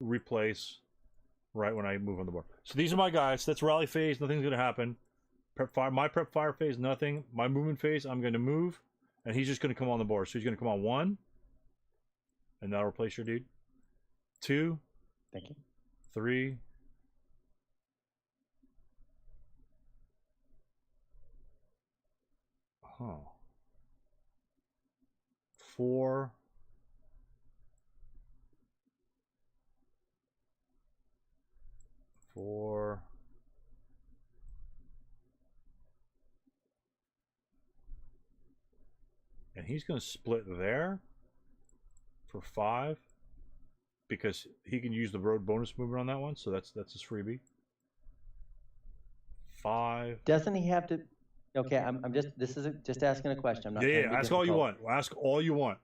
replace right when I move on the board. So these are my guys. That's rally phase. Nothing's going to happen. Prep fire. My prep fire phase, nothing. My movement phase, I'm going to move, and he's just going to come on the board. So he's going to come on 1, and that'll replace your dude. 2. Thank you. 3. 4. 4. And he's going to split there for 5 because he can use the road bonus movement on that one. So that's his freebie. 5. Doesn't he have to? Okay, I'm just. This is just asking a question. I'm not. Yeah. Ask all you want. Ask all you want.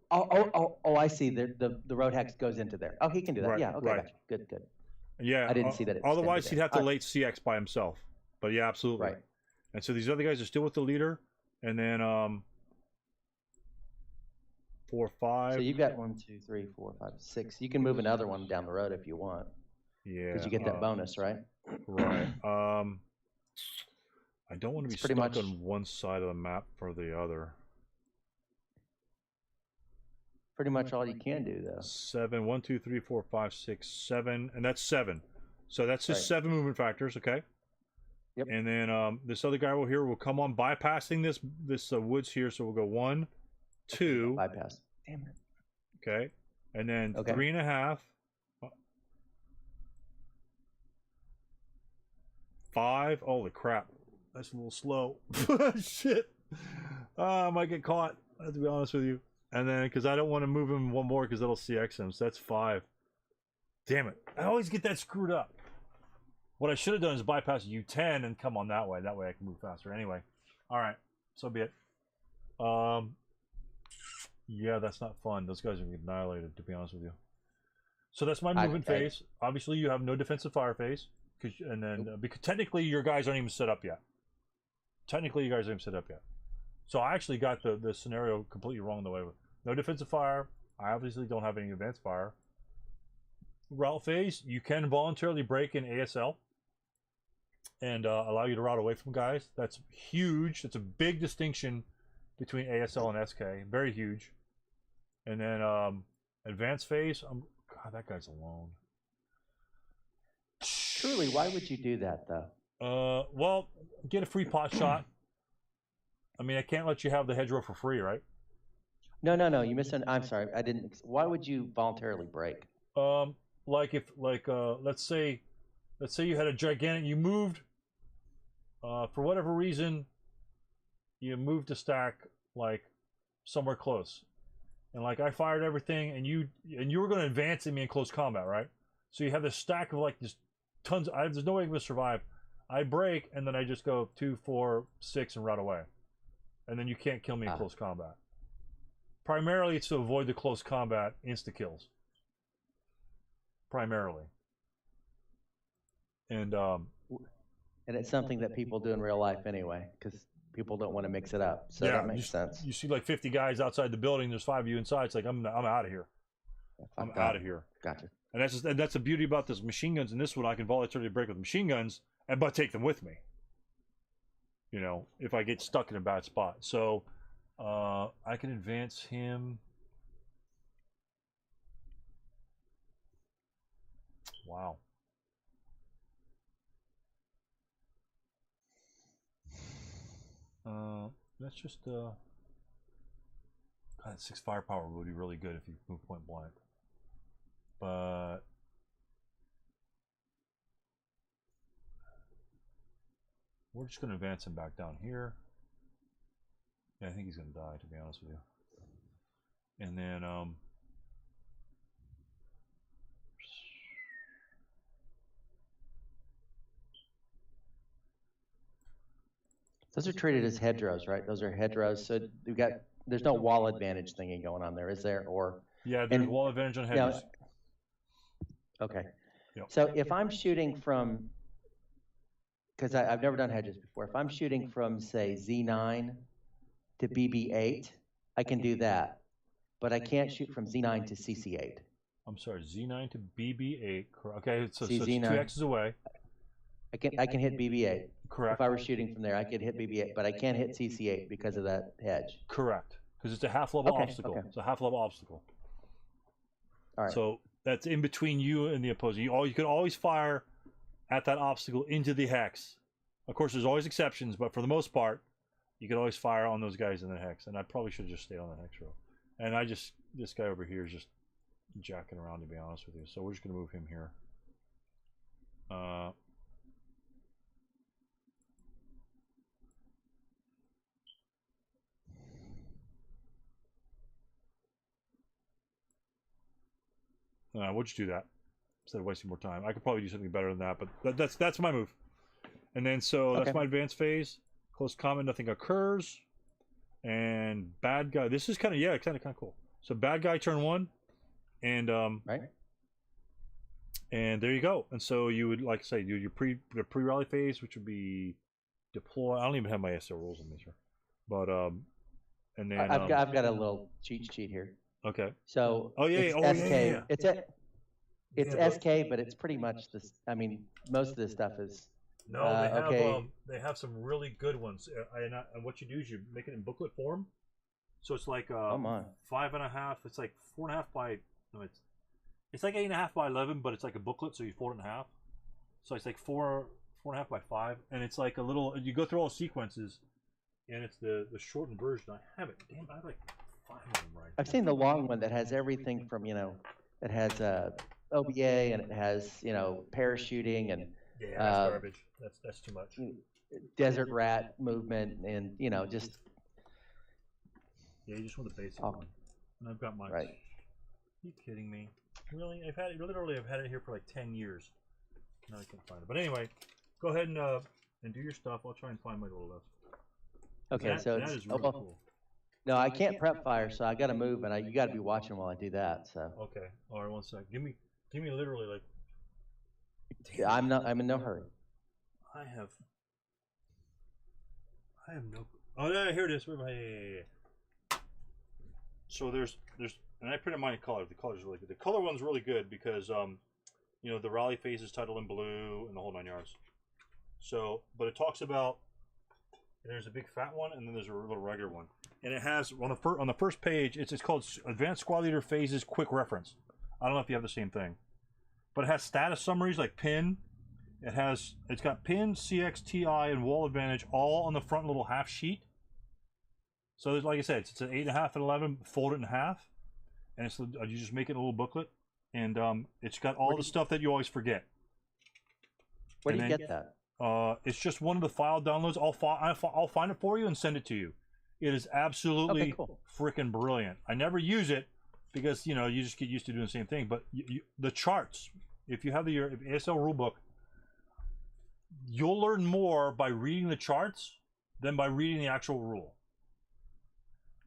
Oh! I see. The road hex goes into there. Oh, he can do that. Right, Yeah. Okay. right. Gotcha. Good. Yeah. I didn't see that. Otherwise, he'd have to late CX by himself. But yeah, absolutely. Right. And so these other guys are still with the leader, and then 4, 5. So you've got 1, 2, 3, 4, 5, 6. You can move another one down the road if you want. Yeah. Because you get that bonus, right? Right. I don't want to be It's pretty stuck much on one side of the map for the other. Pretty much all you can do, though. 7. 1, 2, 3, 4, 5, 6, 7, and that's 7. So that's his Right. 7 movement factors. Okay. Yep. And then this other guy over here will come on bypassing this woods here. So we'll go 1, 2. Bypass. Damn it. Okay. And then Okay. 3.5. 5. Holy crap. That's a little slow. Shit. I might get caught. I have to be honest with you. And then, because I don't want to move him one more because that'll CX him. So that's 5. Damn it. I always get that screwed up. What I should have done is bypass U10 and come on that way. That way I can move faster. Anyway. All right. So be it. Yeah, that's not fun. Those guys are going to get annihilated, to be honest with you. So that's my movement phase. Obviously, you have no defensive fire phase. And then, because technically your guys aren't even set up yet. Technically, you guys aren't even set up yet. So I actually got the scenario completely wrong the way. No defensive fire. I obviously don't have any advanced fire. Route phase, you can voluntarily break in ASL and allow you to route away from guys. That's huge. It's a big distinction between ASL and SK. Very huge. And then advanced phase, God, that guy's alone. Truly, why would you do that, though? Well, get a free pot shot. I mean, I can't let you have the hedgerow for free, right? No. You misunderstood. I'm sorry. I didn't. Why would you voluntarily break? Let's say you had a gigantic. You moved. For whatever reason, you moved a stack like somewhere close, and like I fired everything, and you were going to advance me in close combat, right? So you have this stack of like just tons. There's no way I'm going to survive. I break, and then I just go 2, 4, 6, and route away. And then you can't kill me in close combat. Primarily, it's to avoid the close combat insta-kills. Primarily. And it's something that people do in real life anyway, because people don't want to mix it up. So yeah, that makes sense. You see like 50 guys outside the building, there's 5 of you inside. It's like, I'm out of here. I'm out of here. Gotcha. And that's the beauty about this machine guns. In this one, I can voluntarily break with machine guns, but take them with me. You know, if I get stuck in a bad spot. So I can advance him. Wow. Let's just God, 6 firepower would be really good if you move point blank. But we're just going to advance him back down here. Yeah, I think he's going to die, to be honest with you. And then those are treated as hedgerows, right? Those are hedgerows. So we've got, there's no wall advantage thingy going on there, is there? Or yeah, there's wall advantage on hedges. Okay. Yep. So if I'm shooting from, because I've never done hedges before, if I'm shooting from, say, Z9 to BB8, I can do that. But I can't shoot from Z9 to CC8. I'm sorry, Z9 to BB8. Okay, so See, it's Z9. 2 X's away. I can hit BB8. Correct. If I were shooting from there, I could hit BB8, but I can't hit CC8 because of that hedge. Correct, because it's a half-level obstacle. Okay. It's a half-level obstacle. All right. So that's in between you and the opposing. You can always fire at that obstacle into the hex. Of course, there's always exceptions, but for the most part, you can always fire on those guys in the hex. And I probably should have just stayed on the hex row. And this guy over here is just jacking around, to be honest with you. So we're just going to move him here. We'll just do that instead of wasting more time. I could probably do something better than that, but that's my move. And then that's my advanced phase. Close combat, nothing occurs. And bad guy. This is kind of cool. So bad guy turn 1, and right. And there you go. And so you would, like I say, do your pre-rally phase, which would be deploy. I don't even have my ASL rules on these here, but and then I've got a little cheat sheet here. Okay. So it's SK. It's SK, but it's pretty much this. I mean, most of this stuff is. No, they have some really good ones. And what you do is you make it in booklet form. So it's like 5.5. It's like 4.5 by. No, it's like 8.5 by 11, but it's like a booklet, so you fold it in half. So it's like 4.5 by 5, and it's like a little. You go through all the sequences, and it's the shortened version. I have it. Damn, I have like 5 of them right. I've seen the long one that has everything from it has OBA and it has parachuting and. Yeah, that's garbage. That's too much. Desert rat movement and just. Yeah, you just want the basic one. And I've got mine. Right. Are you kidding me? Really? I've had it here for like 10 years. Now I can't find it. But anyway, go ahead and do your stuff. I'll try and find my little list. Okay, that is really cool. No, I can't prep fire, so I got to move, and you got to be watching while I do that. So. Okay. All right. 1 sec. Give me literally like. I'm in no hurry. I have no. Oh yeah, here it is. Yeah. So there's and I printed mine in color. The color's really good. The color one's really good because the rally phase is titled in blue and the whole 9 yards. So, but it talks about there's a big fat one and then there's a little regular one, and it has on the first page it's called Advanced Squad Leader Phases Quick Reference. I don't know if you have the same thing. But it has status summaries like pin. It's got pin, CX, TI, and wall advantage all on the front little half sheet. So like I said, it's an 8.5 and 11. Fold it in half, and you just make it a little booklet, and it's got all the stuff that you always forget. Where do you get that? It's just one of the file downloads. I'll find it for you and send it to you. It is absolutely freaking brilliant. I never use it. Because you just get used to doing the same thing, but the charts. If you have your ASL rulebook, you'll learn more by reading the charts than by reading the actual rule.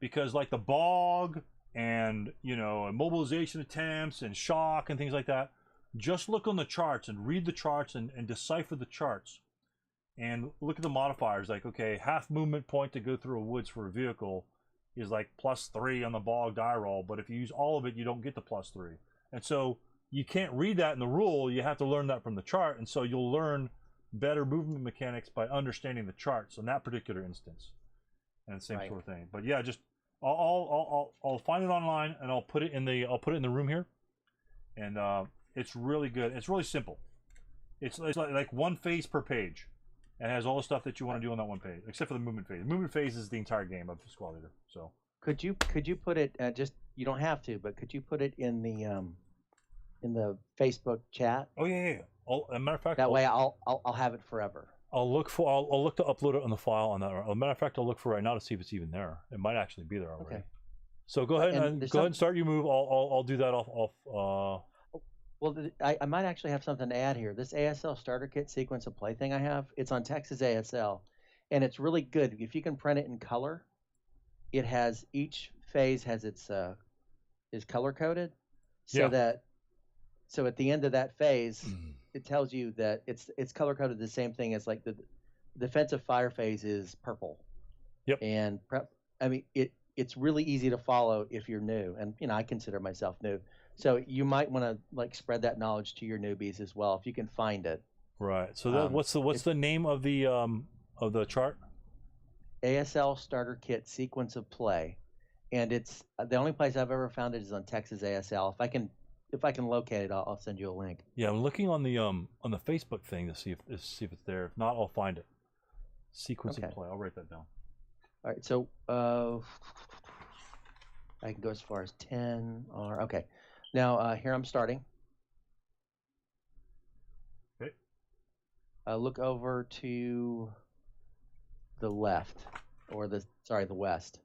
Because like the bog and immobilization attempts and shock and things like that, just look on the charts and read the charts and decipher the charts, and look at the modifiers. Like half movement point to go through a woods for a vehicle is like +3 on the bog die roll, but if you use all of it, you don't get the +3. And so you can't read that in the rule. You have to learn that from the chart, and so you'll learn better movement mechanics by understanding the charts in that particular instance, and same sort of thing. But yeah, just I'll find it online and I'll put it in the room here, and it's really good. It's really simple. It's like 1 phase per page. It has all the stuff that you want to do on that 1 page, except for the movement phase. The movement phase is the entire game of the Squad Leader. So could you put it you don't have to, but could you put it in the Facebook chat? Oh yeah. As a matter of fact, that way I'll have it forever. I'll look to upload it on the file on that. As a matter of fact, I'll look for right now to see if it's even there. It might actually be there already. Okay. So go ahead and start your move. I'll do that off. Well, I might actually have something to add here. This ASL starter kit sequence of play thing I have, it's on Texas ASL, and it's really good. If you can print it in color, it has each phase has its is color coded, so at the end of that phase, it tells you that it's color coded the same thing as like the defensive fire phase is purple. Yep. And it's really easy to follow if you're new, and I consider myself new. So you might want to like spread that knowledge to your newbies as well if you can find it. Right. So that, what's the name of the chart? ASL Starter Kit Sequence of Play, and it's the only place I've ever found it is on Texas ASL. If I can locate it, I'll send you a link. Yeah, I'm looking on the Facebook thing to see if it's there. If not, I'll find it. Sequence of play. I'll write that down. All right. So I can go as far as 10 or okay. Now here I'm starting. Okay. Look over to the left, or the west.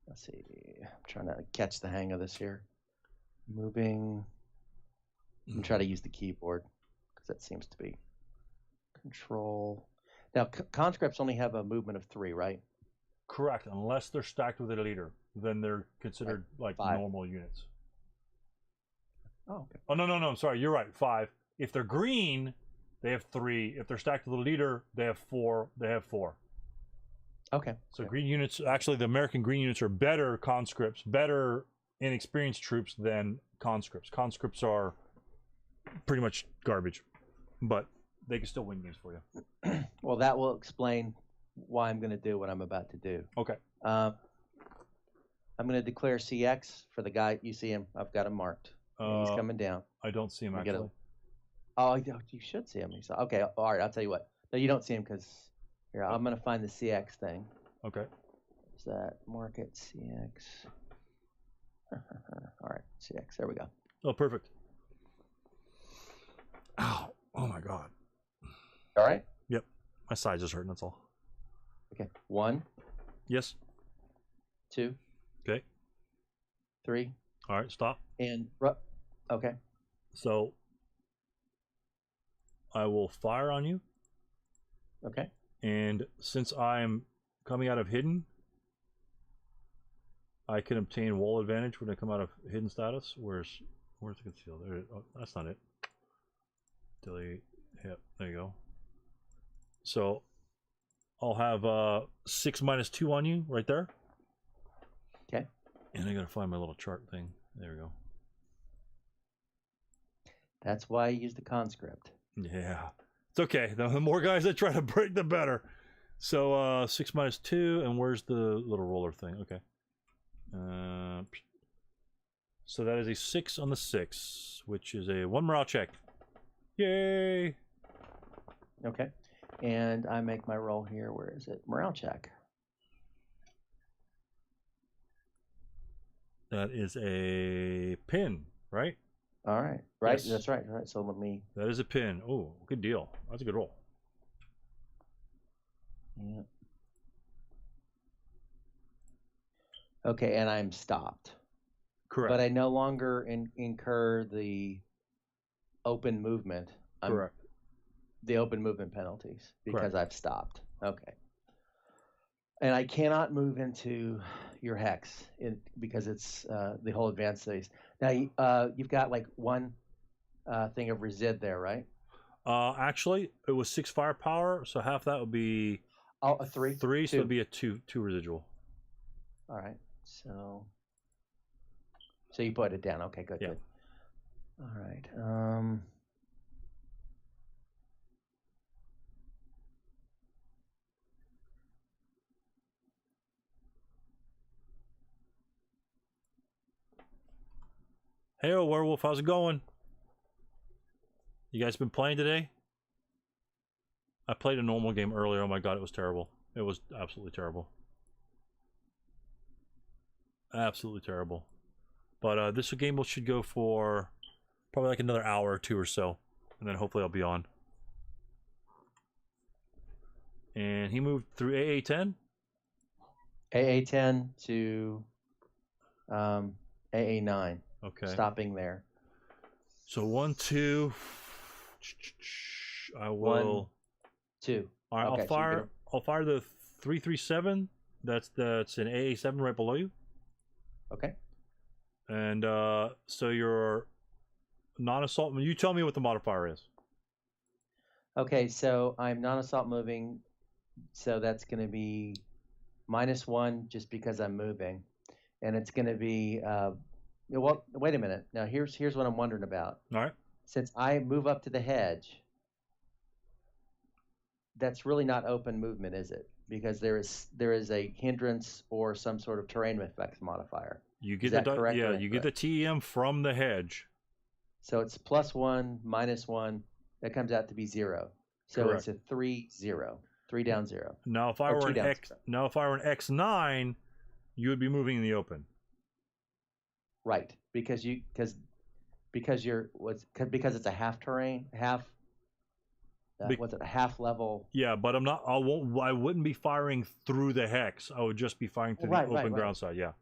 Let's see. I'm trying to catch the hang of this here. Moving. And try to use the keyboard because that seems to be control. Now conscripts only have a movement of 3, right? Correct, unless they're stacked with a leader, then they're considered like 5. Normal units. Oh, okay. Oh no, I'm sorry. You're right. 5. If they're green, they have 3. If they're stacked with a leader, they have 4. Okay. So green units, actually, the American green units are better conscripts, better inexperienced troops than conscripts. Conscripts are pretty much garbage, but they can still win games for you. Well, that will explain why I'm going to do what I'm about to do. Okay. I'm going to declare CX for the guy. You see him. I've got him marked. He's coming down. I don't see him actually. Oh, you should see him. Okay. All right. I'll tell you what. No, you don't see him because here, I'm going to find the CX thing. Okay. Is that market CX? All right. CX. There we go. Oh, perfect. Ow. Oh my God. All right. Yep. My side just hurting. That's all. Okay. 1. Yes. 2. Okay. 3. All right. Stop. And okay. So I will fire on you. Okay. And since I'm coming out of hidden, I can obtain wall advantage when I come out of hidden status. Where's the conceal? There. Oh, that's not it. Delete. Yep. There you go. So I'll have 6 minus 2 on you right there. Okay. And I gotta find my little chart thing. There we go. That's why I use the conscript. Yeah. It's okay. The more guys that try to break, the better. So 6 minus 2, and where's the little roller thing? Okay. So that is a 6 on the 6, which is a 1 morale check. Yay! Okay. And I make my roll here. Where is it? Morale check. That is a pin, right? All right. Right. Yes. That's right. All right. So let me. That is a pin. Oh, good deal. That's a good roll. Yeah. Okay, and I'm stopped. Correct. But I no longer incur the open movement. Correct. The open movement penalties because Correct. I've stopped. Okay. And I cannot move into your hex because it's the whole advanced phase. Now you've got like 1 thing of resid there, right? Actually, it was 6 firepower, so half that would be a 3. 3, so it'd be a 2 residual. All right. So you put it down. Okay, good, Yeah. good. All right. Hey, Werewolf, how's it going? You guys been playing today? I played a normal game earlier. Oh my God, it was terrible. It was absolutely terrible. Absolutely terrible. But this game should go for probably like another hour or 2 or so, and then hopefully I'll be on. And he moved through AA10? AA10 to AA9. Okay. Stopping there. So 1, 2. I will. 1, 2. All right, okay, I'll fire the 337. That's an AA7 right below you. Okay. And so your non-assault. You tell me what the modifier is. Okay, so I'm non-assault moving, so that's going to be -1 just because I'm moving, and it's going to be Well, wait a minute. Now here's what I'm wondering about. All right. Since I move up to the hedge, that's really not open movement, is it? Because there is a hindrance or some sort of terrain effects modifier. You get is that correct? Yeah, you get the TEM from the hedge. So it's +1, -1. That comes out to be 0. So Correct. it's a 3-0, 3 down 0. Now, if I were an X9, you would be moving in the open. Right, because it's a half terrain, what's it, a half level? Yeah, but I wouldn't be firing through the hex. I would just be firing through the open ground side. Yeah.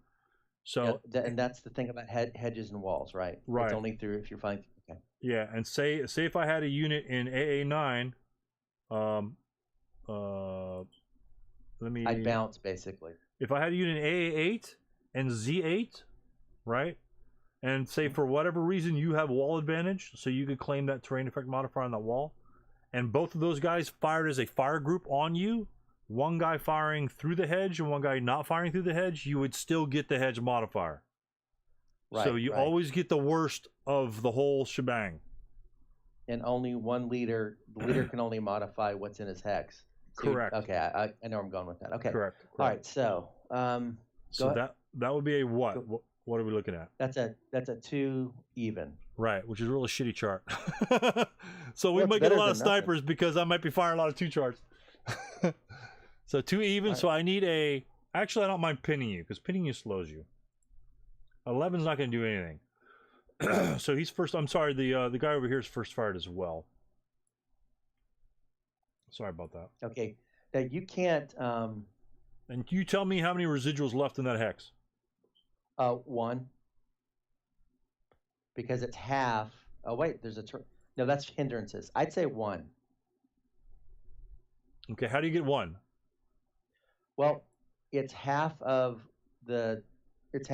So and that's the thing about hedges and walls, right? Right. It's only through if you're firing. Okay. Yeah, and say if I had a unit in AA9, I'd bounce basically. If I had a unit in AA8 and Z8, right? And say for whatever reason you have wall advantage, so you could claim that terrain effect modifier on that wall, and both of those guys fired as a fire group on you, one guy firing through the hedge and one guy not firing through the hedge, you would still get the hedge modifier. Right, so you always get the worst of the whole shebang. And only the leader can only modify what's in his hex. So correct. Okay, I know where I'm going with that. Okay. Correct. All right, so that would be a what? What are we looking at? That's a 2 even. Right, which is a really shitty chart. So we might get a lot of snipers because I might be firing a lot of 2 charts. So 2 even. Right. So I need actually, I don't mind pinning you because pinning you slows you. 11's not going to do anything. So he's first. I'm sorry, the guy over here is first fired as well. Sorry about that. Okay, now you can't. And you tell me how many residuals left in that hex. 1. Because it's half. Oh wait, there's no. That's hindrances. I'd say 1. Okay, how do you get 1? Well, it's half of the. If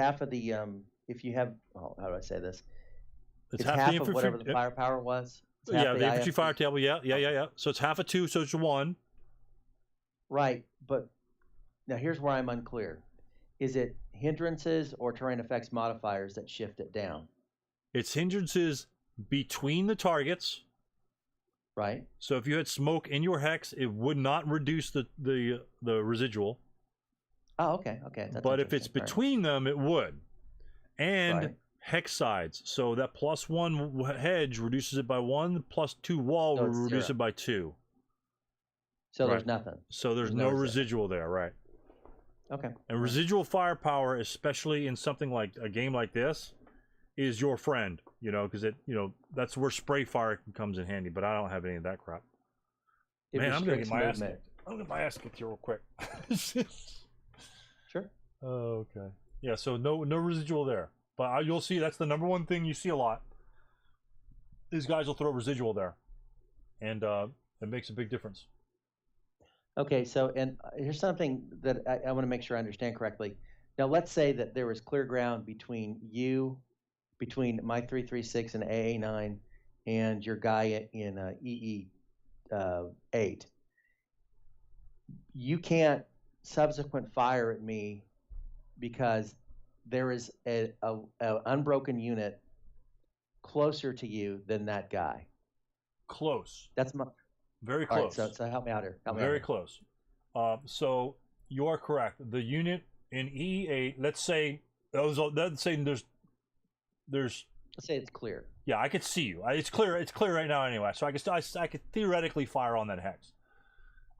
you have. Oh, how do I say this? It's half of whatever the firepower was. Yeah, the infantry fire table. Yeah. So it's half of 2, so it's 1. Right, but now here's where I'm unclear. Is it hindrances or terrain effects modifiers that shift it down? It's hindrances between the targets. Right. So if you had smoke in your hex, it would not reduce the residual. Oh, okay. But if it's between them, it would. And hex sides. So that +1 hedge reduces it by 1, +2 wall will reduce it by 2. So there's nothing. So there's no residual there, right? Okay. And residual firepower, especially in something like a game like this, is your friend, because that's where spray fire comes in handy, but I don't have any of that crap. Man, I'm gonna get my ass kicked. I'm gonna get my ass kicked here real quick. Sure. Okay. Yeah, so no residual there. But you'll see that's the number one thing you see a lot. These guys will throw residual there. And it makes a big difference. Okay, so and here's something that I want to make sure I understand correctly. Now, let's say that there was clear ground between my 336 and AA9 and your guy in EE8. You can't subsequent fire at me because there is a unbroken unit closer to you than that guy. Close. That's my... Very close. Right, so help me out here. Very close. So you are correct. The unit in E8, let's say there's let's say it's clear. Yeah, I could see you. It's clear. It's clear right now anyway. So I could theoretically fire on that hex.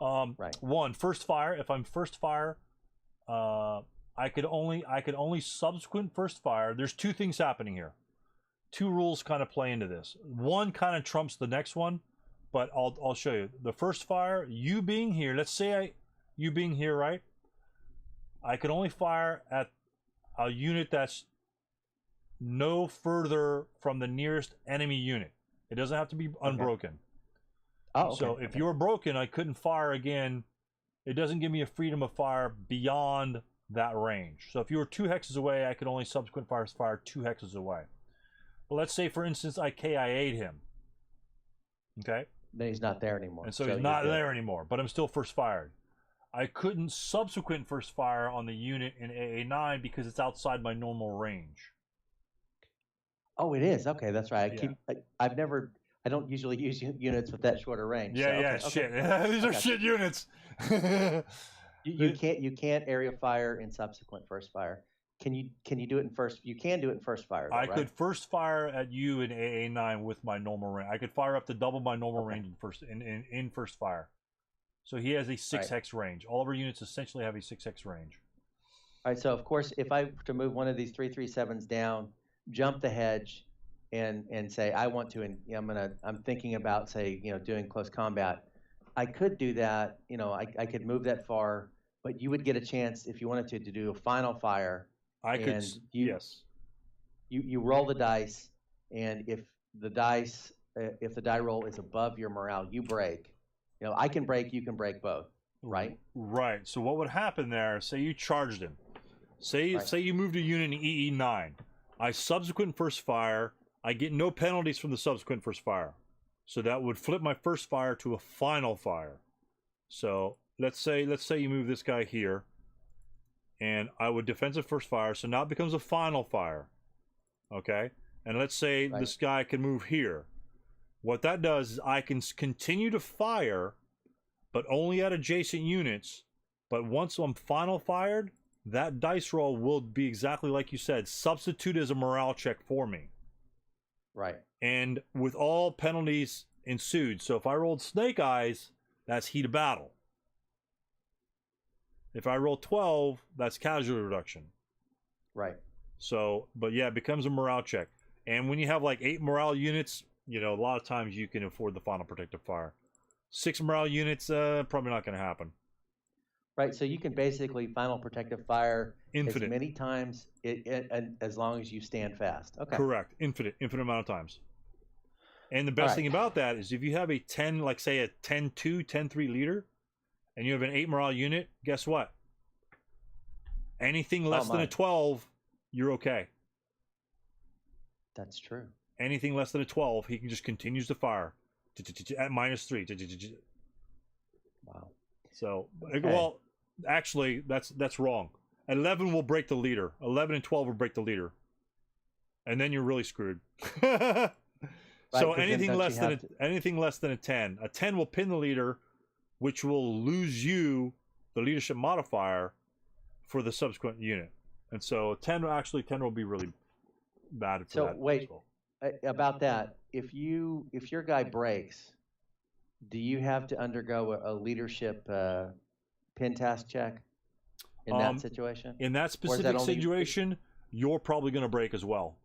Right. First fire. If I'm first fire, I could only subsequent first fire. There's 2 things happening here. 2 rules kind of play into this. One kind of trumps the next one. But I'll show you. The first fire, you being here, let's say you being here, right? I could only fire at a unit that's no further from the nearest enemy unit. It doesn't have to be unbroken. Oh, okay. So if you're broken, I couldn't fire again. It doesn't give me a freedom of fire beyond that range. So if you were 2 hexes away, I could only subsequent fire 2 hexes away. But let's say, for instance, I KIA'd him. Okay? Then he's not there anymore. And so he's not there anymore, but I'm still first fired. I couldn't subsequent first fire on the unit in AA9 because it's outside my normal range. Oh, it is. Okay, that's right. Yeah. I don't usually use units with that shorter range. Yeah, So, yeah, okay, shit. These I are got you. shit units. You can't area fire in subsequent first fire. Can you do it in first? You can do it in first fire though, I right? could first fire at you in AA9 with my normal range. I could fire up to double my normal Okay. range in first fire. So he has a 6 hex range. All of our units essentially have a 6 hex range. All right. So of course, if I were to move one of these 337s down, jump the hedge, and say I want to, and I'm thinking about say doing close combat. I could do that. I could move that far, but you would get a chance if you wanted to do a final fire. I could, yes. You roll the dice, and if the die roll is above your morale, you break. I can break, you can break both, right? Right. So what would happen there? Say you charged him. Say you moved a unit in EE9. I subsequent first fire. I get no penalties from the subsequent first fire. So that would flip my first fire to a final fire. So let's say you move this guy here, and I would defensive first fire. So now it becomes a final fire. Okay, and let's say this guy can move here. What that does is I can continue to fire, but only at adjacent units. But once I'm final fired, that dice roll will be exactly like you said, substitute as a morale check for me. Right. And with all penalties ensued. So if I rolled snake eyes, that's heat of battle. If I roll 12, that's casualty reduction. Right. So, but yeah, it becomes a morale check. And when you have like 8 morale units, a lot of times you can afford the final protective fire. 6 morale units, probably not going to happen. Right, so you can basically final protective fire infinite as many times as long as you stand fast. Okay. Correct. Infinite amount of times. And the best thing about that is if you have a 10, like say a 10-2, 10-3 leader, and you have an 8 morale unit, guess what? Anything less than a 12, you're okay. That's true. Anything less than a 12, he can just continues to fire at -3. Wow. So, well, actually, that's wrong. 11 will break the leader. 11 and 12 will break the leader, and then you're really screwed. So anything less than a 10, a 10 will pin the leader, which will lose you the leadership modifier for the subsequent unit. And so 10 will be really bad for that. So wait, about that, if your guy breaks, do you have to undergo a leadership pin task check in that situation? In that specific situation, you're probably going to break as well.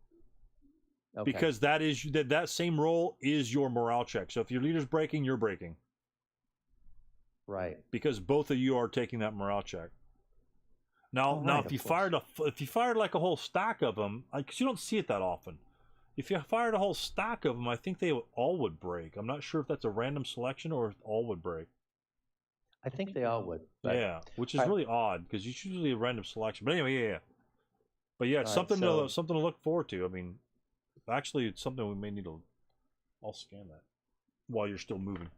Okay. Because that same roll is your morale check. So if your leader's breaking, you're breaking. Right. Because both of you are taking that morale check. Now, if you fired like a whole stack of them, because you don't see it that often. If you fired a whole stack of them, I think they all would break. I'm not sure if that's a random selection or if all would break. I think they all would. But, yeah, which is really odd because it's usually a random selection. But anyway, yeah. But yeah, it's something to look forward to. I mean, actually, it's something we may need to. I'll scan that while you're still moving.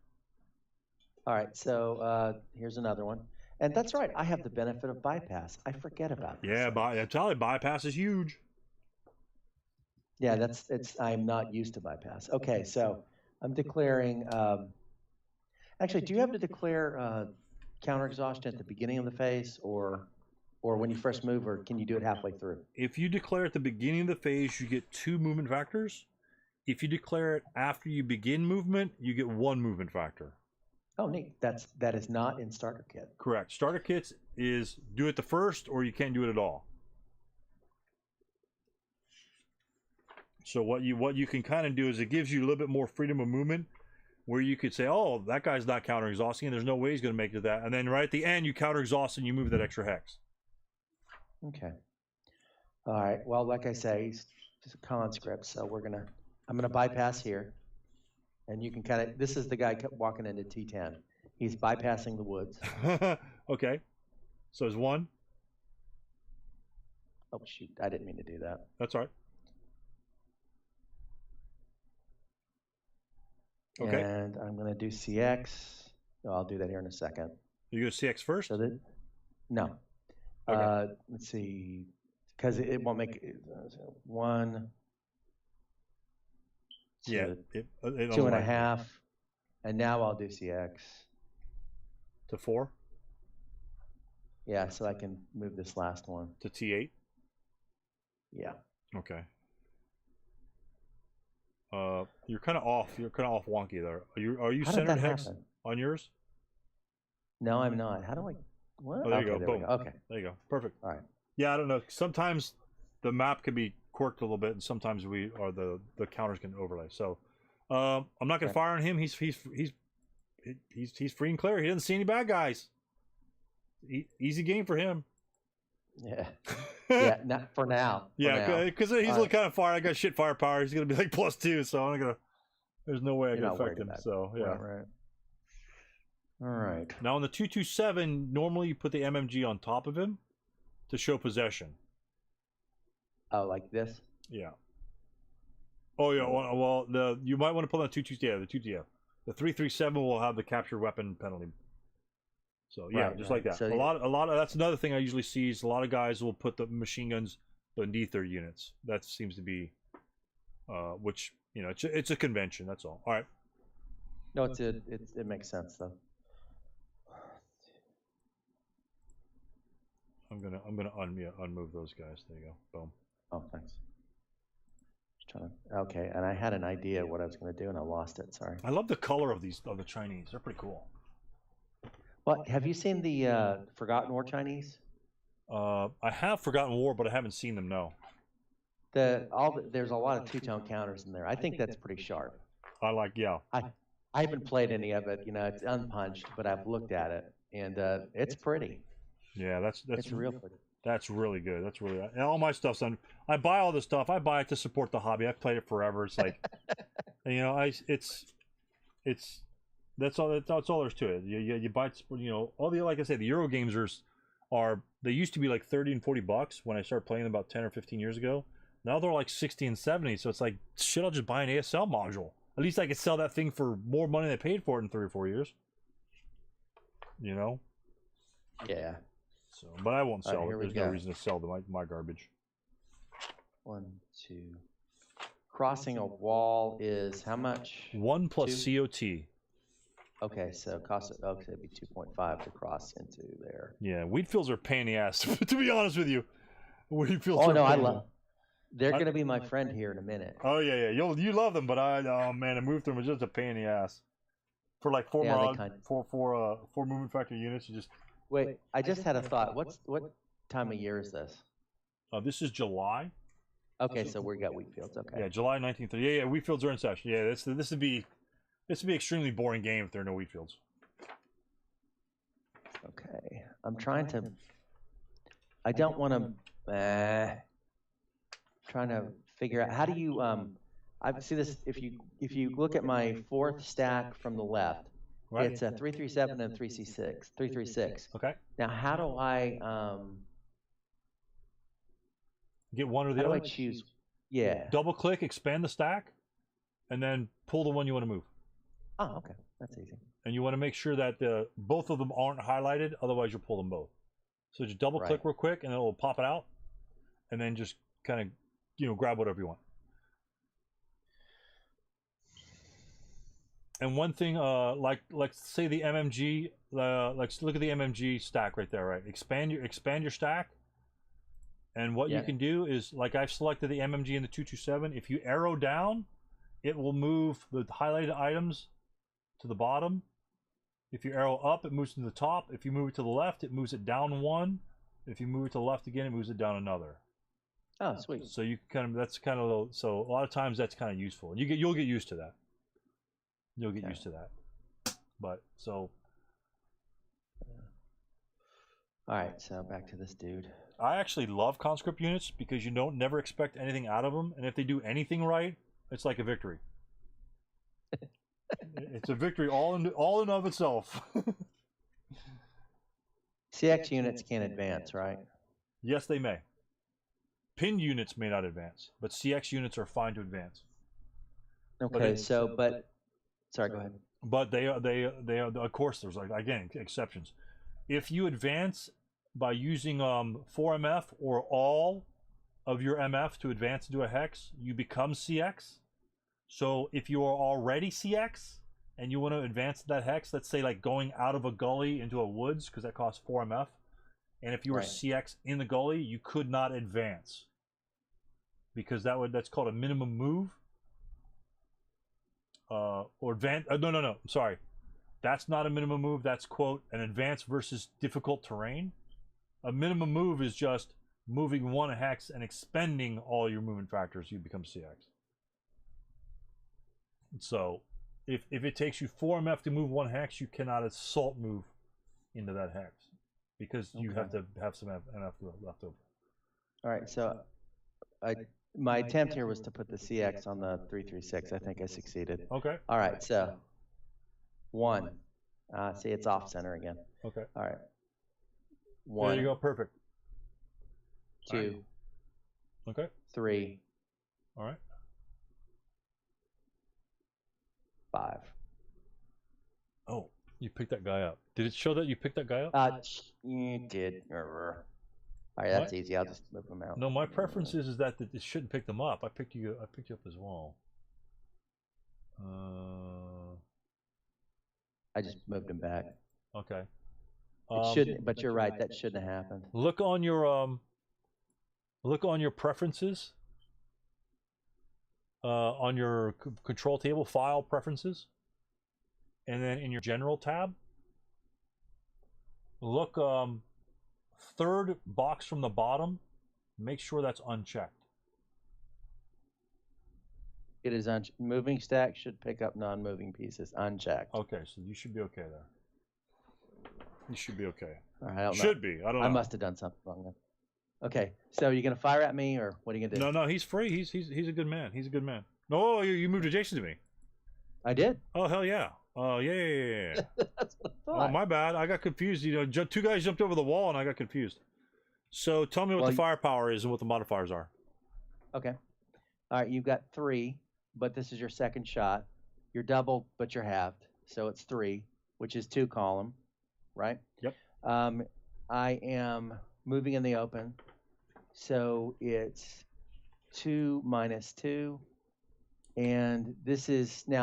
All right, so here's another one. And that's right, I have the benefit of bypass. I forget about this. Yeah, I'm telling you, bypass is huge. Yeah, I'm not used to bypass. Okay, so I'm declaring. Actually, do you have to declare counter exhaustion at the beginning of the phase, or when you first move, or can you do it halfway through? If you declare at the beginning of the phase, you get 2 movement factors. If you declare it after you begin movement, you get 1 movement factor. Oh, neat. That is not in starter kit. Correct. Starter kits is do it the first, or you can't do it at all. So what you can kind of do is it gives you a little bit more freedom of movement, where you could say, oh, that guy's not counter exhausting, and there's no way he's going to make it to that. And then right at the end, you counter exhaust and you move that extra hex. Okay. All right. Well, like I say, he's just a conscript, so I'm gonna bypass here. And you can kind of, this is the guy kept walking into T10. He's bypassing the woods. Okay. So there's 1. Oh, shoot. I didn't mean to do that. That's all right. Okay. And I'm going to do CX. Oh, I'll do that here in a second. You go CX first? No. Okay. Let's see. Because it won't make 1. Yeah, it 2.5, and now I'll do CX to 4. Yeah, so I can move this last one to T8. Yeah. Okay. You're kind of off. You're kind of off wonky there. Are you centered hex on yours? No, I'm not. How do I? What? Oh, there you go. Boom. Okay. There you go. Perfect. All right. Yeah, I don't know. Sometimes the map can be quirked a little bit, and sometimes the counters can overlay. So, I'm not gonna fire on him. He's free and clear. He doesn't see any bad guys. Easy game for him. Yeah. Yeah. Not for now. Yeah, because he's looking kind of fire. I got shit firepower. He's gonna be like +2, so I'm not gonna. There's no way I can affect him. So yeah. Right. All right. Now on the 227, normally you put the MMG on top of him to show possession. Oh, like this? Yeah. Oh yeah. Well, you might want to put on the 227. Yeah, the 337 will have the capture weapon penalty. So yeah, just like that. So, a lot of that's another thing I usually see is a lot of guys will put the machine guns beneath their units. That seems to be, which it's a convention. That's all. All right. No, it makes sense though. I'm gonna unmove those guys. There you go. Boom. Oh, thanks. Okay, and I had an idea what I was going to do, and I lost it. Sorry. I love the color of the Chinese. They're pretty cool. Well, have you seen the Forgotten War Chinese? I have Forgotten War, but I haven't seen them. No. There's a lot of two-tone counters in there. I think that's pretty sharp. I haven't played any of it. It's unpunched, but I've looked at it, and it's pretty. Yeah, it's real pretty. That's really good. That's really, and all my stuff's on. I buy all this stuff. I buy it to support the hobby. I've played it forever. It's like, that's all there's to it. You buy, all the, like I said, the Euro games are they used to be like $30 and $40 when I started playing them about 10 or 15 years ago. Now they're like 60 and 70. So it's like, shit, I'll just buy an ASL module. At least I could sell that thing for more money than I paid for it in 3 or 4 years. Yeah. So, but I won't sell it. There's no go. reason to sell my garbage. 1, 2. Crossing a wall is how much? 1 plus 2? COT. Okay, so it'd be 2.5 to cross into there. Yeah, wheat fields are a pain in the ass. To be honest with you, wheat fields. Oh no, I love. They're going to be my friend here in a minute. Oh yeah. You love them, but oh man, a move through them is just a pain in the ass. For like 4 movement factor units, you just. Wait, I just had a thought. What time of year is this? This is July. Okay, so we got wheat fields. Okay. Yeah, July 19th. Yeah, wheat fields are in session. Yeah, this would be extremely boring game if there are no wheat fields. Okay, I'm trying to. I don't want to. Trying to figure out how do you. I see this. If you look at my 4th stack from the left. Right. It's a 337 and 336. Okay. Now, how do I get one or the other? How do I choose? Yeah. Double click, expand the stack, and then pull the one you want to move. Oh, okay, that's easy. And you want to make sure that both of them aren't highlighted, otherwise you'll pull them both. So just double click real quick, and it'll pop it out, and then just kind of grab whatever you want. And one thing, like say the MMG, let's look at the MMG stack right there, right? Expand your stack, and what you can do is, like I've selected the MMG and the 227. If you arrow down, it will move the highlighted items to the bottom. If you arrow up, it moves to the top. If you move it to the left, it moves it down 1. If you move it to the left again, it moves it down another. Oh, sweet. So you so a lot of times that's kind of useful. You'll get used to that. You'll get used to that. But so. All right, so back to this dude. I actually love conscript units because you never expect anything out of them, and if they do anything right, it's like a victory. It's a victory all in of itself. CX units can't advance, right? Yes, they may. Pinned units may not advance, but CX units are fine to advance. Okay, sorry, go ahead. But they are, of course, there's again exceptions. If you advance by using 4MF or all of your MF to advance into a hex, you become CX. So if you are already CX and you want to advance that hex, let's say like going out of a gully into a woods, because that costs 4 MF, and if you were Right. CX in the gully, you could not advance, because that's called a minimum move. Or advance. No. I'm sorry. That's not a minimum move. That's, quote, an advance versus difficult terrain. A minimum move is just moving 1 hex and expending all your movement factors. You become CX. So if it takes you 4 MF to move 1 hex, you cannot assault move into that hex, because you have to have some MF left over. All right, so my attempt here was to put the CX on the 336. I think I succeeded. Okay. All right, so 1. See, it's off center again. Okay. All right. 1. There you go. Perfect. 2. Okay. 3. All right. 5. Oh, you picked that guy up. Did it show that you picked that guy up? You did. All right, that's easy. I'll just move them out. No, my preference is that it shouldn't pick them up. I picked you up as well. I just moved them back. Okay. It shouldn't, but you're right. That shouldn't have happened. Look on your preferences. On your control table, file preferences, and then in your general tab, look, third box from the bottom, make sure that's unchecked. It is moving stack should pick up non-moving pieces, unchecked. Okay, so you should be okay there. You should be okay. I don't know. Should be. I don't know. I must have done something wrong then. Okay, so you're gonna fire at me, or what are you gonna do? No, he's free. He's a good man. He's a good man. No, you moved adjacent to me. I did. Oh, hell yeah. Oh, yeah. That's what I thought. Oh, my bad. I got confused. You know, 2 guys jumped over the wall and I got confused. So tell me what the firepower is and what the modifiers are. Okay. All right, you've got 3, but this is your second shot. You're doubled, but you're halved. So it's 3, which is 2 column, right? Yep. I am moving in the open. So it's 2 minus 2. And this isn't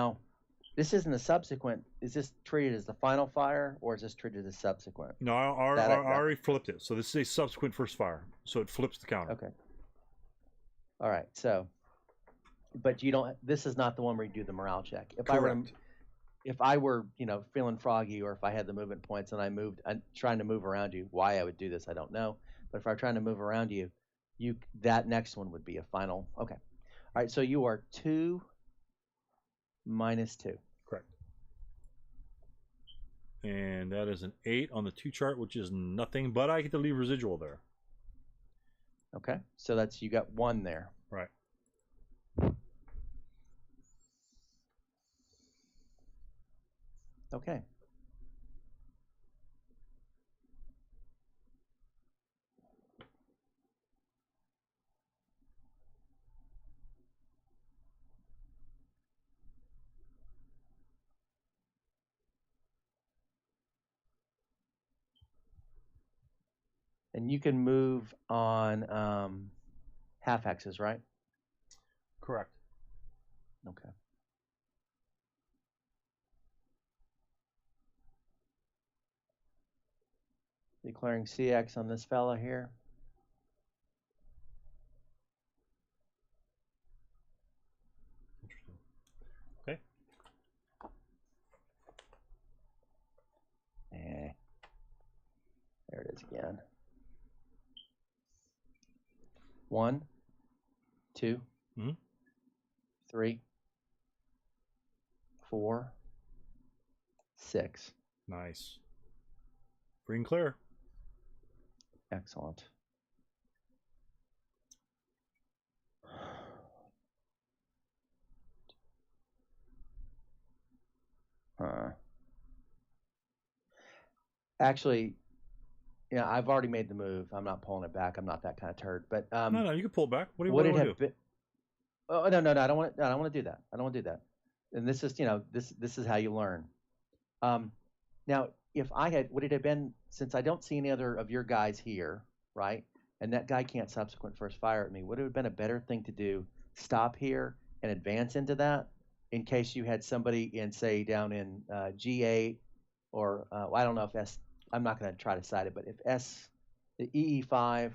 a subsequent. Is this treated as the final fire, or is this treated as subsequent? No, I already flipped it. So this is a subsequent first fire. So it flips the counter. Okay. All right. So, but you don't. This is not the one where you do the morale check. If I were, feeling froggy, or if I had the movement points and I'm trying to move around you, why I would do this, I don't know. But if I'm trying to move around you, that next one would be a final. Okay. All right, so you are 2 minus 2. Correct. And that is an 8 on the 2 chart, which is nothing, but I get to leave residual there. Okay, so you got 1 there. Right. Okay. And you can move on half hexes, right? Correct. Okay. Declaring CX on this fella here. Interesting. Okay. There it is again. 1, 2, 3, 4, 6. Nice. Free and clear. Excellent. Actually, I've already made the move. I'm not pulling it back. I'm not that kind of turd. But no, you can pull it back. What do you want to do? Oh, no, I don't want to do that. I don't want to do that. And this is, this is how you learn. Now, would it have been, since I don't see any other of your guys here, right? And that guy can't subsequent first fire at me. Would it have been a better thing to do? Stop here and advance into that in case you had somebody in, say, down in G8 or I don't know if S. I'm not going to try to cite it, but if the EE5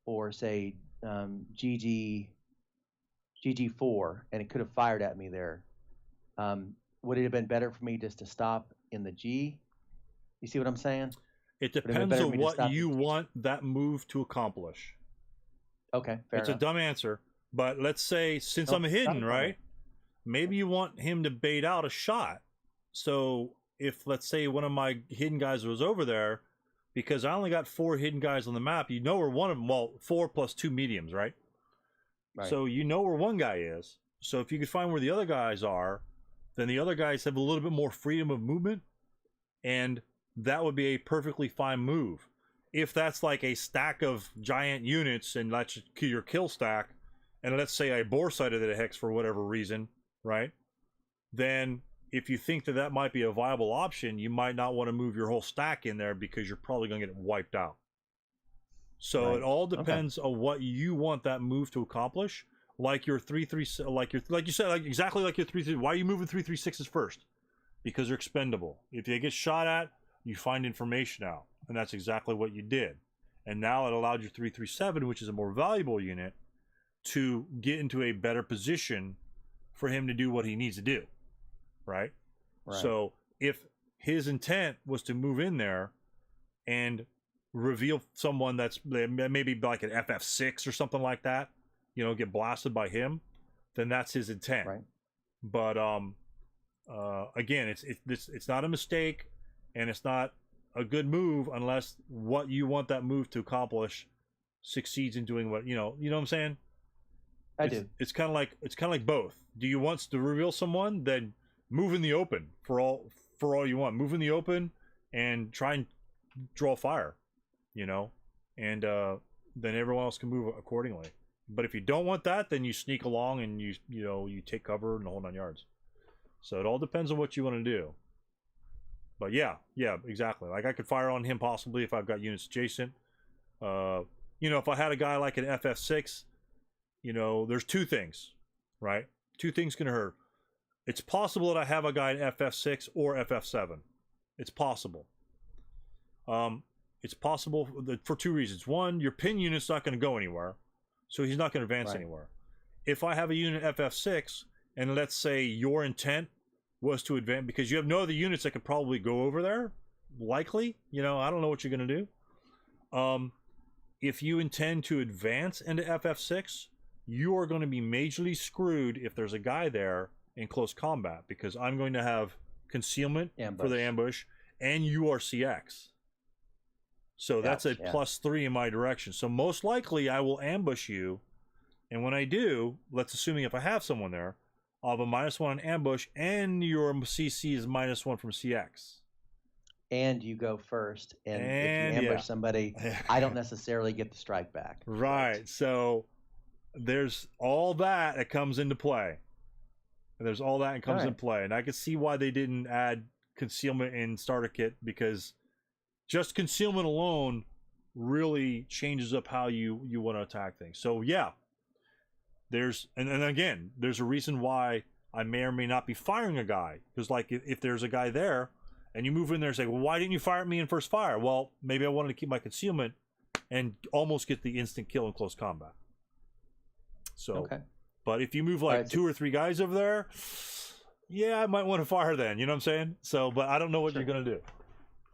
or say GG4, and it could have fired at me there. Would it have been better for me just to stop in the G? You see what I'm saying? It depends on what you want that move to accomplish. Okay, fair enough. It's a dumb answer, but let's say since I'm hidden, right? Maybe you want him to bait out a shot. So if, let's say, one of my hidden guys was over there, because I only got 4 hidden guys on the map, you know where one of them, well, 4 plus 2 mediums, right? Right. So you know where one guy is. So if you could find where the other guys are, then the other guys have a little bit more freedom of movement, and that would be a perfectly fine move. If that's like a stack of giant units and that's your kill stack, and let's say I bore sighted a hex for whatever reason, right? Then if you think that that might be a viable option, you might not want to move your whole stack in there because you're probably going to get wiped out. So it all depends on what you want that move to accomplish. Like your 3-3, like you said, like exactly like your 3-3. Why are you moving 3-3-6s first? Because they're expendable. If they get shot at, you find information out, and that's exactly what you did. And now it allowed your 3-3-7, which is a more valuable unit, to get into a better position for him to do what he needs to do, right? So if his intent was to move in there and reveal someone that's maybe like an FF6 or something like that, you know, get blasted by him, then that's his intent. Right. But again, it's not a mistake, and it's not a good move unless what you want that move to accomplish succeeds in doing what you know what I'm saying. I do. It's kind of like both. Do you want to reveal someone? Then move in the open for all you want. Move in the open and try and draw fire, you know, and then everyone else can move accordingly. But if you don't want that, then you sneak along and you take cover and the whole 9 yards. So it all depends on what you want to do. But yeah, exactly. Like I could fire on him possibly if I've got units adjacent. If I had a guy like an FF6, there's 2 things, right? 2 things can hurt. It's possible that I have a guy in FF6 or FF7. It's possible. It's possible for 2 reasons. One, your pin unit's not going to go anywhere, so he's not going to advance anywhere. If I have a unit FF6, and let's say your intent was to advance, because you have no other units that could probably go over there, likely, I don't know what you're going to do. If you intend to advance into FF6, you are going to be majorly screwed if there's a guy there in close combat, because I'm going to have concealment for the ambush, and you are CX. So that's a +3 in my direction. So most likely I will ambush you, and when I do, let's assuming if I have someone there, I'll have a -1 on ambush, and your CC is -1 from CX. And you go first, and if you ambush somebody, I don't necessarily get the strike back. Right. So there's all that comes into play. And there's all that comes into play. And I can see why they didn't add concealment in starter kit, because just concealment alone really changes up how you want to attack things. So yeah, and again, there's a reason why I may or may not be firing a guy. Because like if there's a guy there and you move in there and say, well, why didn't you fire at me in first fire? Well, maybe I wanted to keep my concealment and almost get the instant kill in close combat. So, but if you move like 2 or 3 guys over there, yeah, I might want to fire then. You know what I'm saying? So, but I don't know what you're going to do.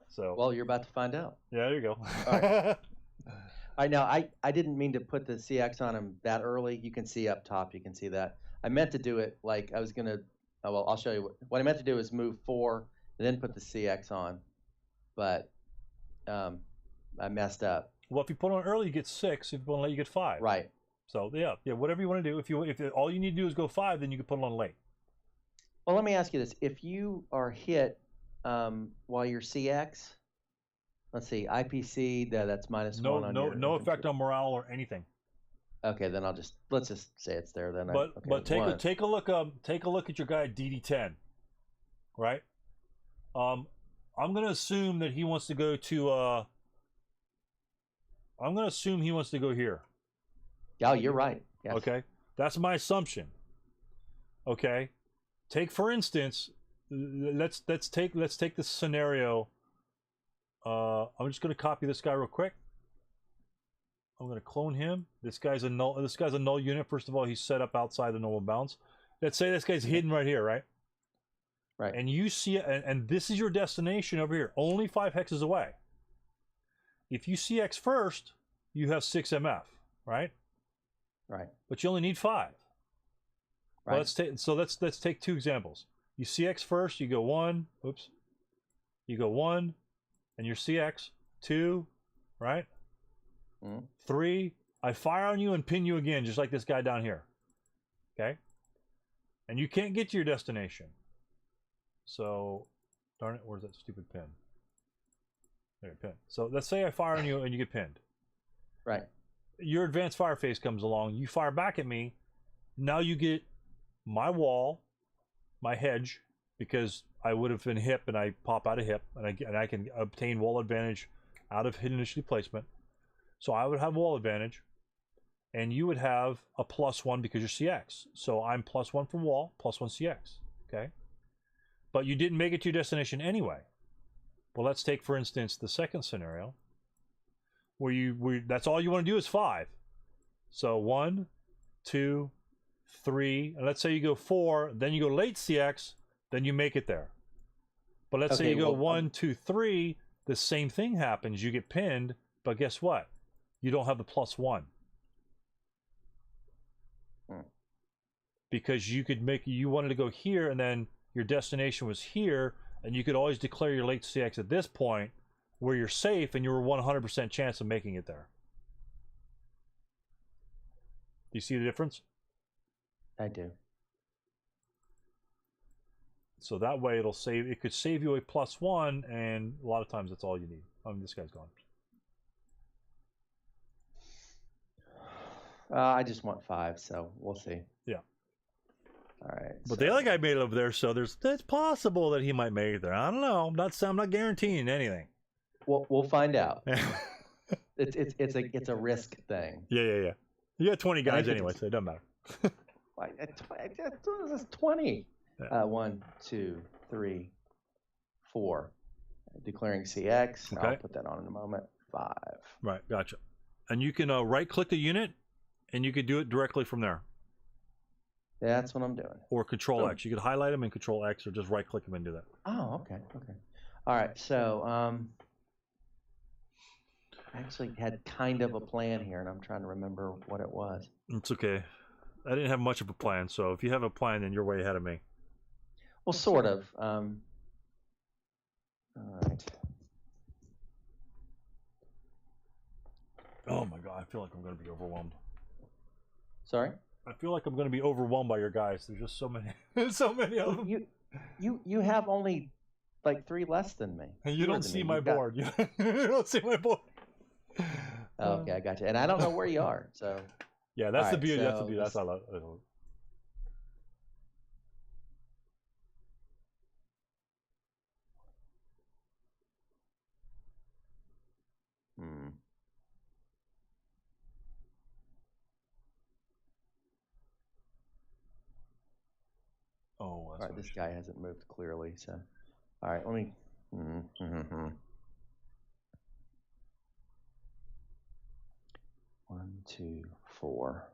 So, well, you're about to find out. Yeah, there you go. All right, now I didn't mean to put the CX on him that early. You can see up top, you can see that. I meant to do it like I was going to, well, I'll show you. What I meant to do is move 4 and then put the CX on, but I messed up. Well, if you put on early, you get 6. If you put on late, you get 5. Right. So yeah, whatever you want to do. If all you need to do is go 5, then you can put it on late. Well, let me ask you this: if you are hit while you're CX, let's see, IPC, that's -1 on your no effect on morale or anything. Okay, then let's just say it's there then. But take a look at your guy at DD10, right? I'm gonna assume that he wants to go to I'm gonna assume he wants to go here. Yeah, you're right. Yes. Okay, that's my assumption. Okay, take for instance, let's take this scenario. I'm just going to copy this guy real quick. I'm going to clone him. This guy's a null. This guy's a null unit. First of all, he's set up outside the normal bounds. Let's say this guy's hidden right here, right? Right. And you see it, and this is your destination over here, only 5 hexes away. If you CX first, you have 6 MF, right? Right. But you only need 5. Right. Well, let's take 2 examples. You CX first, you go 1. Oops. You go 1, and your CX 2, right? 3. I fire on you and pin you again, just like this guy down here. Okay. And you can't get to your destination. So, darn it, where's that stupid pin? There, pin. So let's say I fire on you and you get pinned. Right. Your advanced fire phase comes along. You fire back at me. Now you get my wall, my hedge, because I would have been hip and I pop out of hip and I can obtain wall advantage out of hidden initiative placement. So I would have wall advantage, and you would have a +1 because you're CX. So I'm +1 from wall, +1 CX. Okay. But you didn't make it to your destination anyway. Well, let's take, for instance, the second scenario where that's all you want to do is 5. So 1, 2, 3, and let's say you go 4, then you go late CX, then you make it there. But let's say you go 1, 2, 3, the same thing happens. You get pinned, but guess what? You don't have the +1. Because you wanted to go here, and then your destination was here, and you could always declare your late CX at this point where you're safe and you're 100% chance of making it there. Do you see the difference? I do. So that way it could save you a +1, and a lot of times that's all you need. This guy's gone. I just want 5, so we'll see. Yeah. All right. But the other guy made it over there, so it's possible that he might make it there. I don't know. I'm not guaranteeing anything. We'll find out. It's a risk thing. Yeah. You got 20 guys anyway, so it doesn't matter. This is 20. Yeah. 1, 2, 3, 4. Declaring CX. Okay. I'll put that on in a moment. 5. Right, gotcha. And you can right-click the unit, and you can do it directly from there. That's what I'm doing. Or Control X. You could highlight them and Control X, or just right-click them and do that. Oh, okay. All right. So, I actually had kind of a plan here, and I'm trying to remember what it was. It's okay. I didn't have much of a plan, so if you have a plan, then you're way ahead of me. Well, sort of. All right. Oh my God! I feel like I'm going to be overwhelmed. Sorry? I feel like I'm going to be overwhelmed by your guys. There's just so many, so many of them. You have only like 3 less than me. And you don't see my board. You don't see my board. Okay, I got you. And I don't know where you are. So. Yeah, that's the beauty. That's the beauty. That's what I love. Oh, all right, this guy hasn't moved clearly, so. All right, let me. 1, 2, 4.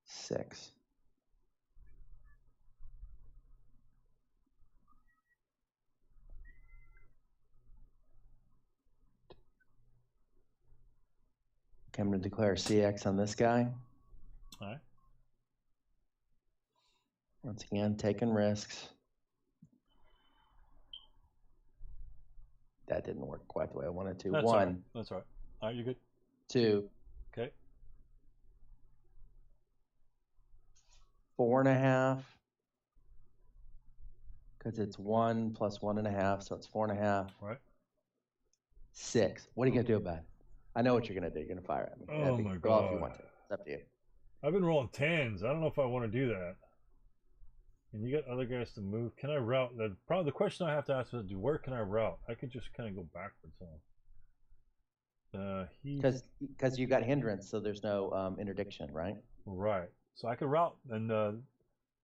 6. Okay, I'm going to declare CX on this guy. All right. Once again, taking risks. That didn't work quite the way I wanted to. That's 1. All right. That's all right. All right, you good? 2. Okay. 4.5. Because it's 1 plus 1.5, so it's 4.5. Right. 6. What are you going to do about it? I know what you're going to do. You're going to fire at me. Oh my God. Well, if you want to. It's up to you. I've been rolling 10s. I don't know if I want to do that. And you got other guys to move. Can I route? The question I have to ask is, where can I route? I could just kind of go backwards. Huh? Because you got hindrance, so there's no interdiction, right? Right. So I can route, and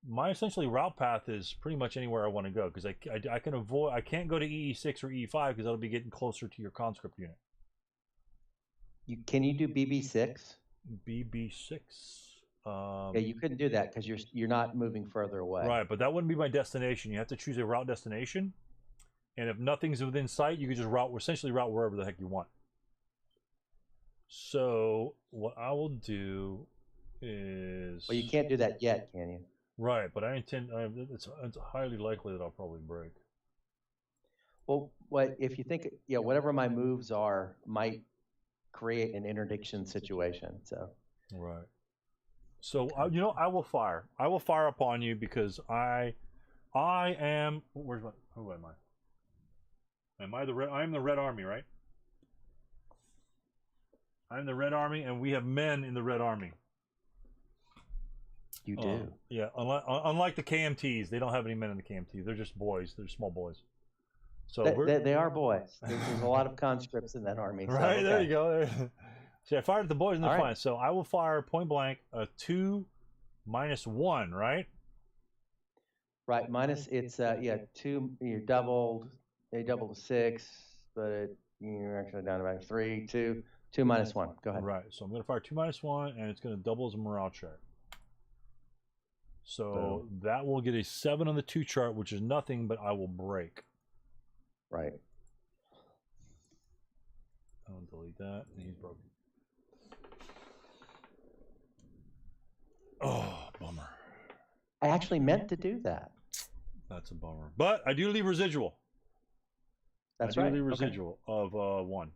my essentially route path is pretty much anywhere I want to go because I can avoid. I can't go to EE6 or EE5 because that'll be getting closer to your conscript unit. Can you do BB6? BB6. Yeah, you couldn't do that because you're not moving further away. Right, but that wouldn't be my destination. You have to choose a route destination, and if nothing's within sight, you can just essentially route wherever the heck you want. So what I will do is. Well, you can't do that yet, can you? Right, but I intend. It's highly likely that I'll probably break. Well, if you think, whatever my moves are might create an interdiction situation. So. Right. So I will fire. I will fire upon you because I am. Who am I? Am I the red? I am the Red Army, right? I'm the Red Army, and we have men in the Red Army. You do. Yeah. Unlike the KMTs, they don't have any men in the KMT. They're just boys. They're small boys. So they are boys. There's a lot of conscripts in that army. Right, so, okay. There you go. See, I fired at the boys and they're fine. So I will fire point blank a 2 minus 1, right? Right. Minus it's 2. You're doubled. They double to 6, but you're actually down to about 3, 2 minus 1. Go ahead. Right. So I'm going to fire 2 minus 1, and it's going to double as a morale check. So that will get a 7 on the 2 chart, which is nothing, but I will break. Right. I'll delete that, and he's broken. Oh, bummer. I actually meant to do that. That's a bummer. But I do leave residual. That's right. I do leave residual of 1.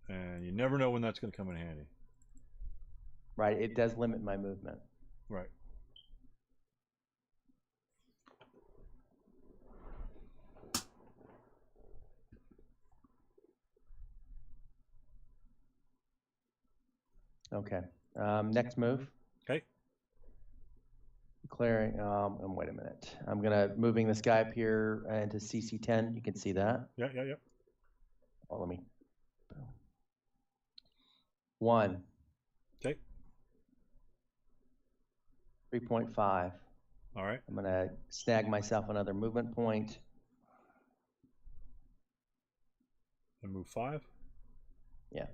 And you never know when that's going to come in handy. Right. It does limit my movement. Right. Okay. Next move. Okay. Clearing. And wait a minute. I'm gonna moving this guy up here into CC10. You can see that. Yeah. Well, let me. 1. Okay. 3.5. All right. I'm gonna snag myself another movement point. And move 5. Yeah.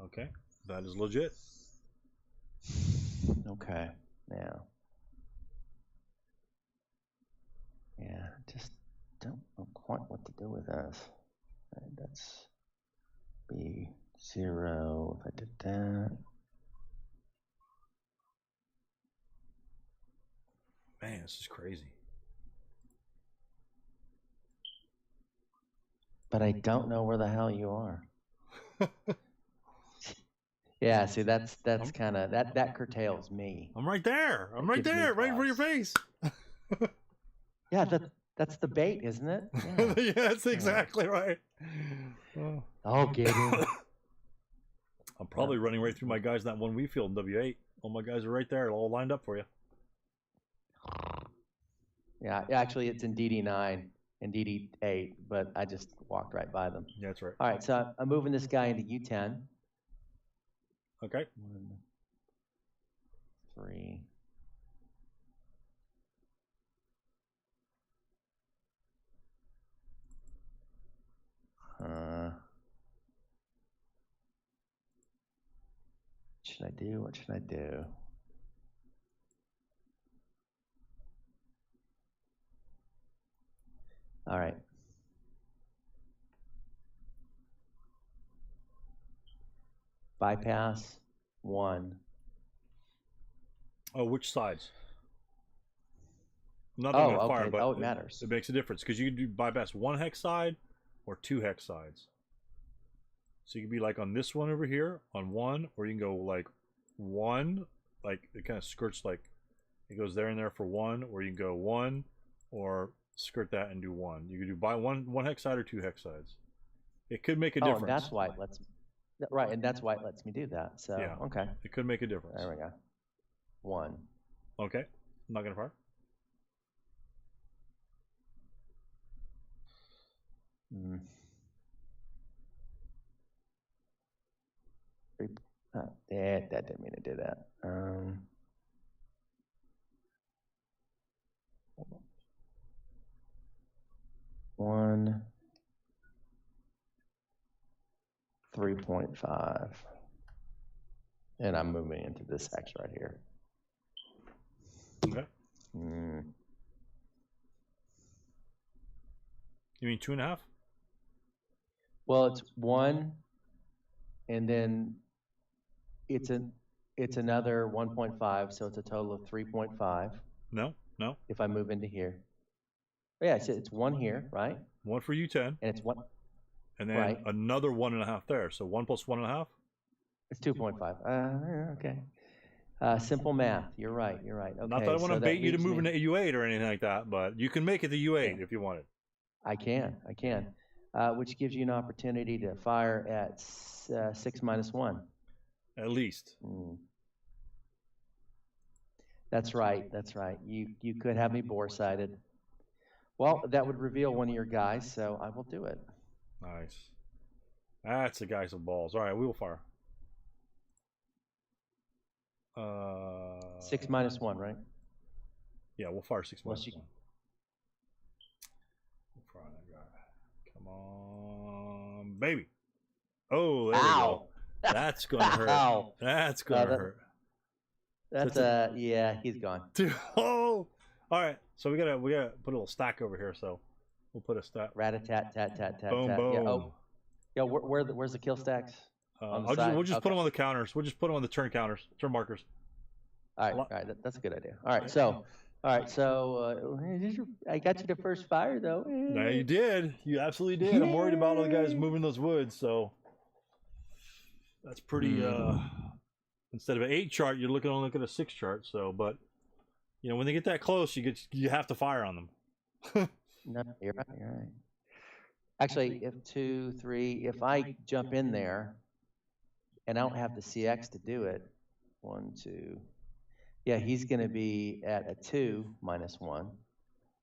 Okay. That is legit. Okay. Now. Yeah, just don't know quite what to do with this. And that's B0 if I did that. Man, this is crazy. But I don't know where the hell you are. Yeah, see, that's kind of that curtails me. I'm right there. I'm right there, right for your face. Yeah, that's the bait, isn't it? Yeah, yeah, that's exactly right. I'll get him. I'm probably running right through my guys in that one wheat field in W8. All my guys are right there, all lined up for you. Yeah, actually, it's in DD9 and DD8, but I just walked right by them. Yeah, that's right. All right, so I'm moving this guy into U10. Okay. 1, 3. What should I do? All right. Bypass 1. Oh, which sides? Not that I'm gonna fire, but it matters. It makes a difference because you can do bypass 1 hex side or 2 hex sides. So you can be like on this one over here on 1, or you can go like 1, like it kind of skirts, like it goes there and there for 1, or you can go 1 or skirt that and do 1. You can do by one hex side or 2 hex sides. It could make a difference. Oh, and that's why it lets me. Right, and that's why it lets me do that. So yeah, okay, it could make a difference. There we go. 1. Okay, I'm not gonna fire. That didn't mean to do that. One 3.5, and I'm moving into this hex right here. Okay. You mean 2.5? Well, it's 1, and then it's another 1.5, so it's a total of 3.5. No. If I move into here, yeah, it's 1 here, right? 1 for U10. And it's 1. And then another 1.5 there. So 1 plus 1.5? It's 2.5. Okay. Simple math. You're right. Okay, not that I want to bait you to move into U8 or anything like that, but you can make it the U8 if you want it. I can. Which gives you an opportunity to fire at 6 minus 1. At least. That's right. You could have me bore-sighted. Well, that would reveal one of your guys, so I will do it. Nice. That's a guy some balls. All right, we will fire. 6 minus 1, right? Yeah, we'll fire 6 minus 1. Come on, baby. Oh, there we go. That's gonna hurt. Ow. That's gonna hurt. That's yeah, he's gone. Oh, all right. So we gotta put a little stack over here. So we'll put a stack. Rat-a-tat, tat, tat, tat, boom, tat. boom. Yeah, where's the kill stacks? We'll just put them on the counters. We'll just put them on the turn counters, turn markers. All right, that's a good idea. All right, so I got you the first fire though. No, you did. You absolutely did. I'm worried about all the guys moving those woods, so that's pretty. Instead of an 8 chart, you're only looking at a 6 chart. So, but you know, when they get that close, you have to fire on them. No, you're right. Actually, if 2, 3, if I jump in there, and I don't have the CX to do it, 1, 2. Yeah, he's going to be at a 2 minus 1.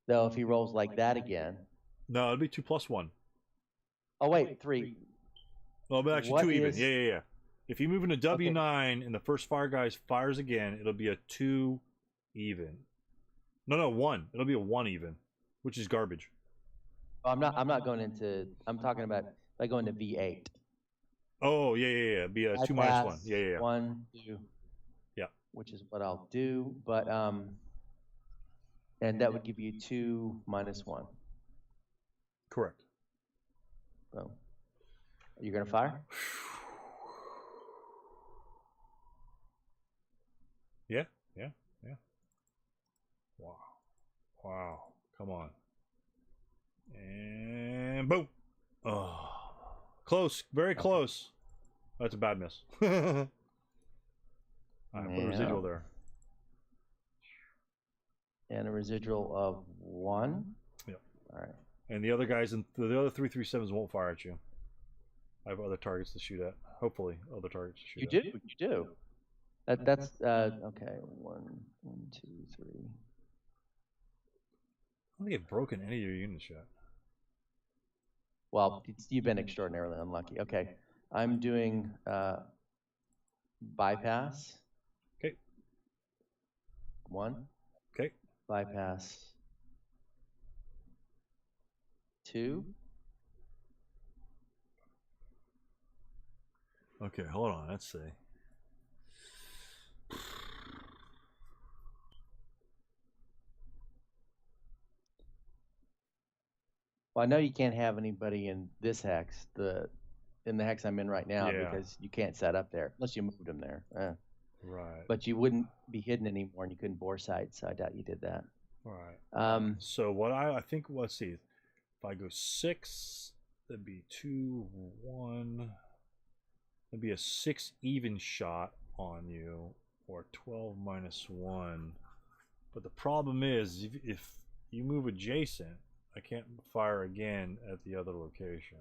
Though if he rolls like that again. No, it'll be 2 plus 1. Oh, wait, 3. Well, but actually 2 even. Yeah. If you move into W9 and the first fire guy fires again, it'll be a 2 even. No, 1. It'll be a 1 even, which is garbage. Oh, I'm not going into. I'm talking about like going to V8. Oh, yeah. It'd be a 2 minus 1. Yeah. 1, 2. Yeah. Which is what I'll do, but and that would give you 2 minus 1. Correct. So, are you gonna fire? Yeah. Wow. Come on. And boom. Oh, close. Very close. That's a bad miss. All right, put a residual there. And a residual of 1. Yep. All right. And the other guys, the other 337s won't fire at you. I have other targets to shoot at. Hopefully, other targets to shoot at. You do. That's okay. 1, 2, 3. I don't think I've broken any of your units yet. Well, you've been extraordinarily unlucky. Okay, I'm doing bypass. Okay. 1. Okay. Bypass. 2. Okay, hold on. Let's see. Well, I know you can't have anybody in this hex, in the hex I'm in right now, because you can't set up there unless you moved them there. Right. But you wouldn't be hidden anymore, and you couldn't bore sight, so I doubt you did that. Right. So what I think, let's see, if I go 6, that'd be 2, 1. That'd be a 6 even shot on you, or 12 minus 1. But the problem is, if you move adjacent, I can't fire again at the other location.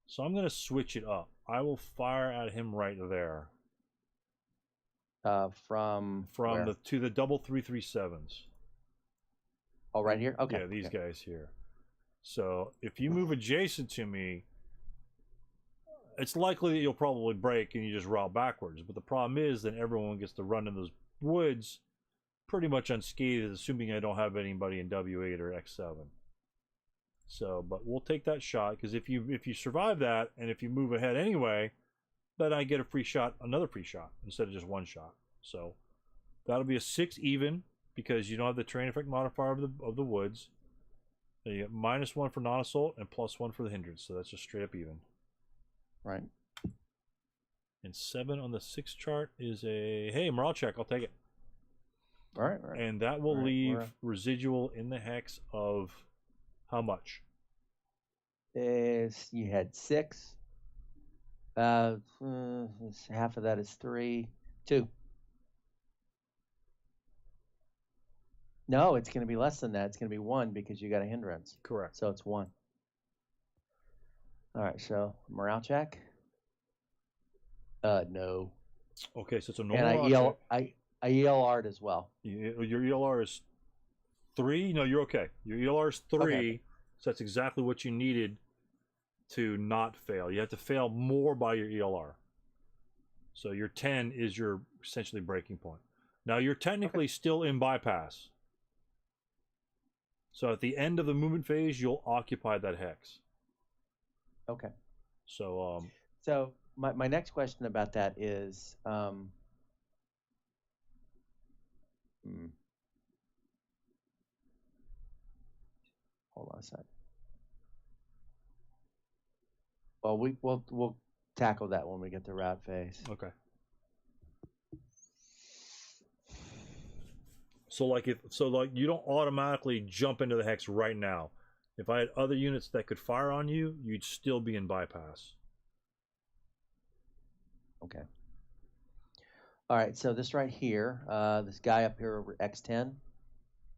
So I'm going to switch it up. I will fire at him right there. From to the double 337s. Oh, right here? Okay. Yeah, these guys here. So if you move adjacent to me, it's likely that you'll probably break and you just route backwards. But the problem is then everyone gets to run in those woods pretty much unscathed, assuming I don't have anybody in W8 or X7. So, but we'll take that shot, because if you survive that, and if you move ahead anyway, then I get a free shot, another free shot, instead of just one shot. So that'll be a 6 even, because you don't have the terrain effect modifier of the woods. Then you get -1 for non-assault and +1 for the hindrance, so that's just straight up even. Right. And 7 on the 6 chart is a, hey, morale check, I'll take it. All right, all right. And that will leave residual in the hex of how much? You had 6. Half of that is 3. 2. No, it's going to be less than that. It's going to be 1 because you got a hindrance. Correct. So it's 1. All right, so morale check. No. Okay, so it's a normal. And I ELR'd as well. Your ELR is 3. No, you're okay. Your ELR is 3, okay. So that's exactly what you needed to not fail. You have to fail more by your ELR. So your 10 is your essentially breaking point. Now you're technically still in bypass. So at the end of the movement phase, you'll occupy that hex. Okay. So so my next question about that is hold on a sec. Well, we'll tackle that when we get to route phase. Okay. So like you don't automatically jump into the hex right now. If I had other units that could fire on you, you'd still be in bypass. Okay. All right, so this right here, this guy up here over X10,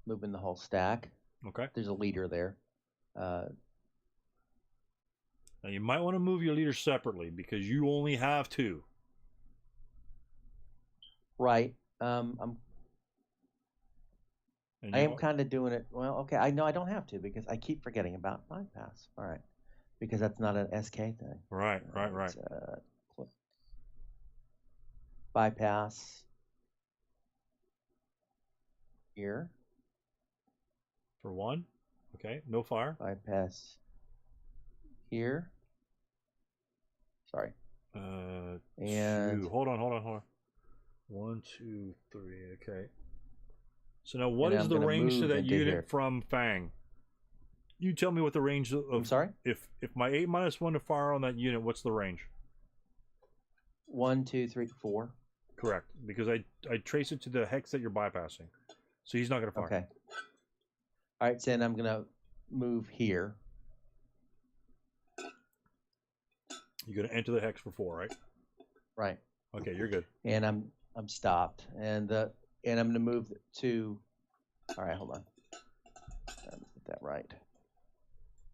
moving the whole stack. Okay. There's a leader there. Now you might want to move your leaders separately because you only have 2. Right. I am kind of doing it. Well, okay. I know I don't have to because I keep forgetting about bypass. All right. Because that's not an SK thing. Right. Bypass here. For 1. Okay. No fire. Bypass here. Sorry. And 2. Hold on. 1, 2, 3. Okay. So now, what is the range to that unit here from Fang? You tell me what the range of. I'm sorry. If my 8-1 to fire on that unit, what's the range? 1, 2, 3, 4. Correct, because I trace it to the hex that you're bypassing, so he's not going to fire. Okay. All right, so then I'm going to move here. You're going to enter the hex for 4, right? Right. Okay, you're good. And I'm stopped, and I'm going to move to. All right, hold on. Get that right.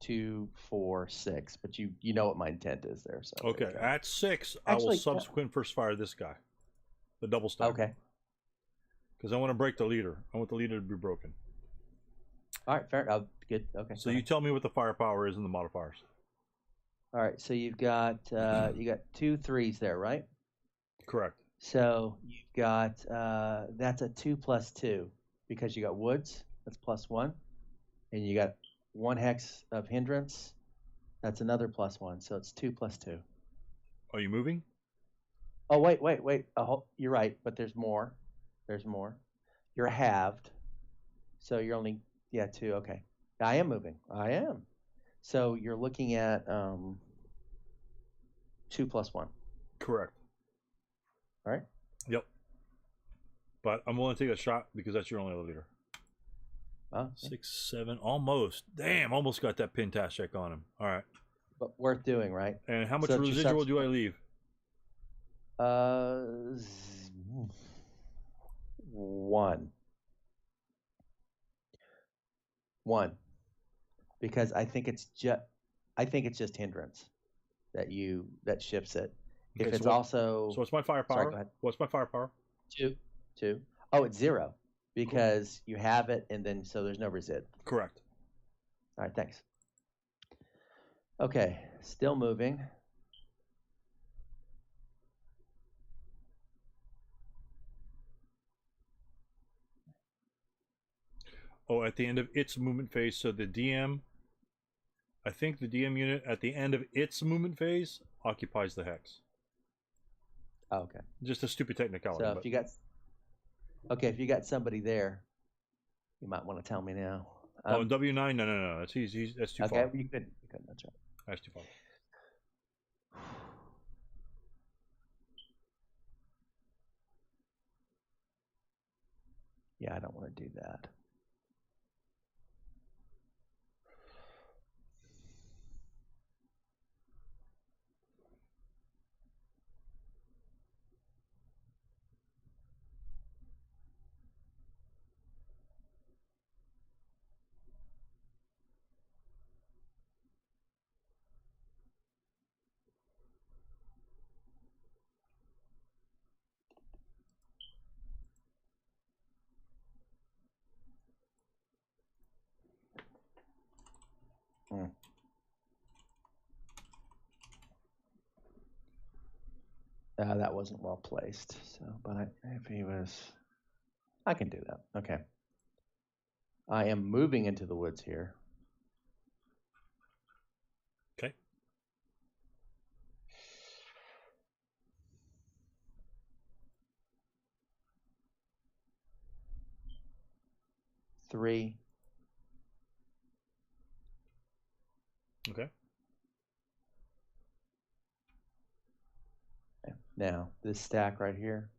2, 4, 6. But you know what my intent is there. So okay, at 6, I will subsequent first fire this guy, the double stack. Okay. Because I want to break the leader. I want the leader to be broken. All right, fair. Good. Okay. So you tell me what the firepower is in the modifiers. All right, so you've got 2 3s there, right? Correct. So you've got that's a 2 + 2 because you got woods. That's +1, and you got 1 hex of hindrance. That's another +1, so it's 2 + 2. Are you moving? Oh wait. You're right, but there's more. There's more. You're halved, so you're only 2. Okay, I am moving. I am. So you're looking at 2 + 1. Correct. All right. Yep. But I'm willing to take a shot because that's your only other leader. Okay. 6, 7, almost. Damn, almost got that pintask check on him. All right. But worth doing, right? And how much residual do I leave? 1. 1. Because I think it's just hindrance that shifts it. Okay, if it's so what's my firepower? Sorry, go ahead. What's my firepower? 2. Oh, it's 0 because you have it, and then so there's no resid. Correct. All right, thanks. Okay, still moving. Oh, at the end of its movement phase. So the DM, I think the DM unit at the end of its movement phase occupies the hex. Oh, okay. Just a stupid technicality. So if you got somebody there, you might want to tell me now. Oh, W9? No. That's too far. Okay, you could. That's right. That's too far. Yeah, I don't want to do that. That wasn't well placed. So, but if he was, I can do that. Okay. I am moving into the woods here. Okay. Three. Okay. Now, this stack right here.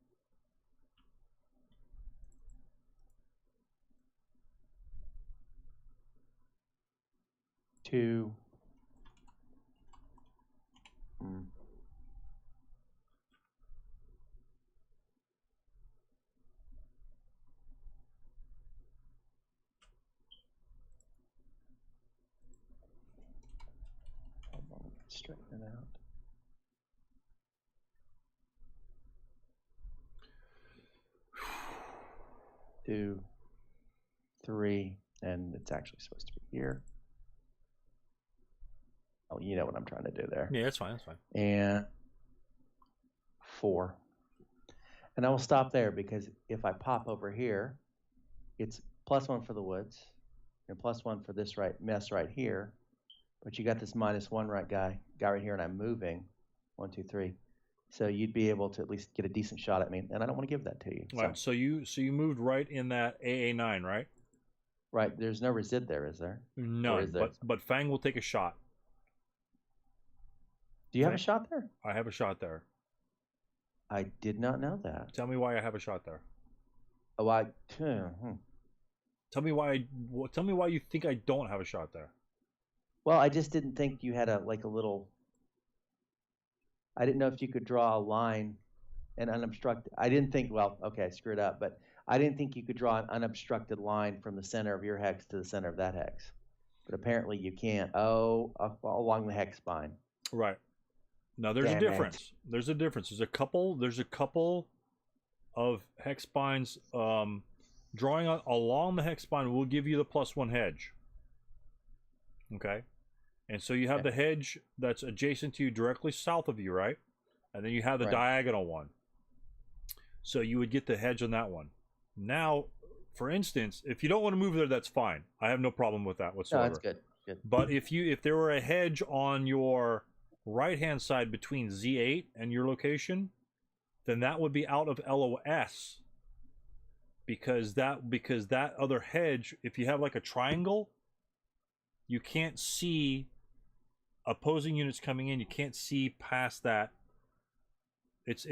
Two. Straighten it out. Two, three, and it's actually supposed to be here. Oh, you know what I'm trying to do there. Yeah, that's fine. That's fine. And four. And I will stop there because if I pop over here, it's +1 for the woods and +1 for this mess right here. But you got this -1 guy right here, and I'm moving. 1, 2, 3. So you'd be able to at least get a decent shot at me, and I don't want to give that to you. Right. So you moved right in that AA9, right? Right. There's no resid there, is there? None. Is there? But Fang will take a shot. Do you have a shot there? I have a shot there. I did not know that. Tell me why I have a shot there. Oh, Tell me why. Tell me why you think I don't have a shot there. Well, I just didn't think you had a little. I didn't know if you could draw a line, and unobstructed. I didn't think. Well, okay, I screwed up, but I didn't think you could draw an unobstructed line from the center of your hex to the center of that hex. But apparently you can't. Oh, along the hex spine. Right. Now there's a difference. There's a difference. There's a couple of hex spines. Drawing along the hex spine will give you the +1 hedge. Okay. And so you have the hedge that's adjacent to you directly south of you, right? And then you have the diagonal one. So you would get the hedge on that one. Now, for instance, if you don't want to move there, that's fine. I have no problem with that whatsoever. No, that's good. Good. But if there were a hedge on your right-hand side between Z8 and your location, then that would be out of LOS. Because that other hedge, if you have like a triangle, you can't see opposing units coming in. You can't see past that. It's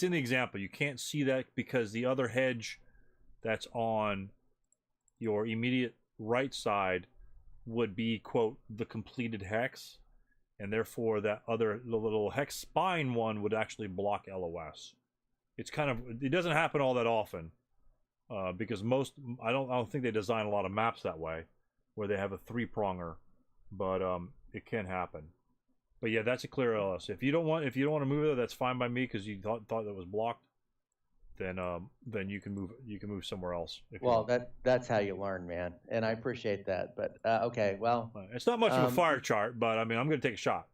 in the example. You can't see that because the other hedge that's on your immediate right side would be, quote, the completed hex, and therefore that other little hex spine one would actually block LOS. It doesn't happen all that often, because I don't think they design a lot of maps that way, where they have a 3-pronger, but it can happen. But yeah, that's a clear LS. If you don't want to move it, that's fine by me because you thought that was blocked. Then you can move somewhere else. Well, that's how you learn, man, and I appreciate that. But okay, well, it's not much of a fire chart, but I mean, I'm going to take a shot.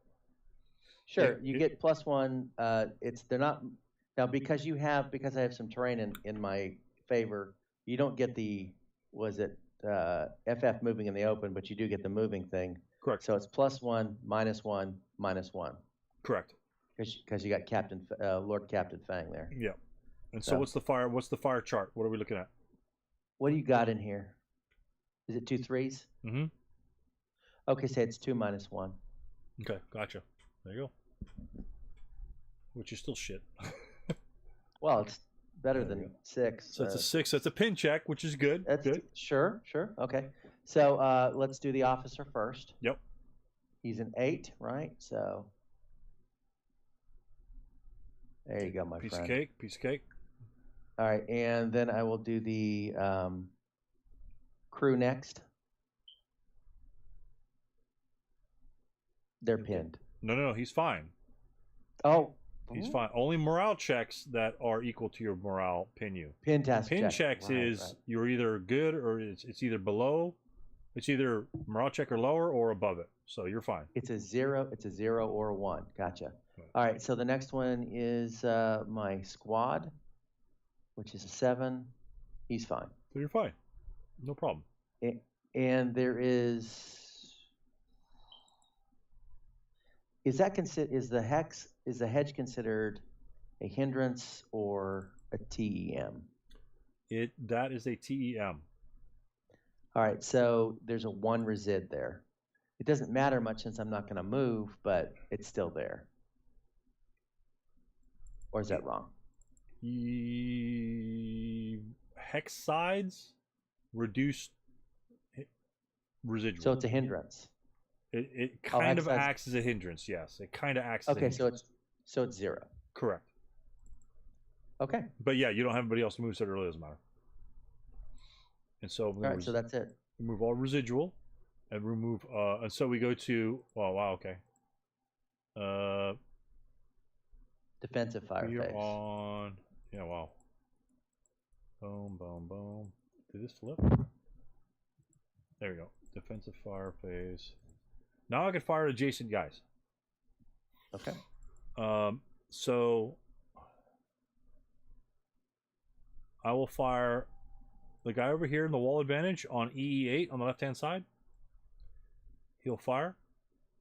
Sure, you get +1. They're not now because I have some terrain in my favor. You don't get the FF moving in the open, but you do get the moving thing. Correct. So it's +1, -1, -1. Correct. Because you got Lord Captain Fang there. Yeah. And so what's the fire chart? What are we looking at? What do you got in here? Is it 2 3s? Mm-hmm. Okay, say it's 2 -1. Okay, gotcha. There you go. Which is still shit. Well, it's better than 6. So that's a 6. That's a pin check, which is good. That's good. Sure. Okay. So let's do the officer first. Yep. He's an 8, right? So there you go, my friend. Piece of cake. All right, and then I will do the crew next. They're pinned. No, he's fine. Oh. He's fine. Only morale checks that are equal to your morale pin you. Pin task Pin check. checks Right, is right. you're either good or it's either below. It's either morale check or lower or above it. So you're fine. It's a 0 or a 1. Gotcha. All right, so the next one is my squad, which is a 7. He's fine. So you're fine. No problem. And there is the hedge considered a hindrance or a TEM? That is a TEM. All right, so there's a 1 resid there. It doesn't matter much since I'm not going to move, but it's still there. Or is that wrong? Hex sides reduce residual. So it's a hindrance. It kind of acts as a hindrance, yes. It kind of acts as a hindrance. Okay, so it's 0. Correct. Okay. But yeah, you don't have anybody else to move, so it really doesn't matter. And so all right, so that's it. Remove all residual and remove and so we go to okay. Defensive fire phase. On boom, boom, boom. Did this flip? There we go. Defensive fire phase. Now I can fire adjacent guys. Okay. So I will fire the guy over here in the wall advantage on EE8 on the left-hand side. He'll fire.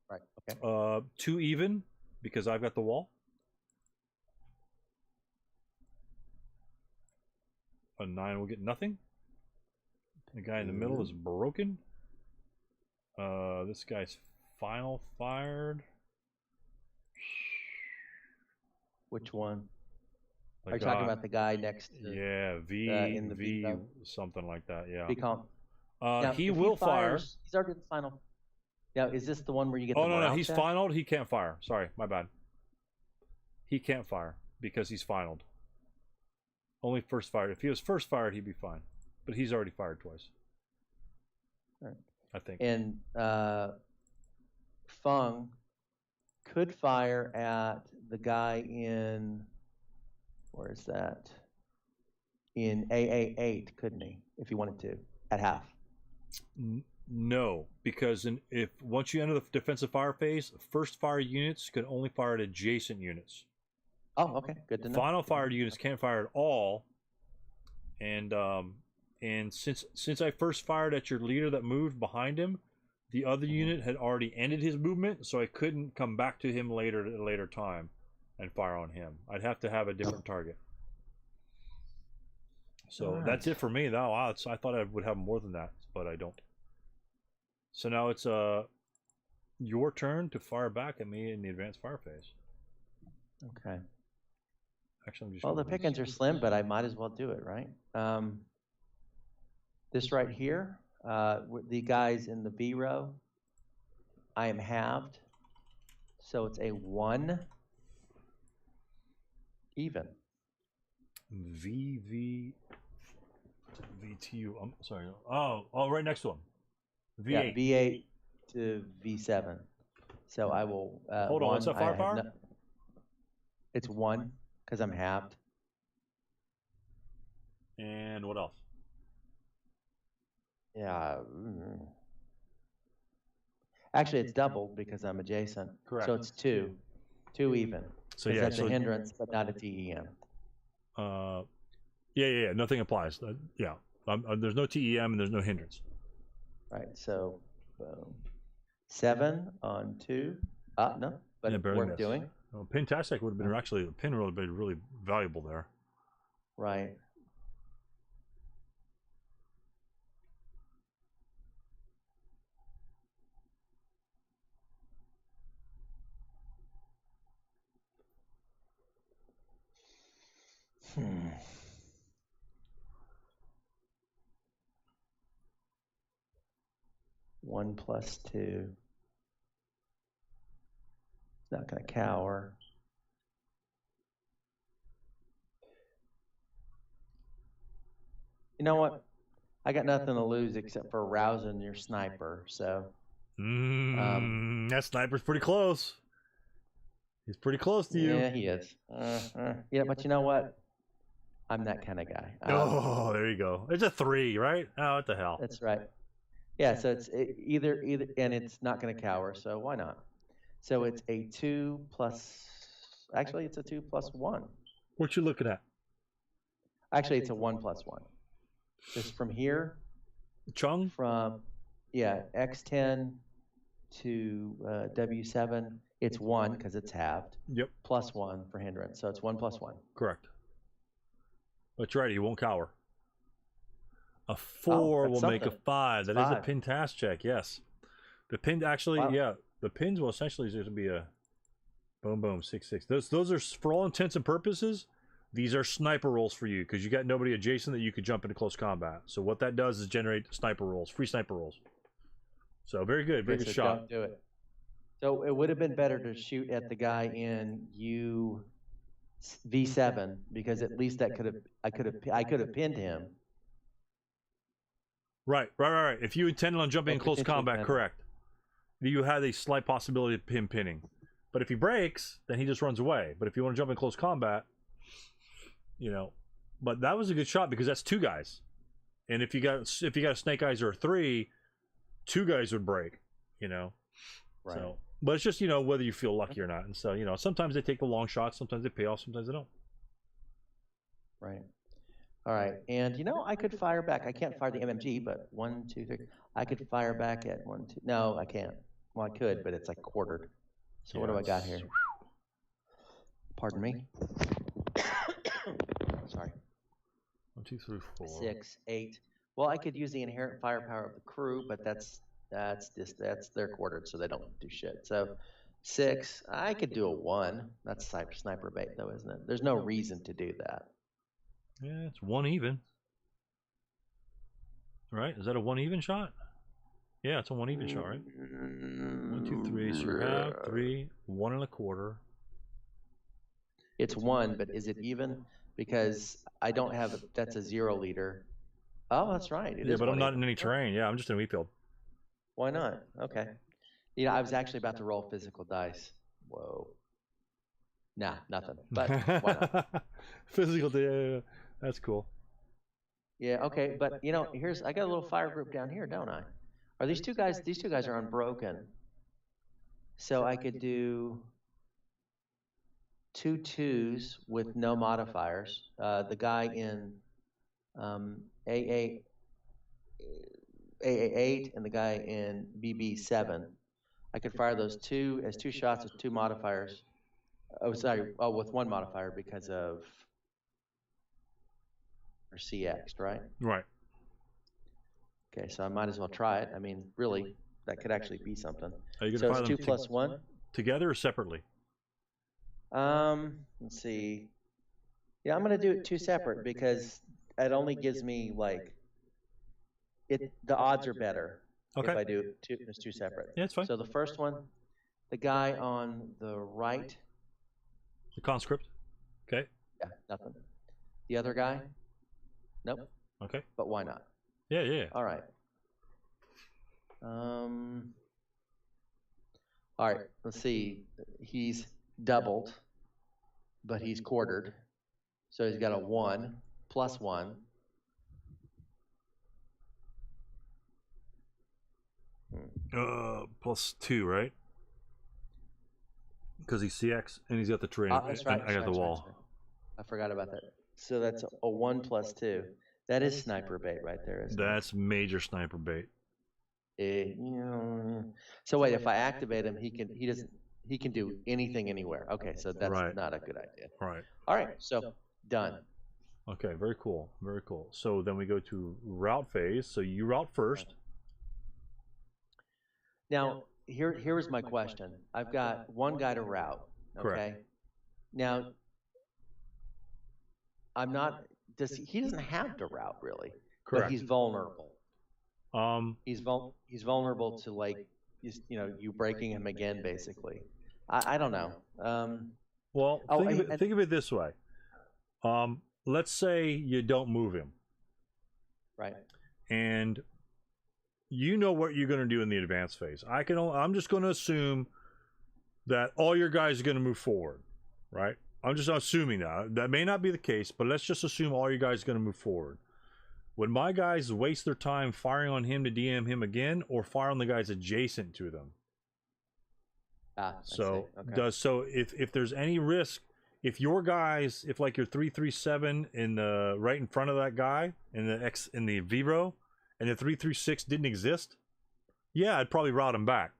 Right. Okay. 2 even because I've got the wall. A 9 will get nothing. The guy in the middle is broken. This guy's final fired. Which one? Are you talking about the guy next to in the V something like that, yeah. He will fire. He's already the final. Now, is this the one where you get the no, he's check? finaled. He can't fire. Sorry, my bad. He can't fire because he's finaled. Only first fired. If he was first fired, he'd be fine. But he's already fired twice. All right. I think. And Fung could fire at the guy in, where is that? In AA8, couldn't he? If he wanted to, at half. No, because once you enter the defensive fire phase, first fire units can only fire at adjacent units. Oh, okay, good to know. Final fired units can't fire at all. And since I first fired at your leader that moved behind him, the other unit had already ended his movement, so I couldn't come back to him at a later time and fire on him. I'd have to have a different target. So that's it for me. Now, I thought I would have more than that, but I don't. So now it's your turn to fire back at me in the advanced fire phase. Okay. Actually, I'm just the pickings are slim, but I might as well do it, right? This right here, the guys in the B row, I am halved, so it's a 1 even. VTU. I'm sorry. Oh, right next to him. V8. Yeah, V8 to V7. So I will. Hold on. What's that firepower? It's 1 because I'm halved. And what else? Yeah. Actually, it's doubled because I'm adjacent. Correct. So it's 2 even. So that's a hindrance, but not a TEM. Yeah. Nothing applies. There's no TEM and there's no hindrance. Right. So, boom. 7 on 2. No, but Yeah, barely worth missed. doing. Well, pin tastic would have been actually, the pin would have been really valuable there. Right. Hmm. One plus 2. It's not going to cower. You know what? I got nothing to lose except for rousing your sniper. So. That sniper's pretty close. He's pretty close to you. Yeah, he is. Yeah, but you know what? I'm that kind of guy. Oh, there you go. It's a 3, right? Oh, what the hell? That's right. Yeah, so it's either, and it's not going to cower, so why not? So it's a 2 plus, actually it's a 2 plus 1. What you looking at? Actually, it's a 1 plus 1. Just from here, Chung? from, yeah, X10 to W7, it's 1 because it's halved. Yep. Plus 1 for hindrance, so it's 1 plus 1. Correct. That's right, he won't cower. A 4 will make a 5. That is a pin task check, yes. The pin actually, yeah, the pins will essentially just be a boom, boom, 6, 6. Those are, for all intents and purposes, these are sniper rolls for you because you got nobody adjacent that you could jump into close combat. So what that does is generate sniper rolls, free sniper rolls. So very good, very good shot. Don't do it. So it would have been better to shoot at the guy in V7 because at least that I could have pinned him. Right. If you intended on jumping in close combat, correct. You had a slight possibility of him pinning. But if he breaks, then he just runs away. But if you want to jump in close combat, you know, but that was a good shot because that's 2 guys. And if you got a snake eyes or a 3, 2 guys would break, you know. Right. So, but it's just, you know, whether you feel lucky or not. And so, you know, sometimes they take the long shots, sometimes they pay off, sometimes they don't. Right. All right. And you know, I could fire back. I can't fire the MMG, but 1, 2, 3. I could fire back at 1, 2. No, I can't. Well, I could, but it's like quartered. So what do I got here? Pardon me. Sorry. 1, 2, 3, 4. 6, 8. Well, I could use the inherent firepower of the crew, but that's they're quartered, so they don't do shit. So 6, I could do a 1. That's sniper bait, though, isn't it? There's no reason to do that. Yeah, it's 1 even. Right? Is that a 1 even shot? Yeah, it's a 1 even shot, right? 1, 2, 3. So you have 3, 1 1/4. It's 1, but is it even? Because I don't have that's a 0 leader. Oh, that's right. Yeah, but I'm not in any terrain. Yeah, I'm just in a wheat field. Why not? Okay. You know, I was actually about to roll physical dice. Whoa. Nah, nothing. But why not? Physical, yeah, that's cool. Yeah, okay, but you know, I got a little fire group down here, don't I? Are these two guys are unbroken. So I could do 2 2s with no modifiers. The guy in AA8 and the guy in BB7. I could fire those 2 shots with 2 modifiers. Oh, sorry. Oh, with 1 modifier because of or CX, right? Right. Okay, so I might as well try it. I mean, really, that could actually be something. Are you so gonna it's 2 plus 1 together or separately? Let's see. Yeah, I'm gonna do it 2 separate because it only gives me like the odds are better if I do 2 separate. Yeah, it's fine. So the first one, the guy on the right. The conscript. Okay. Yeah, nothing. The other guy? Nope. Okay. But why not? Yeah. All right. All right, let's see. He's doubled, but he's quartered. So he's got a 1 plus 1. Plus 2, right? Because he's CX and he's got the terrain. That's right. I got the wall. Right. I forgot about that. So that's a 1 plus 2. That is sniper bait right there, isn't it? That's major sniper bait. So wait, if I activate him, he can do anything anywhere. Okay, so that's not a good idea. Right. All right, so done. Okay, very cool. Very cool. So then we go to route phase. So you route first. Now, here is my question. I've got one guy to route. Okay. Correct. Now, I'm not. He doesn't have to route really, Correct. but he's vulnerable. He's vulnerable to like you breaking him again, basically. I don't know. Well, think of it this way. Let's say you don't move him. Right. And you know what you're going to do in the advanced phase. I'm just going to assume that all your guys are going to move forward, right? I'm just assuming that. That may not be the case, but let's just assume all you guys are going to move forward. Would my guys waste their time firing on him to DM him again, or fire on the guys adjacent to them? So if there's any risk, if your guys, if like your 337 in the right in front of that guy in the V row, and the 336 didn't exist, yeah, I'd probably route him back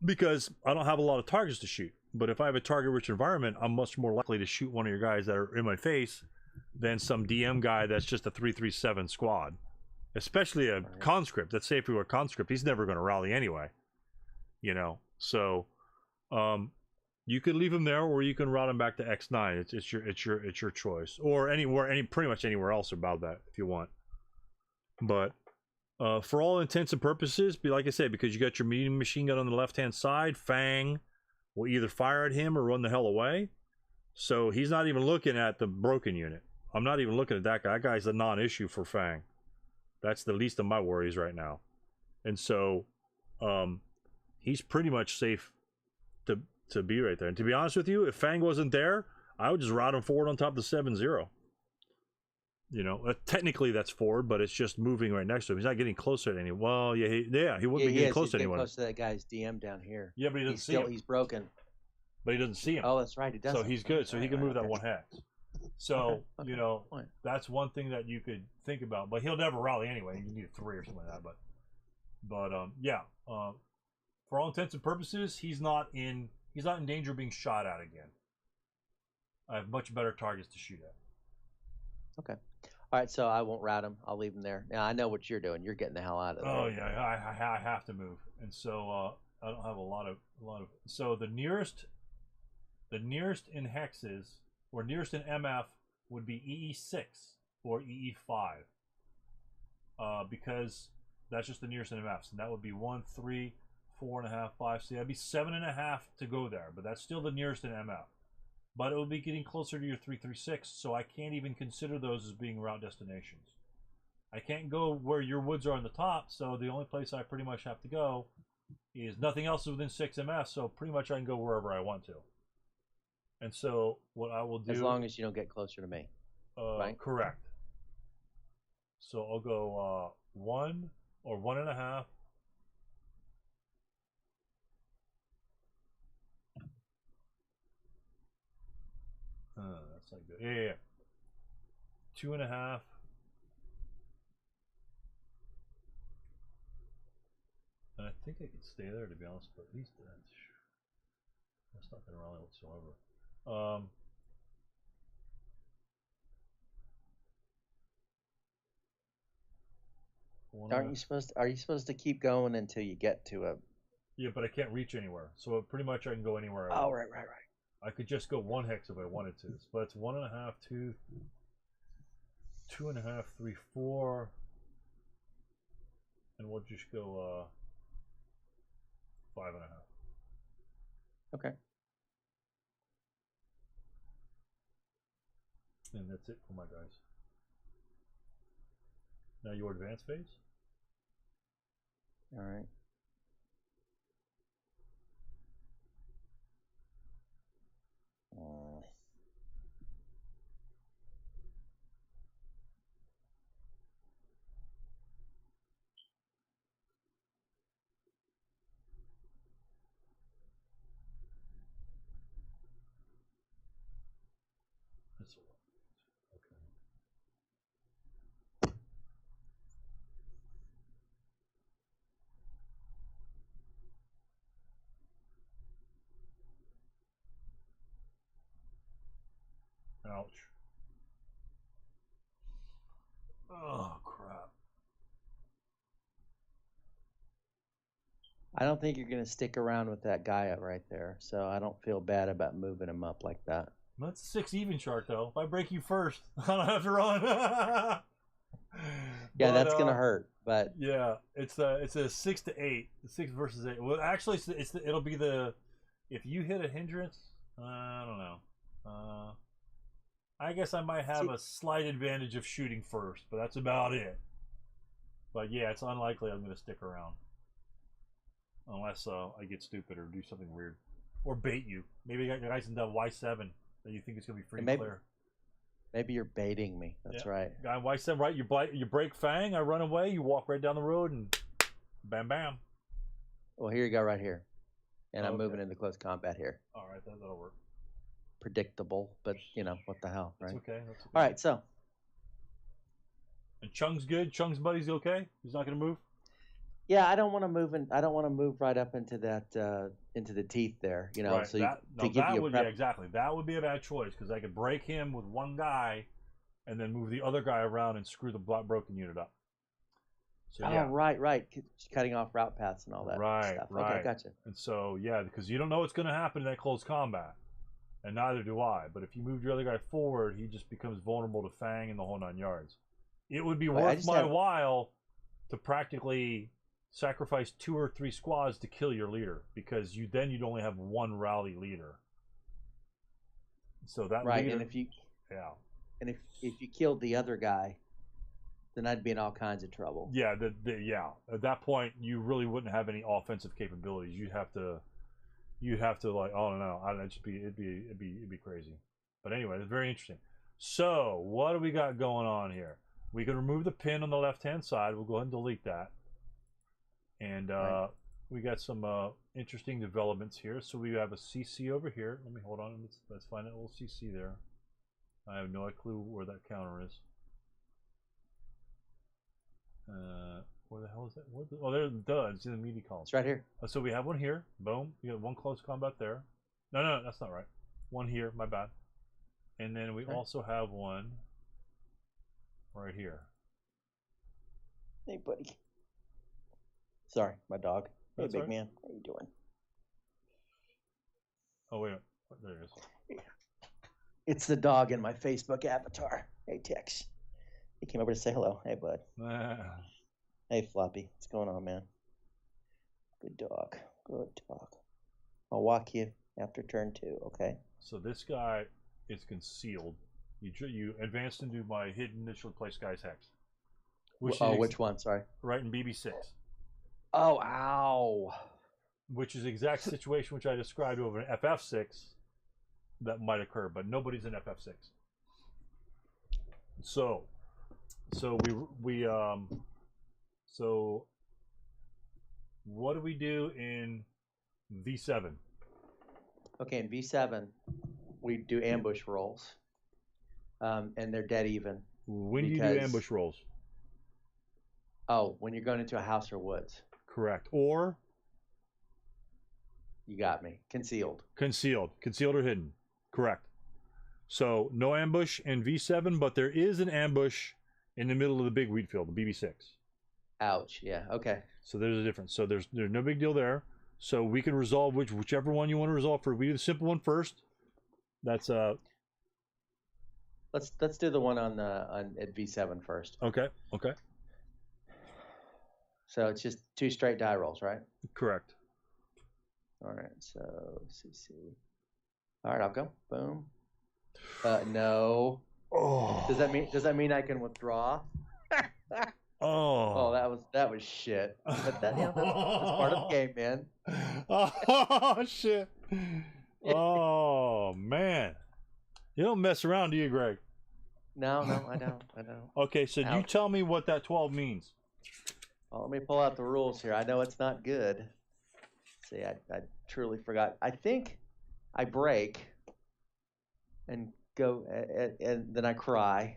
because I don't have a lot of targets to shoot. But if I have a target-rich environment, I'm much more likely to shoot one of your guys that are in my face than some DM guy that's just a 337 squad, especially a conscript. Let's say if we were a conscript, he's never going to rally anyway, So, you could leave him there, or you can route him back to X9. It's your choice, or pretty much anywhere else about that if you want. But for all intents and purposes, like I said, because you got your medium machine gun on the left-hand side, Fang will either fire at him or run the hell away. So he's not even looking at the broken unit. I'm not even looking at that guy. That guy's a non-issue for Fang. That's the least of my worries right now. And so he's pretty much safe to be right there. And to be honest with you, if Fang wasn't there, I would just route him forward on top of the 7-0. Technically that's forward, but it's just moving right next to him. He's not getting closer to anyone. Well, he wouldn't be getting close to anyone. Close to that guy's DM down here. Yeah, but he doesn't see him. He's broken. But he doesn't see him. Oh, that's right. He doesn't. So he's good. So he can move that one hex. So, that's one thing that you could think about. But he'll never rally anyway. You need a 3 or something like that. But for all intents and purposes, he's not in danger of being shot at again. I have much better targets to shoot at. Okay. All right, so I won't route him. I'll leave him there. Now I know what you're doing. You're getting the hell out of there. Oh yeah, I have to move, and so I don't have a lot of. So the nearest in hexes or nearest in MF would be EE6 or EE5, because that's just the nearest in MFs, and that would be 1, 3, 4.5, 5. So that'd be 7.5 to go there, but that's still the nearest in MF. But it will be getting closer to your 336, so I can't even consider those as being route destinations. I can't go where your woods are on the top, so the only place I pretty much have to go is nothing else within 6 MS, so pretty much I can go wherever I want to. And so what I will do... As long as you don't get closer to me, right? Correct. So I'll go 1 or 1.5. That's like good. Yeah. 2.5. And I think I could stay there, to be honest, but at least that's not going to rally whatsoever. Are you supposed to keep going until you get to a... Yeah, but I can't reach anywhere. So pretty much I can go anywhere I want. Oh, right. I could just go 1 hex if I wanted to. But it's 1.5, 2, 2.5, 3, 4. And we'll just go 5.5. Okay. And that's it for my guys. Now your advanced phase. All right. That's okay. I don't think you're going to stick around with that guy up right there, so I don't feel bad about moving him up like that. That's a 6 even chart, though. If I break you first, I don't have to run. Yeah, that's going to hurt, but... Yeah, it's a 6 to 8. 6 versus 8. Well, actually, it'll be the... If you hit a hindrance, I don't know. I guess I might have a slight advantage of shooting first, but that's about it. But yeah, it's unlikely I'm going to stick around. Unless I get stupid or do something weird. Or bait you. Maybe you got guys in that Y7 that you think it's going to be free and clear. Maybe you're baiting me. That's right. Guy Y7, right? You break Fang, I run away, you walk right down the road, and bam, bam. Well, here you go right here. And I'm moving into close combat here. All right, that'll work. Predictable, but, what the hell, right? That's okay. All right, so. And Chung's good? Chung's buddy's okay? He's not going to move? Yeah, I don't want to move I don't want to move right up into that into the teeth there, Right. So exactly. That would be a bad choice because I could break him with one guy, and then move the other guy around and screw the broken unit up. So, yeah. Oh, right. Cutting off route paths and all that stuff. Right. Okay, gotcha. And so, yeah, because you don't know what's going to happen in that close combat, and neither do I. But if you move your other guy forward, he just becomes vulnerable to Fang and the whole 9 yards. It would be worth my while to practically sacrifice 2 or 3 squads to kill your leader, because you'd only have one rally leader. So that right, leader, and if you killed the other guy, then I'd be in all kinds of trouble. Yeah, at that point you really wouldn't have any offensive capabilities. You'd have to like, oh no, it'd be crazy. But anyway, it's very interesting. So what do we got going on here? We can remove the pin on the left hand side. We'll go ahead and delete that. And we got some interesting developments here. So we have a CC over here. Let me hold on. Let's find that little CC there. I have no clue where that counter is. Where the hell is that? Oh, there it does. It's in the media column. It's right here. So we have one here. Boom. You got one close combat there. No, that's not right. One here. My bad. And then we also have one right here. Hey, buddy. Sorry, my dog. Hey, big man. How you doing? Oh, wait a minute. There it is. It's the dog in my Facebook avatar. Hey, Tex. He came over to say hello. Hey, bud. Hey, Floppy. What's going on, man? Good dog. Good dog. I'll walk you after turn 2, okay? So this guy is concealed. You advanced into my hidden initial place guy's hex. Which one? Sorry. Right in BB6. Oh, ow. Which is the exact situation which I described over an FF6 that might occur, but nobody's in FF6. So what do we do in V7? Okay, in V7, we do ambush rolls, and they're dead even. When do you do ambush rolls? Oh, when you're going into a house or woods. Correct. Or? You got me. Concealed. Concealed or hidden. Correct. So no ambush in V7, but there is an ambush in the middle of the big wheat field, the BB6. Ouch. Yeah. Okay. So there's a difference. So there's no big deal there. So we can resolve whichever one you want to resolve for. We do the simple one first. That's Let's do the one at V7 first. Okay. So it's just 2 straight die rolls, right? Correct. All right. So CC. All right, I'll go. Boom. No. Oh. Does that mean I can withdraw? Oh, that was shit. But that's part of the game, man. Oh shit. Oh man. You don't mess around, do you, Greg? No, I don't. Okay, so you tell me what that 12 means. Well, let me pull out the rules here. I know it's not good. See, I truly forgot. I think I break and go, and then I cry.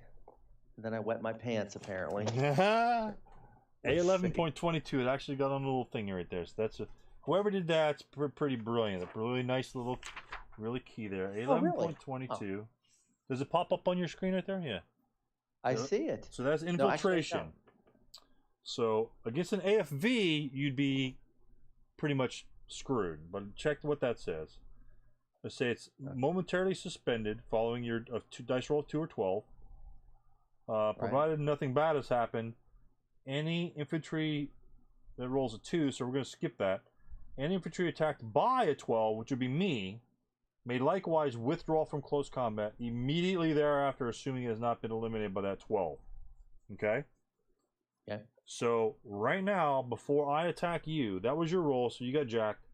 And then I wet my pants, apparently. A11.22, it actually got on a little thing right there. So that's whoever did that's pretty brilliant. A really nice little, really key there. A11.22. Really? Does it pop up on your screen right there? Yeah. I see it. So that's infiltration. So against an AFV, you'd be pretty much screwed. But check what that says. Let's say it's momentarily suspended following your dice roll of 2 or 12. Provided nothing bad has happened, any infantry that rolls a 2, so we're going to skip that. Any infantry attacked by a 12, which would be me, may likewise withdraw from close combat immediately thereafter, assuming it has not been eliminated by that 12. Okay? Yeah. So right now, before I attack you, that was your roll, so you got jacked.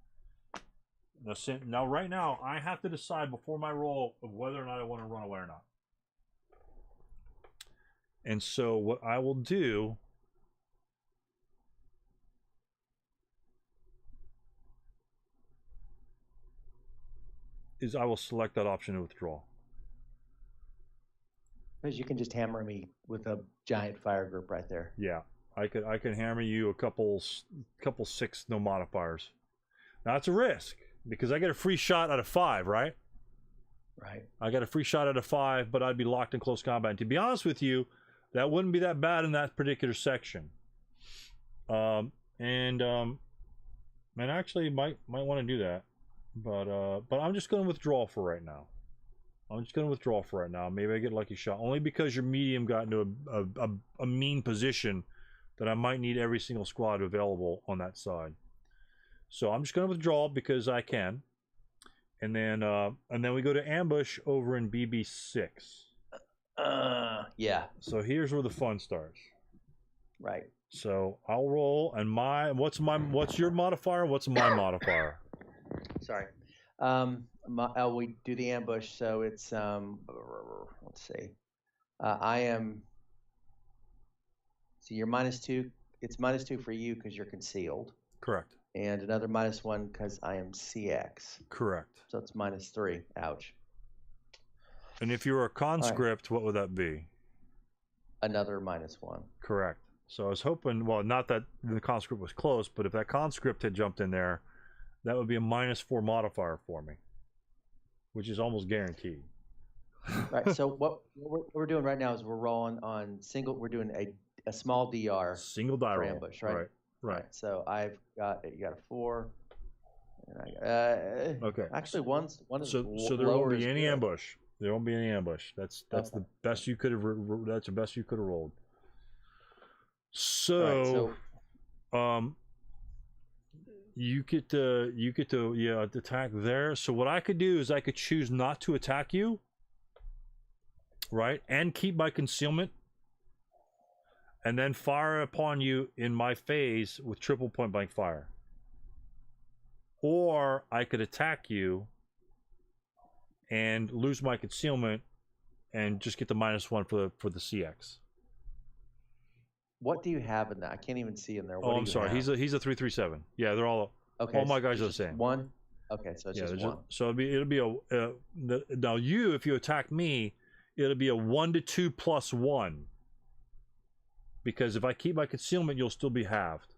Now, right now, I have to decide before my roll of whether or not I want to run away or not. And so what I will do is I will select that option to withdraw. Because you can just hammer me with a giant fire group right there. Yeah, I can hammer you a couple 6 no modifiers. Now it's a risk because I get a free shot out of 5, right? Right. I got a free shot out of 5, but I'd be locked in close combat. And to be honest with you, that wouldn't be that bad in that particular section. And actually might want to do that, but I'm just going to withdraw for right now. Maybe I get a lucky shot only because your medium got into a mean position that I might need every single squad available on that side. So I'm just going to withdraw because I can, and then we go to ambush over in BB6. Yeah. So here's where the fun starts. Right. So I'll roll, and what's your modifier? What's my modifier? Sorry. We do the ambush, so it's let's see. I am. So you're -2. It's -2 for you because you're concealed. Correct. And another -1 because I am CX. Correct. So it's -3. Ouch. And if you were a conscript, what would that be? Another -1. Correct. So I was hoping, well, not that the conscript was close, but if that conscript had jumped in there, that would be a -4 modifier for me, which is almost guaranteed. Right. So what we're doing right now is we're rolling on single. We're doing a small DR. Single die roll. Ambush, right? Right. So you got a 4. And okay. Actually, one is so there won't be any ambush. There won't be any ambush. That's okay. The best you could have. That's the best you could have rolled. So, you get to attack there. So what I could do is I could choose not to attack you, right, and keep my concealment, and then fire upon you in my phase with triple point blank fire. Or I could attack you and lose my concealment and just get the -1 for the CX. What do you have in that? I can't even see in there. I'm sorry. He's a 337. Yeah, they're all. Okay. All my guys are the same. One. Okay, so it's just one. So it'll be now if you attack me, it'll be a 1 to 2 plus 1. Because if I keep my concealment, you'll still be halved.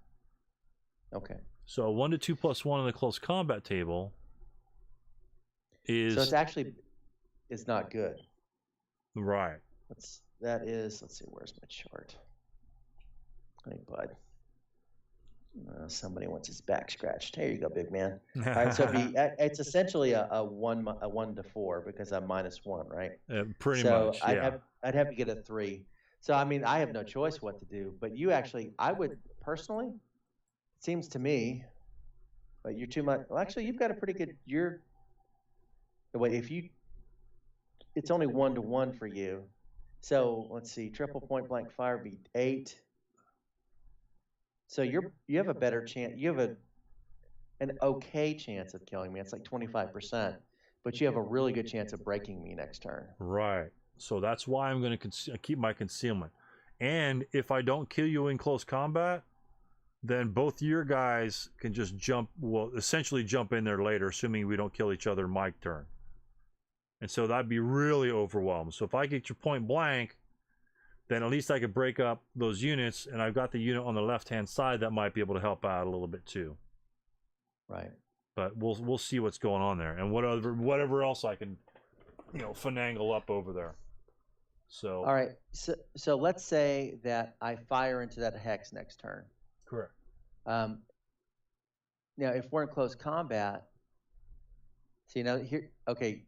Okay. So 1 to 2 plus 1 on the close combat table is. So it's not good. Right. Let's see, where's my chart? Hey, bud. Somebody wants his back scratched. Here you go, big man. All right, so it's essentially a 1 to 4 because I'm -1, right? Pretty much. So I'd have to get a 3. So I mean, I have no choice what to do. But I would personally. It seems to me, but you're too much. Well, actually, you've got a pretty good. It's only 1 to 1 for you. So let's see, triple point blank fire be 8. So you have a better chance. You have an okay chance of killing me. It's like 25%, but you have a really good chance of breaking me next turn. Right. So that's why I'm going to keep my concealment. And if I don't kill you in close combat, then both your guys can just essentially jump in there later, assuming we don't kill each other my turn. And so that'd be really overwhelmed. So if I get your point blank, then at least I could break up those units, and I've got the unit on the left-hand side that might be able to help out a little bit too. Right. But we'll see what's going on there, and whatever else I can, finagle up over there. So. All right. So let's say that I fire into that hex next turn. Correct. Now, if we're in close combat, see now here, okay,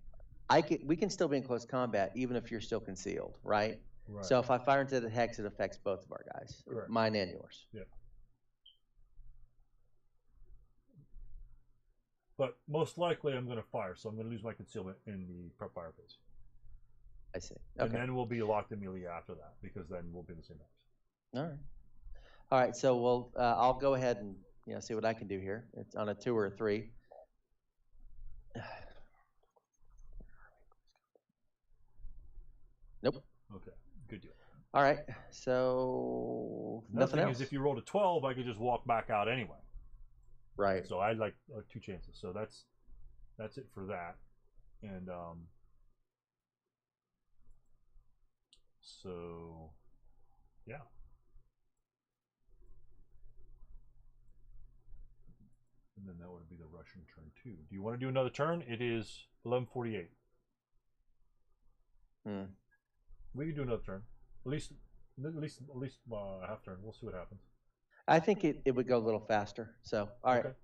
we can still be in close combat even if you're still concealed, right? Right. So if I fire into the hex, it affects both of our guys, Correct. mine and yours. Yeah. But most likely I'm going to fire, so I'm going to lose my concealment in the prep fire phase. I see. Okay. And then we'll be locked immediately after that, because then we'll be in the same house. All right. All right. So we'll. I'll go ahead and see what I can do here. It's on a 2 or a 3. Nope. Okay. Good deal. All right. So nothing else. Is if you rolled a 12, I could just walk back out anyway. Right. So I like 2 chances. So that's it for that. And so yeah. And then that would be the Russian turn 2. Do you want to do another turn? It is 11:48. We can do another turn. At least half turn. We'll see what happens. I think it would go a little faster. So all right. Okay.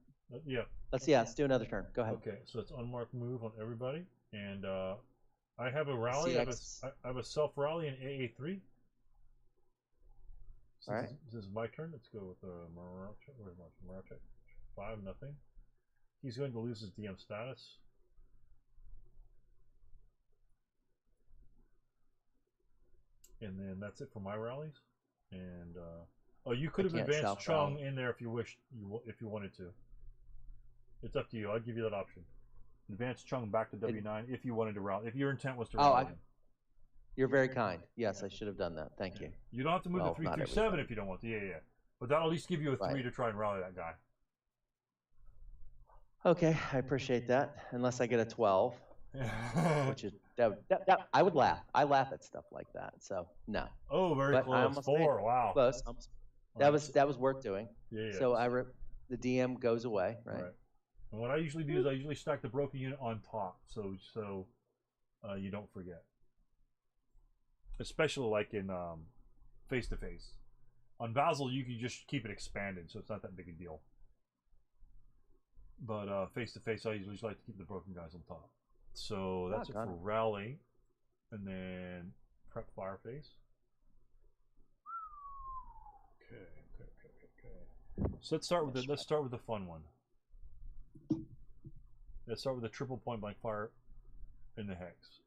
Yeah. Let's do another turn. Go ahead. Okay, so it's unmarked move on everybody, and I have a rally. I have a self rally in AA3. All right. This is my turn. Let's go with Marachek. Where's Marachek? 5-0. He's going to lose his DM status. And then that's it for my rallies. And oh, you could have advanced Chung in there if you wished, if you wanted to. It's up to you. I'll give you that option. Advance Chung back to W9 if you wanted to rally. If your intent was to rally. You're very kind. Yes, I should have done that. Thank you. You don't have to move to 337 if you don't want to. Yeah. But that'll at least give you a 3 to try and rally that guy. Okay, I appreciate that. Unless I get a 12, which is that I would laugh. I laugh at stuff like that. So no. Oh, very close. 4. Wow. Close. That was worth doing. Yeah. So the DM goes away, right? And what I usually do is I usually stack the broken unit on top, so you don't forget. Especially like in face to face. On Basel, you can just keep it expanded, so it's not that big a deal. But face to face, I usually like to keep the broken guys on top. So that's it for rally, and then prep fire phase. Okay. So let's start with the fun one. Let's start with a triple point blank fire in the hex.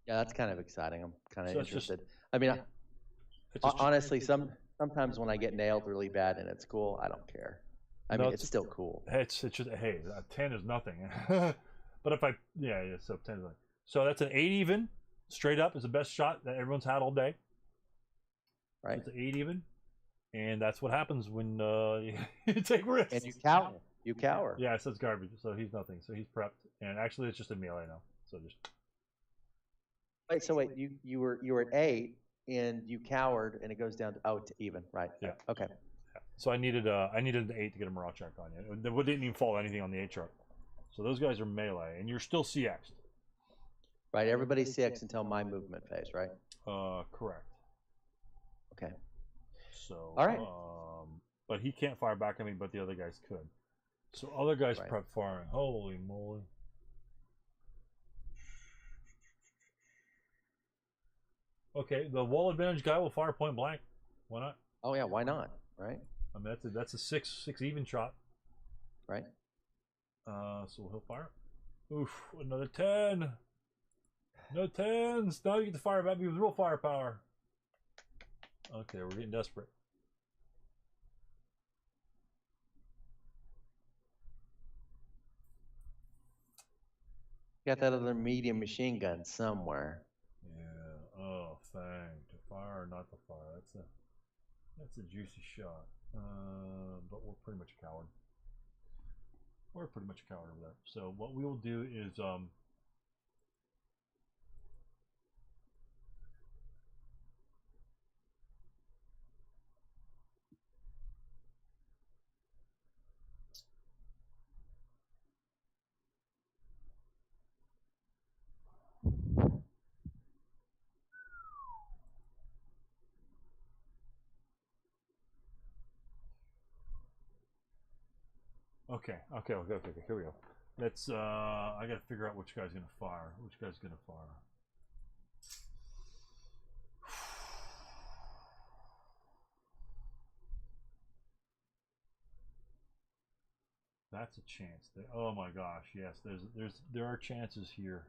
Yeah, that's kind of exciting. I'm kind of interested. I mean, honestly, sometimes when I get nailed really bad and it's cool, I don't care. I mean, it's still cool. It's just, hey, 10 is nothing. But if so 10 is nothing. So that's an 8 even. Straight up is the best shot that everyone's had all day. Right. So it's an 8 even. And that's what happens when you take risks. And you cower. You cower. Yeah, so it's garbage. So he's nothing. So he's prepped. And actually, it's just a melee now. So just. Wait. You were at 8 and you cowered, and it goes down to even. Right. Yeah. Okay. Yeah. So I needed an 8 to get a Marachek on you. It didn't even fall anything on the 8 chart. So those guys are melee, and you're still CX'd. Right. Everybody's CX until my movement phase, right? Correct. Okay. So. All right. But he can't fire back at me, but the other guys could. So other guys prep firing. Holy moly. Okay, the wall advantage guy will fire point blank. Why not? Oh yeah, why not? Right. I mean that's a six even shot. Right. So he'll fire. Oof, another 10. No 10s. Now you get to fire at me with real firepower. Okay, we're getting desperate. Got that other medium machine gun somewhere. Yeah. Oh, thing to fire or not to fire. That's a juicy shot. But we're pretty much a coward. We're pretty much a coward over there. So what we will do is Okay. Here we go. Let's. I gotta figure out which guy's gonna fire. Which guy's gonna fire? That's a chance. Oh my gosh, yes. There are chances here.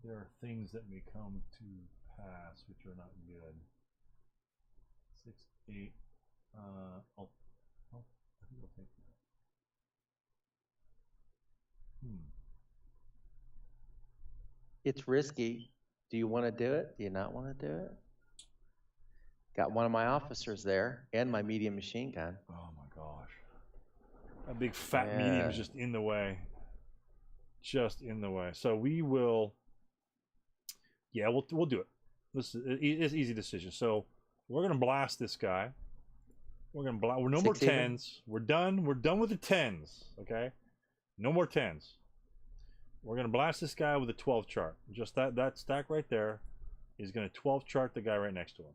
There are things that may come to pass which are not good. 6, 8. I think I'll take that. It's risky. Do you want to do it? Do you not want to do it? Got one of my officers there and my medium machine gun. Oh my gosh. That big fat medium is just in the way. Just in the way. So we will. Yeah, we'll do it. This is it's easy decision. So we're gonna blast this guy. We're gonna blast. We're no more 10s. We're done. We're done with the 10s. Okay. No more 10s. We're gonna blast this guy with a 12 chart. Just that stack right there is gonna 12 chart the guy right next to him.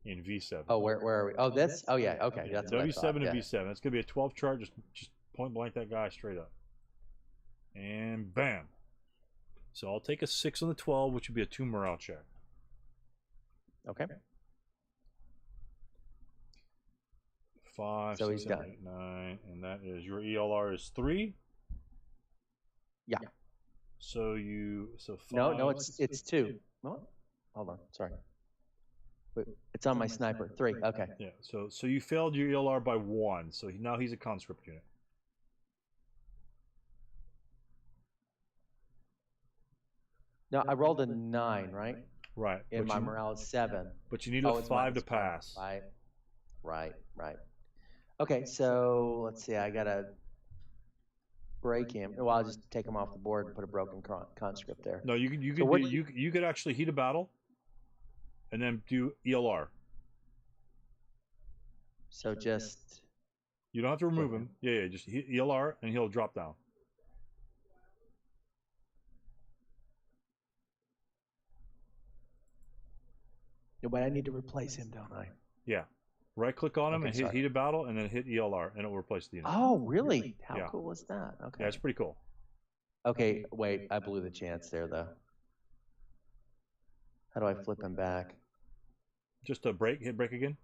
In V7. Oh, where are we? Oh, that's. Oh yeah. Okay. That's W7 and V7. That's gonna be a 12 chart. Just point blank that guy straight up. And bam. So I'll take a 6 on the 12, which would be a 2 morale check. Okay. 5, so 6, he's 7, done. 8, 9, and that is your ELR is 3. Yeah. So 5. No, it's 2. What? Hold on. Sorry. Wait, it's on my sniper. 3. Okay. Yeah. So you failed your ELR by 1. So now he's a conscript unit. No, I rolled a 9, right? Right. And my morale is 7. But you need a 5 to pass. Right. Okay, so let's see. I gotta break him. Well, I'll just take him off the board and put a broken conscript there. No, you could actually heat a battle, and then do ELR. So just. You don't have to remove him. Yeah. Just ELR, and he'll drop down. But I need to replace him, don't I? Yeah. Right click on him and hit heat a battle, and then hit ELR, and it will replace the unit. Oh, really? How cool is that? Okay. Yeah, it's pretty cool. Okay, wait. I blew the chance there, though. How do I flip him back? Just a break. Hit break again.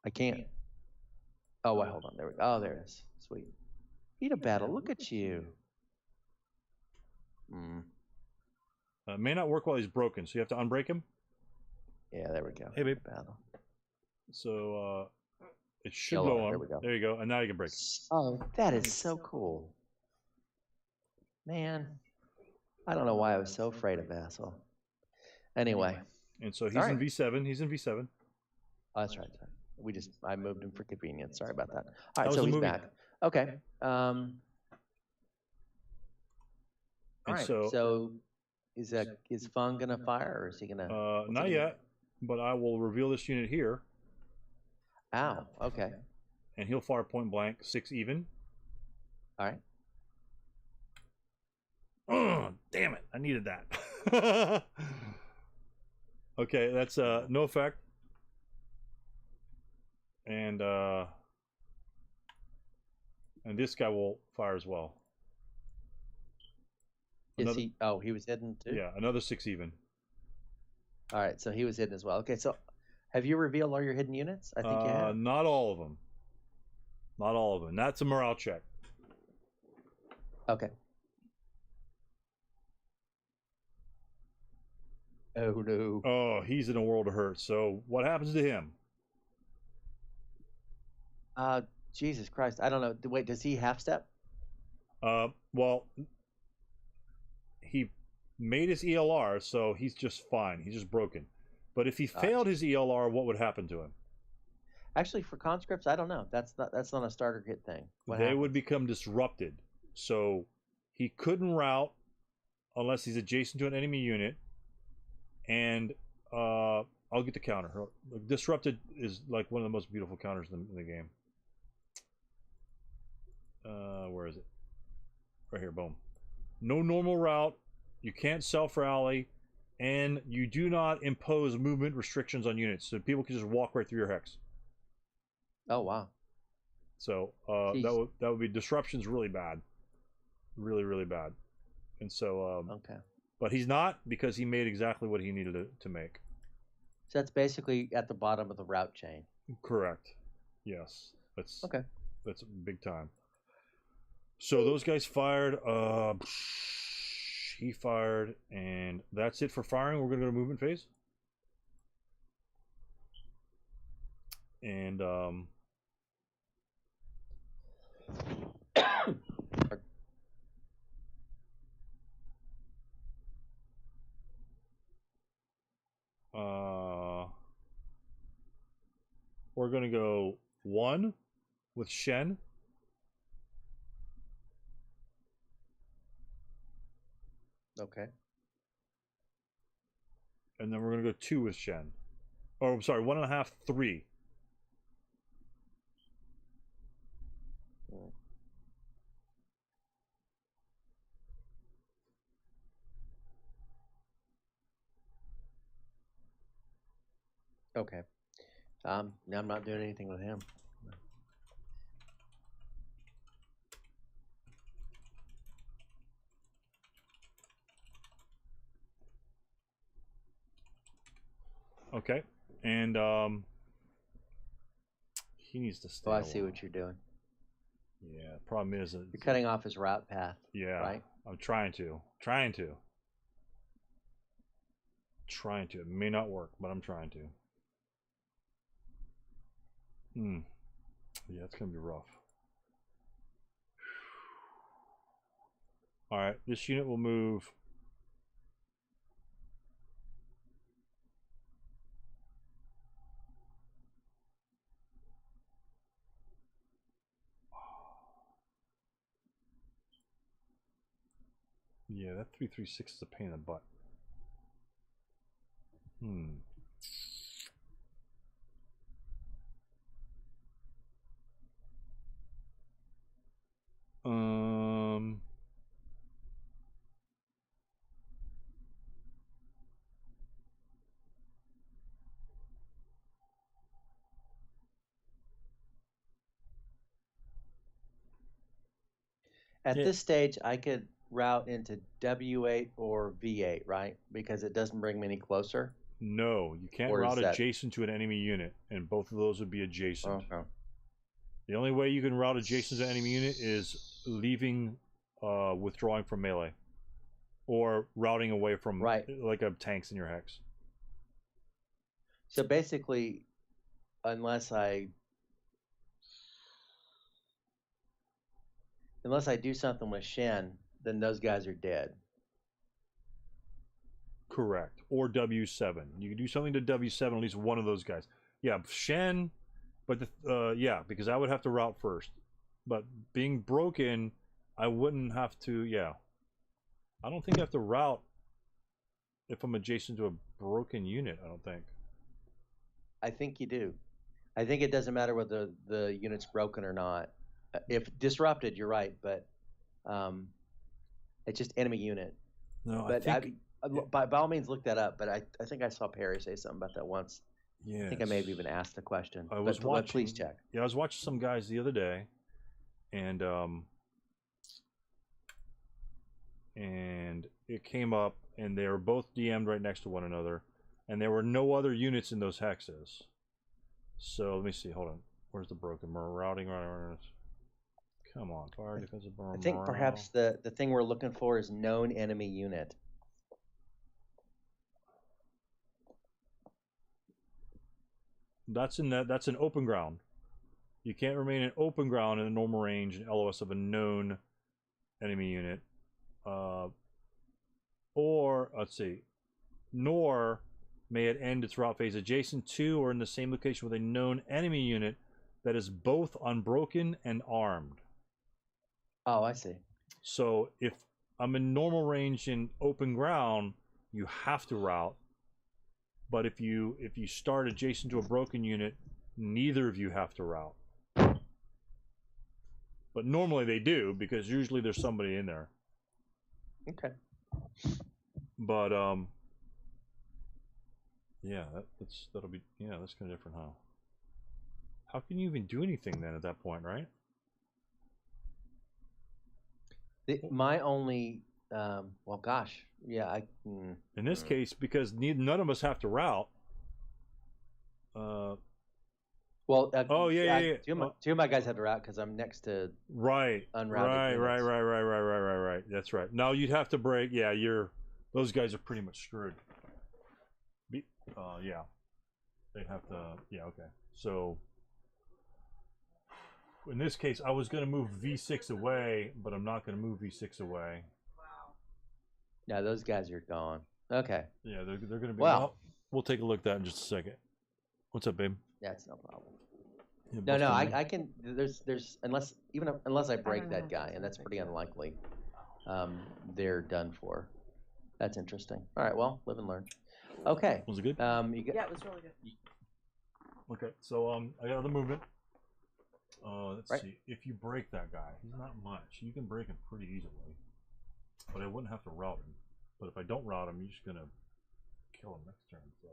I can't. Oh, wait, hold on. There we go. Oh, there it is. Sweet. Heat a battle. Look at you. May not work while he's broken, so you have to unbreak him. Yeah, there we go. Hey, babe. Battle. So it should go on. There we go. There you go. And now you can break. Oh, that is so cool. Man, I don't know why I was so afraid of Vassal. Anyway. And so he's in V7. He's in V7. Oh, that's right. I moved him for convenience. Sorry about that. All right, so he's back. Okay. All right. So is Fung gonna fire, or is he gonna? Not yet, but I will reveal this unit here. Ow. Okay. And he'll fire point blank, 6 even. All right. Oh, damn it! I needed that. Okay, that's no effect. And this guy will fire as well. Is he? Oh, he was hidden too? Yeah, another 6 even. All right, so he was hidden as well. Okay, so have you revealed all your hidden units? I think you have. Not all of them. Not all of them. That's a morale check. Okay. Oh, no. Oh, he's in a world of hurt. So what happens to him? Jesus Christ. I don't know. Wait, does he half step? Well, he made his ELR, so he's just fine. He's just broken. But if he failed his ELR, what would happen to him? Actually, for conscripts, I don't know. That's not a starter kit thing. They would become disrupted. So he couldn't route unless he's adjacent to an enemy unit. And I'll get the counter. Disrupted is like one of the most beautiful counters in the game. Where is it? Right here, boom. No normal route. You can't self-rally. And you do not impose movement restrictions on units. So people can just walk right through your hex. Oh, wow. So that would be disruption's really bad, really bad. And so okay. But he's not, because he made exactly what he needed to make. So that's basically at the bottom of the route chain. Correct. Yes. That's okay. That's big time. So those guys fired. He fired, and that's it for firing. We're gonna go to movement phase. And we're gonna go 1 with Shen. Okay. And then we're gonna go 2 with Shen. Oh, I'm sorry, 1.5, 3. Okay. Now I'm not doing anything with him. Okay. And he needs to stay. Oh, I see what you're doing. Yeah. Problem is you're cutting off his route path. Yeah. Right. I'm trying to. It may not work, but I'm trying to. Yeah, it's gonna be rough. All right, this unit will move. Yeah, that 336 is a pain in the butt. At this stage, I could route into W8 or V8, right? Because it doesn't bring me any closer. No, you can't route adjacent to an enemy unit, and both of those would be adjacent. Okay. The only way you can route adjacent to an enemy unit is leaving, withdrawing from melee, or routing away from like a tanks in your hex. So basically, unless I do something with Shen, then those guys are dead. Correct. Or W7. You can do something to W7, at least one of those guys. Yeah, Shen, but yeah, because I would have to route first. But being broken, I wouldn't have to. Yeah, I don't think I have to route if I'm adjacent to a broken unit. I don't think. I think you do. I think it doesn't matter whether the unit's broken or not. If disrupted, you're right, but it's just enemy unit. No, but I think by all means look that up. But I think I saw Perry say something about that once. Yeah, I think I may have even asked the question. But please check. Yeah, I was watching some guys the other day, and it came up, and they were both DM'd right next to one another, and there were no other units in those hexes. So let me see. Hold on. Where's the broken routing? Come on, fire defensive. I think perhaps the thing we're looking for is known enemy unit. That's an open ground. You can't remain in open ground in a normal range and LOS of a known enemy unit. Or let's see, nor may it end its route phase adjacent to or in the same location with a known enemy unit that is both unbroken and armed. Oh, I see. So if I'm in normal range in open ground, you have to route. But if you start adjacent to a broken unit, neither of you have to route. But normally they do, because usually there's somebody in there. Okay. But yeah, that's kind of different, huh? How can you even do anything then at that point, right? My only, well, gosh, yeah. In this case, because none of us have to route. Well, oh yeah. Two of my guys had to route because I'm next to right, unrouted units. right. That's right. Now you'd have to break. Yeah, those guys are pretty much screwed. Yeah, they have to. Yeah, okay. So in this case, I was going to move V6 away, but I'm not going to move V6 away. Yeah, those guys are gone. Okay. Yeah, they're going to be. Well, we'll take a look at that in just a second. What's up, babe? That's no problem. Yeah, no, I can. There's unless I break that guy, and that's pretty unlikely. They're done for. That's interesting. All right, well, live and learn. Okay. Was it good? Yeah, it was really good. Okay, so I got other movement. Let's Right. see. If you break that guy, he's not much. You can break him pretty easily, but I wouldn't have to route him. But if I don't route him, you're just gonna kill him next turn. So.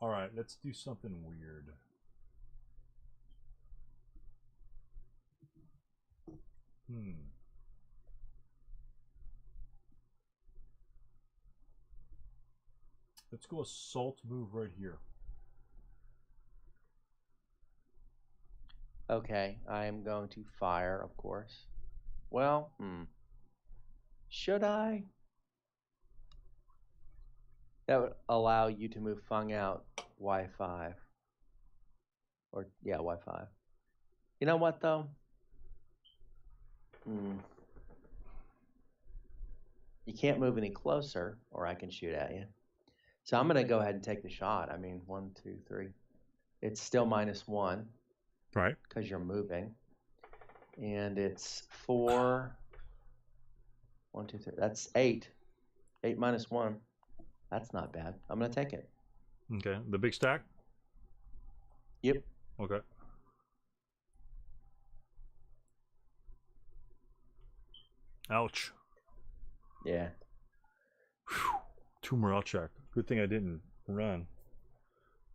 All right, let's do something weird. Let's go assault move right here. Okay, I am going to fire, of course. Well, should I? That would allow you to move Fung out Y5. Or, yeah, Y5. You know what, though? You can't move any closer, or I can shoot at you. So I'm going to go ahead and take the shot. I mean, 1, 2, 3. It's still -1. Right. Because you're moving. And it's 4. 1, 2, 3. That's 8. 8 minus 1. That's not bad. I'm going to take it. Okay. The big stack? Yep. Okay. Ouch. Yeah. Whew. 2 morale check. Good thing I didn't run.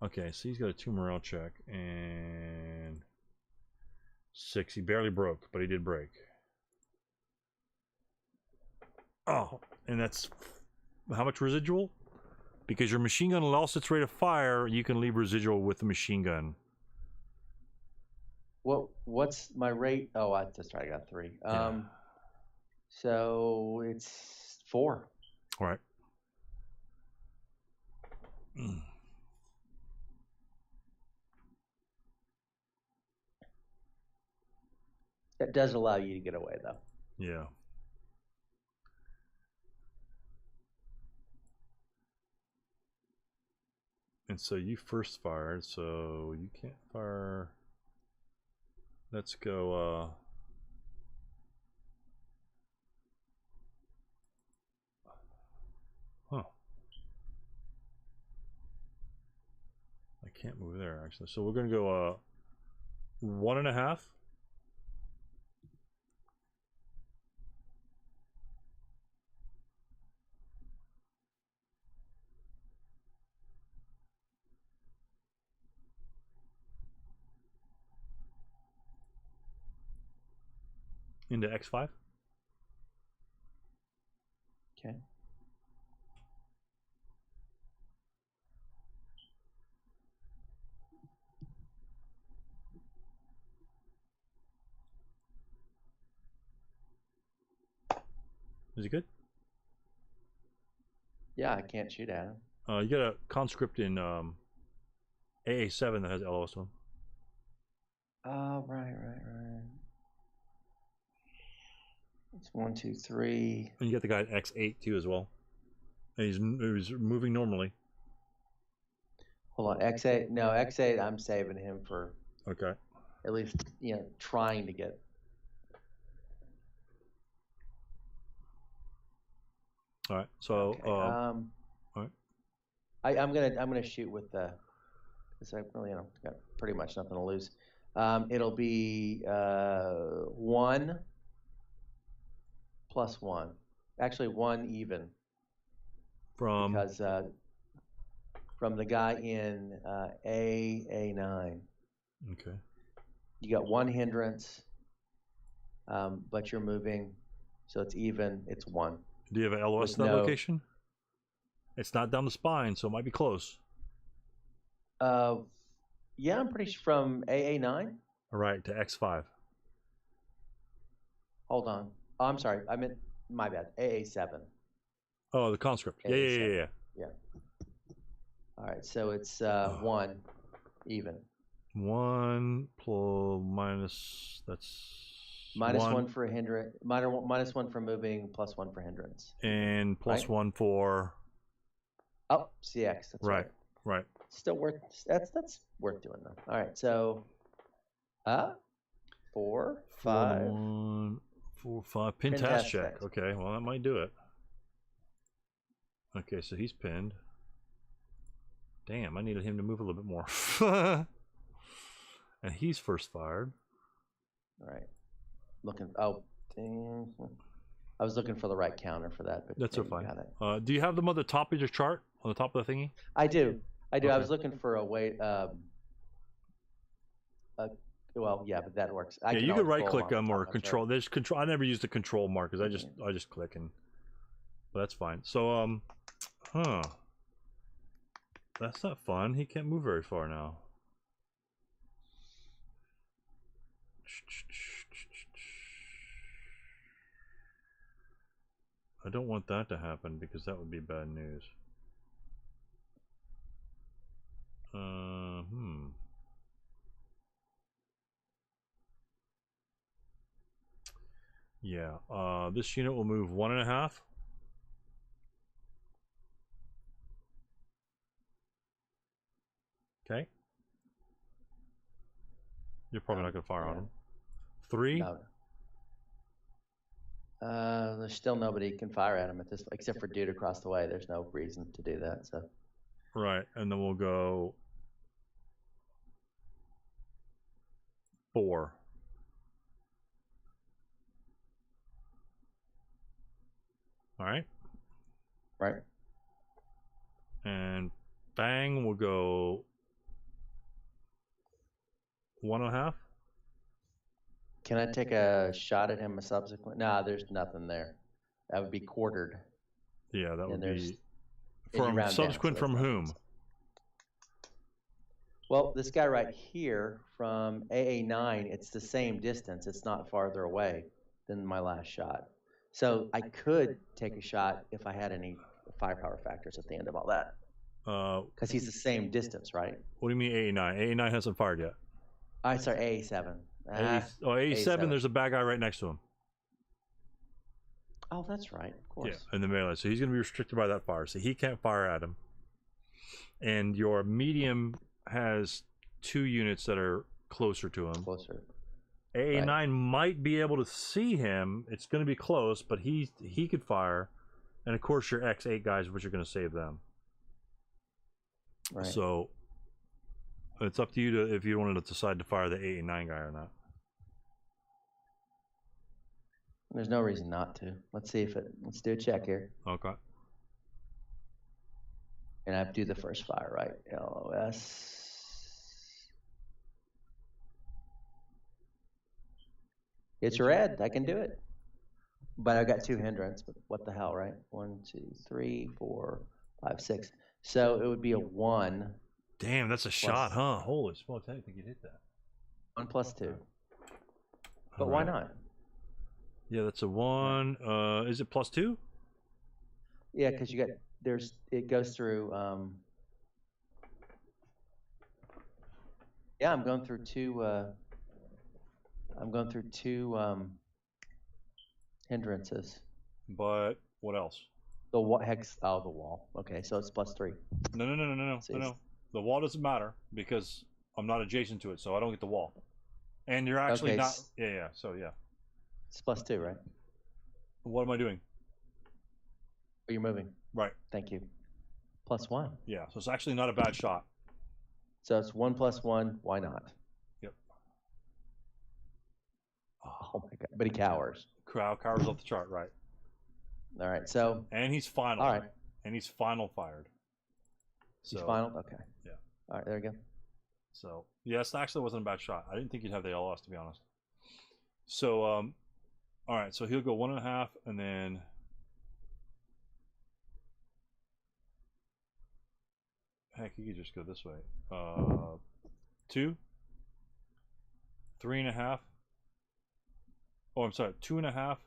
Okay, so he's got a 2 morale check and 6. He barely broke, but he did break. Oh, and that's how much residual? Because your machine gun lost its rate of fire, you can leave residual with the machine gun. What's my rate? Oh, that's right. I got 3. Yeah. So it's 4. All right. That does allow you to get away, though. Yeah. And so you first fired, so you can't fire. Let's go, huh. I can't move there, actually. So we're going to go, 1.5. Into X5. Okay. Is he good? Yeah, I can't shoot at him. You got a conscript in AA7 that has LOS to him. Oh, right. It's 1, 2, 3. And you got the guy at X8 too as well. And he's moving normally. Hold on, X8. No, X8. I'm saving him for. Okay. At least trying to get. All right. So. Okay. All right. I'm gonna shoot with the. Because I really got pretty much nothing to lose. It'll be 1 + 1. Actually, 1 even. From? Because from the guy in A9. Okay. You got 1 hindrance, but you're moving, so it's even. It's 1. Do you have an LOS at that location? It's not down the spine, so it might be close. Yeah, I'm pretty sure from AA9. All right, to X5. Hold on. Oh, I'm sorry. I meant, my bad. AA7. Oh, the conscript. Yeah. All right, so it's 1 even. 1 plus minus, that's minus 1 for a hindrance, minus 1 for moving, plus 1 for hindrance. And plus 1 for? Oh, CX, that's right. Right. Still worth, that's worth doing though. All right, so 4, 5. 1, 4, 5. Pin task check. Okay, well that might do it. Okay, so he's pinned. Damn, I needed him to move a little bit more. And he's first fired. All right. Oh, dang. I was looking for the right counter for that, but that's so fine. Do you have them on the top of your chart, on the top of the thingy? I do. Okay. I was looking for a way. Well, yeah, but that works. Yeah, you could right-click them or control. There's control. I never use the control markers. I just click and. But that's fine. So that's not fun. He can't move very far now. I don't want that to happen because that would be bad news. Yeah, this unit will move 1.5. Okay. You're probably not going to fire on him. 3. No. There's still nobody can fire at him at this, except for dude across the way. There's no reason to do that. So. Right, and then we'll go 4. All right. Right. And bang, we'll go 1.5. Can I take a shot at him a subsequent? Nah, there's nothing there. That would be quartered. Yeah, that would be from subsequent down, so from whom? Well, this guy right here from AA9, it's the same distance. It's not farther away than my last shot. So I could take a shot if I had any firepower factors at the end of all that. Because he's the same distance, right? What do you mean AA9? AA9 hasn't fired yet. Sorry, AA7. AA7, there's a bad guy right next to him. Oh, that's right, of course. Yeah, in the melee. So he's going to be restricted by that fire. So he can't fire at him. And your medium has 2 units that are closer to him. Closer. AA9 might be able to see him. It's going to be close, but he could fire. And of course your X8 guys, which are going to save them. Right. So it's up to you to if you wanted to decide to fire the AA9 guy or not. There's no reason not to. Let's see if it. Let's do a check here. Okay. And I have to do the first fire, right? LOS. It's red. I can do it. But I got 2 hindrance. But what the hell, right? 1, 2, 3, 4, 5, 6. So it would be a 1. Damn, that's a shot, huh? Holy smokes! I didn't think you'd hit that. 1 plus 2. But why not? Yeah, that's a 1. Is it plus 2? Yeah, because you got it goes through. Yeah, I'm going through 2. I'm going through 2 hindrances. But what else? The hex. Oh, the wall. Okay, so it's plus 3. No. The wall doesn't matter because I'm not adjacent to it, so I don't get the wall. And you're actually not. Yeah. So yeah. It's plus 2, right? What am I doing? Oh, you're moving. Right. Thank you. Plus 1. Yeah, so it's actually not a bad shot. So it's 1 plus 1. Why not? Yep. Oh my god! But he cowers. Cowers off the chart, right? All right. So. And he's final. All right. And he's final fired. So, he's final. Okay. Yeah. All right. There we go. So yes, actually wasn't a bad shot. I didn't think you'd have the LS, to be honest. So all right. So he'll go 1.5, and then. Heck, you could just go this way. 2, 3.5. Oh, I'm sorry, 2.5,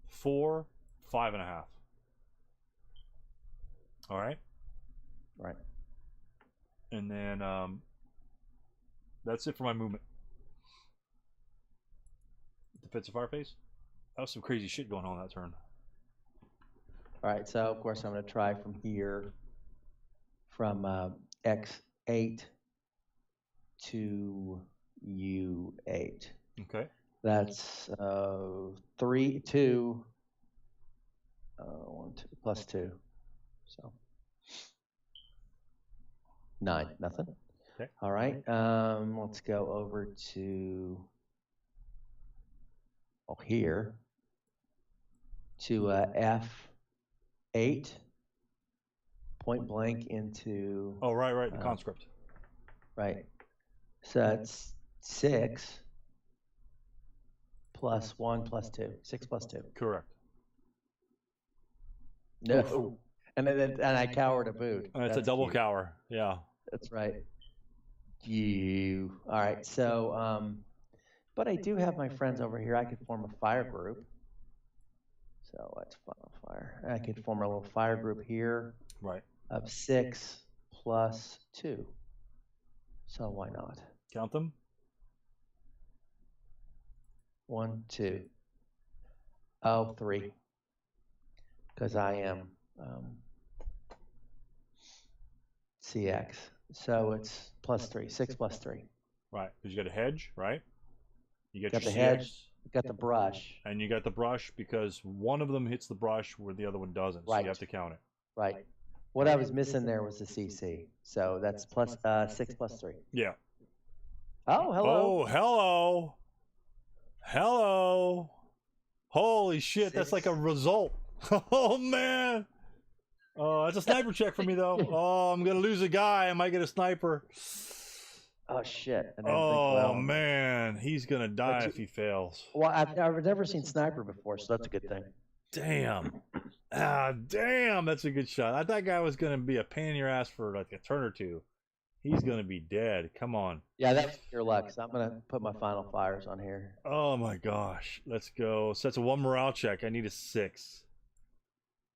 4, 5.5. All right. Right. And then that's it for my movement. Defensive fire phase. That was some crazy shit going on that turn. All right. So of course I'm going to try from here, from X8 to U8. Okay. That's 3, 2, 1, 2 plus 2. So 9, nothing. Okay. All right. Let's go over to here to F8, point blank into. Oh, right, the conscript. Right. So that's 6 plus 1 plus 2. 6 plus 2. Correct. No. And I cower to boot. It's a double cute. cower. Yeah. That's right. You. All right. So, but I do have my friends over here. I could form a fire group. So let's fire. I could form a little fire group here. Right. Of 6 plus 2. So why not? Count them. 1, 2. Oh, 3. Because I am CX. So it's plus 3. 6 plus 3. Right. Because you got a hedge, right? You got the your hedge. CX, You got the brush. and you got the brush because one of them hits the brush where the other one doesn't. So Right. you have to count it. Right. What I was missing there was the CC. So that's plus 6 plus 3. Yeah. Oh, hello. Oh, hello. Hello. Holy shit, that's like a result. Oh, man. Oh, that's a sniper check for me, though. Oh, I'm going to lose a guy. I might get a sniper. Oh, shit. Oh, man. He's going to die if he fails. Well, I've never seen sniper before, so that's a good thing. Damn. Damn, that's a good shot. I thought that guy was going to be a pain in your ass for like a turn or two. He's going to be dead. Come on. Yeah, that's your luck. So I'm going to put my final fires on here. Oh, my gosh. Let's go. So that's a 1 morale check. I need a 6.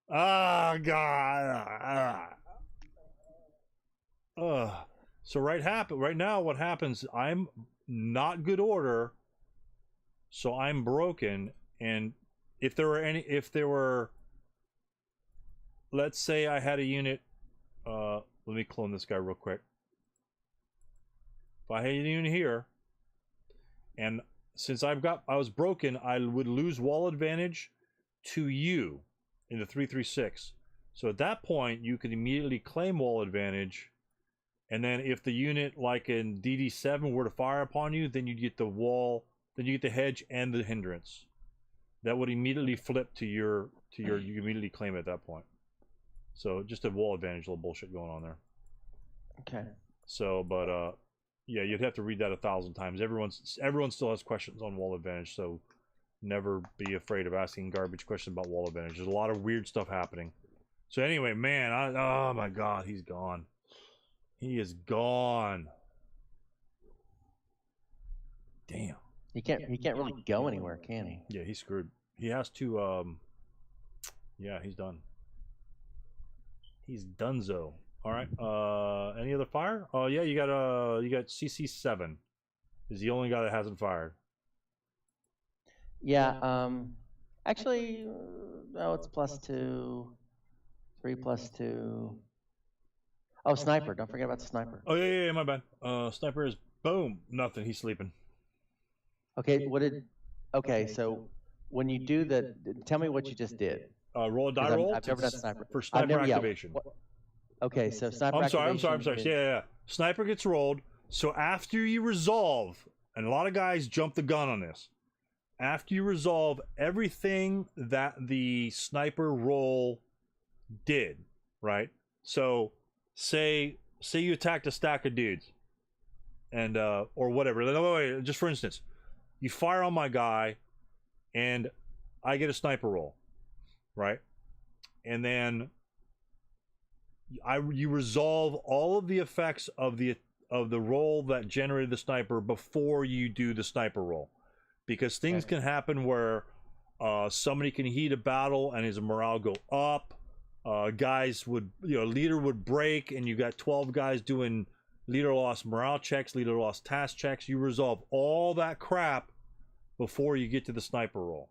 Oh, God. So right now what happens, I'm not good order, so I'm broken, and if there were, let's say I had a unit, let me clone this guy real quick. If I had a unit here, and since I was broken, I would lose wall advantage to you in the 336. So at that point, you could immediately claim wall advantage, and then if the unit, like in DD7, were to fire upon you, then you get the wall, then you get the hedge and the hindrance. That would immediately flip to your, you immediately claim it at that point. So just a wall advantage, little bullshit going on there. Okay. So, but yeah, you'd have to read that 1,000 times. Everyone still has questions on wall advantage, so never be afraid of asking garbage questions about wall advantage. There's a lot of weird stuff happening. So anyway, man, oh my God, he's gone. He is gone. Damn. He can't really go anywhere, can he? Yeah, he's screwed. He has to yeah, he's done. He's donezo. All right. Any other fire? Oh yeah, you got CC7. Is the only guy that hasn't fired. Yeah, actually no, it's plus 2. 3 plus 2. Oh, sniper. Don't forget about the sniper. Oh yeah, my bad. Sniper is boom, nothing. He's sleeping. Okay, okay, so when you do tell me what you just did. Roll a die roll. I've never done sniper. For sniper activation. Okay, so sniper I'm sorry. is, Yeah. Sniper gets rolled. So after you resolve, and a lot of guys jump the gun on this. after you resolve everything that the sniper roll did, right? So say you attacked a stack of dudes, and or whatever. No, wait, just for instance, you fire on my guy, and I get a sniper roll, right? And then you resolve all of the effects of the roll that generated the sniper before you do the sniper roll, because things can happen where somebody can heat a battle and his morale go up. Guys would, leader would break, and you got 12 guys doing leader lost morale checks, leader lost task checks. You resolve all that crap before you get to the sniper roll.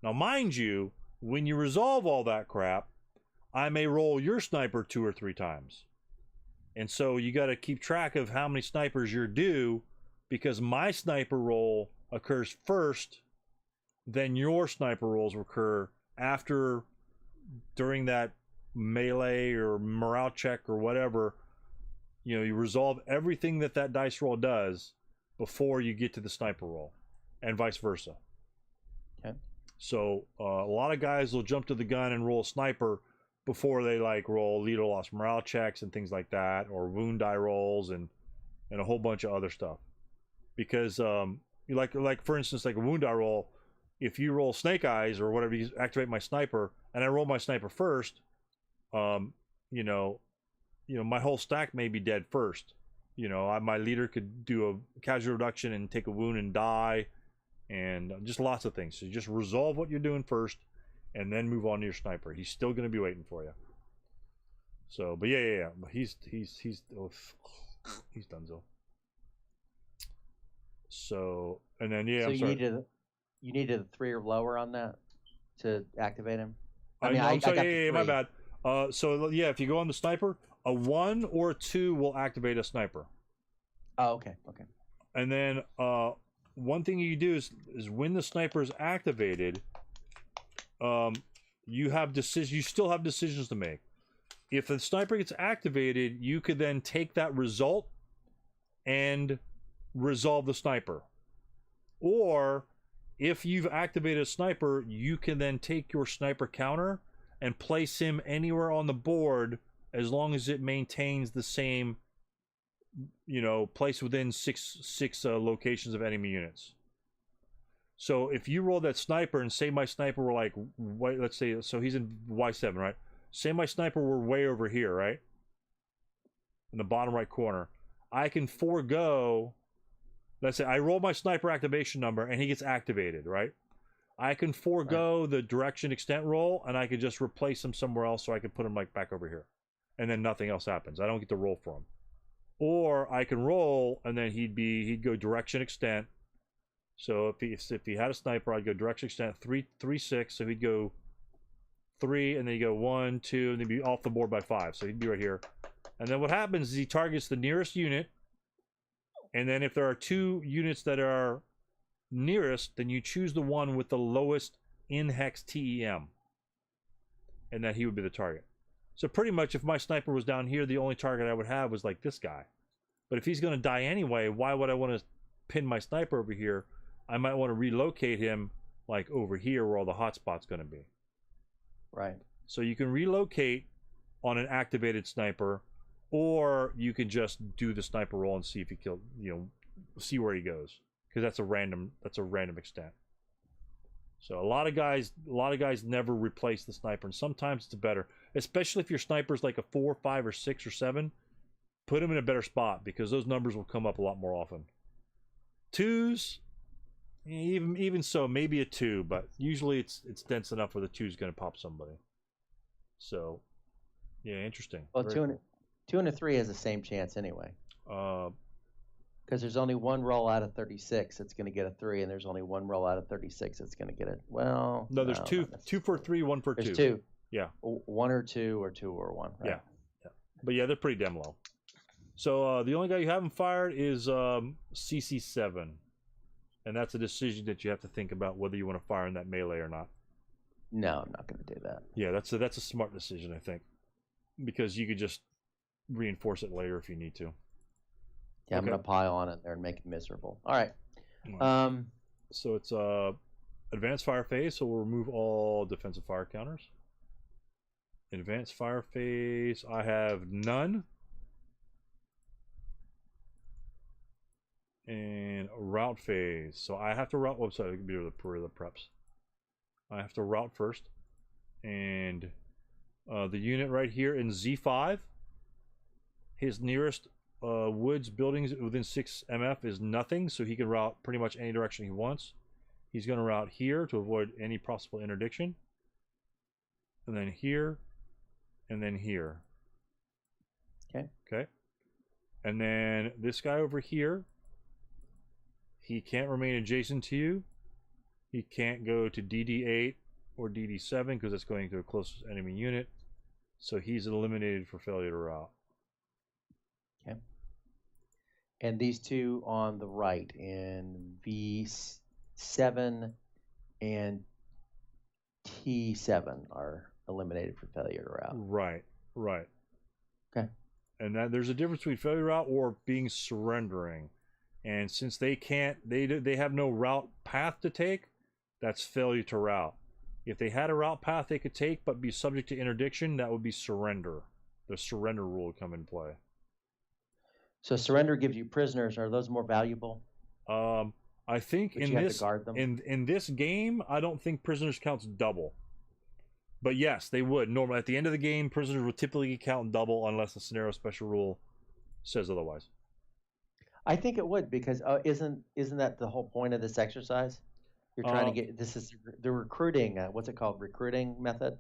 Now, mind you, when you resolve all that crap, I may roll your sniper 2 or 3 times. And so you got to keep track of how many snipers you're due, because my sniper roll occurs first, then your sniper rolls occur after, during that melee or morale check or whatever. You resolve everything that dice roll does before you get to the sniper roll, and vice versa. Okay. So a lot of guys will jump to the gun and roll a sniper before they roll leader lost morale checks and things like that, or wound die rolls and a whole bunch of other stuff. Because like for instance, like a wound die roll, if you roll snake eyes or whatever, you activate my sniper, and I roll my sniper first, my whole stack may be dead first. My leader could do a casualty reduction and take a wound and die, and just lots of things. So you just resolve what you're doing first, and then move on to your sniper. He's still going to be waiting for you. So, but yeah. He's donezo. So, and then So you needed a 3 or lower on that to activate him. I got my bad. So yeah, if you go on the sniper, a 1 or a 2 will activate a sniper. Oh, okay. And then one thing you do is when the sniper is activated, you still have decisions to make. If the sniper gets activated, you could then take that result and resolve the sniper. Or if you've activated a sniper, you can then take your sniper counter and place him anywhere on the board, as long as it maintains the same, place within six locations of enemy units. So if you roll that sniper, and say my sniper were let's say, so he's in Y7, right? Say my sniper were way over here, right? In the bottom right corner. I can forego, let's say I roll my sniper activation number and he gets activated, right? I can forego the direction extent roll, and I could just replace him somewhere else, so I could put him back over here. And then nothing else happens. I don't get to roll for him. Or I can roll, and then he'd go direction extent. So if he had a sniper, I'd go direction extent 3 6. So he'd go 3, and then he'd go 1 2, and then be off the board by 5. So he'd be right here. And then what happens is he targets the nearest unit. And then if there are 2 units that are nearest, then you choose the one with the lowest in-hex TEM, and that he would be the target. So pretty much, if my sniper was down here, the only target I would have was this guy. But if he's going to die anyway, why would I want to pin my sniper over here? I might want to relocate him over here where all the hotspot's going to be. Right. So you can relocate on an activated sniper, or you can just do the sniper roll and see if he kills, see where he goes, because that's a random extent. So a lot of guys never replace the sniper, and sometimes it's better, especially if your sniper's a 4, 5, or 6, or 7. Put him in a better spot, because those numbers will come up a lot more often. 2s, even so, maybe a 2, but usually it's dense enough where the 2 is going to pop somebody. So, yeah, interesting. Well, 2 and a 3 has the same chance anyway. Because there's only 1 roll out of 36 that's going to get a 3, and there's only 1 roll out of 36 that's going to get it. Well, no, there's 2 for 3, 1 for 2. There's 2. Yeah. 1 or 2, or 2 or 1. Right? Yeah. But yeah, they're pretty damn low. So the only guy you haven't fired is CC7, and that's a decision that you have to think about whether you want to fire in that melee or not. No, I'm not going to do that. Yeah, that's a smart decision, I think, because you could just reinforce it later if you need to. Yeah, I'm going to pile on it there and make it miserable. All right. So it's advanced fire phase, so we'll remove all defensive fire counters. Advanced fire phase, I have none. And route phase, so I have to route. Oh, sorry, it could be the preps. I have to route first, and the unit right here in Z5, his nearest woods buildings within 6 MF is nothing, so he can route pretty much any direction he wants. He's going to route here to avoid any possible interdiction, and then here, and then here. Okay. And then this guy over here, he can't remain adjacent to you. He can't go to DD8 or DD7 because it's going to a closest enemy unit. So he's eliminated for failure to route. Okay. And these two on the right in V7 and T7 are eliminated for failure to route. Right. Okay. And that there's a difference between failure to route or being surrendering. And since they can't, they have no route path to take, that's failure to route. If they had a route path they could take but be subject to interdiction, that would be surrender. The surrender rule would come in play. So surrender gives you prisoners. Are those more valuable? I think in this in this game, I don't think prisoners counts double. But yes, they would. Normally, at the end of the game, prisoners would typically count double unless the scenario special rule says otherwise. I think it would, because isn't that the whole point of this exercise? You're trying to get, this is the recruiting, what's it called, recruiting method?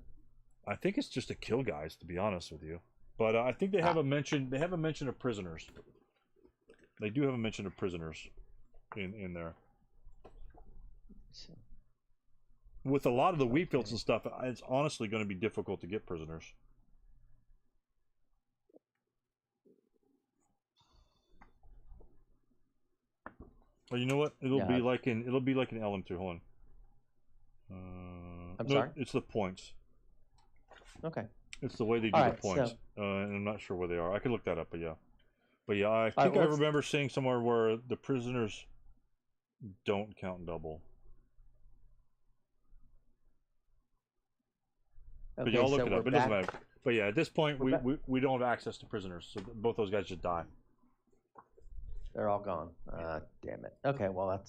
I think it's just to kill guys, to be honest with you. But I think they have a mention. They have a mention of prisoners. They do have a mention of prisoners in there. With a lot of the wheat fields and stuff, it's honestly going to be difficult to get prisoners. Well, you know what? It'll be like an LM2. Hold on. I'm sorry? It's the points. Okay. It's the way they do the points. So, and I'm not sure where they are. I can look that up, but yeah. But yeah, I think I remember seeing somewhere where the prisoners don't count double. Okay, but y'all look it up. It doesn't matter. But yeah, at this point, we don't have access to prisoners, so both those guys just die. They're all gone. Damn it. Okay, well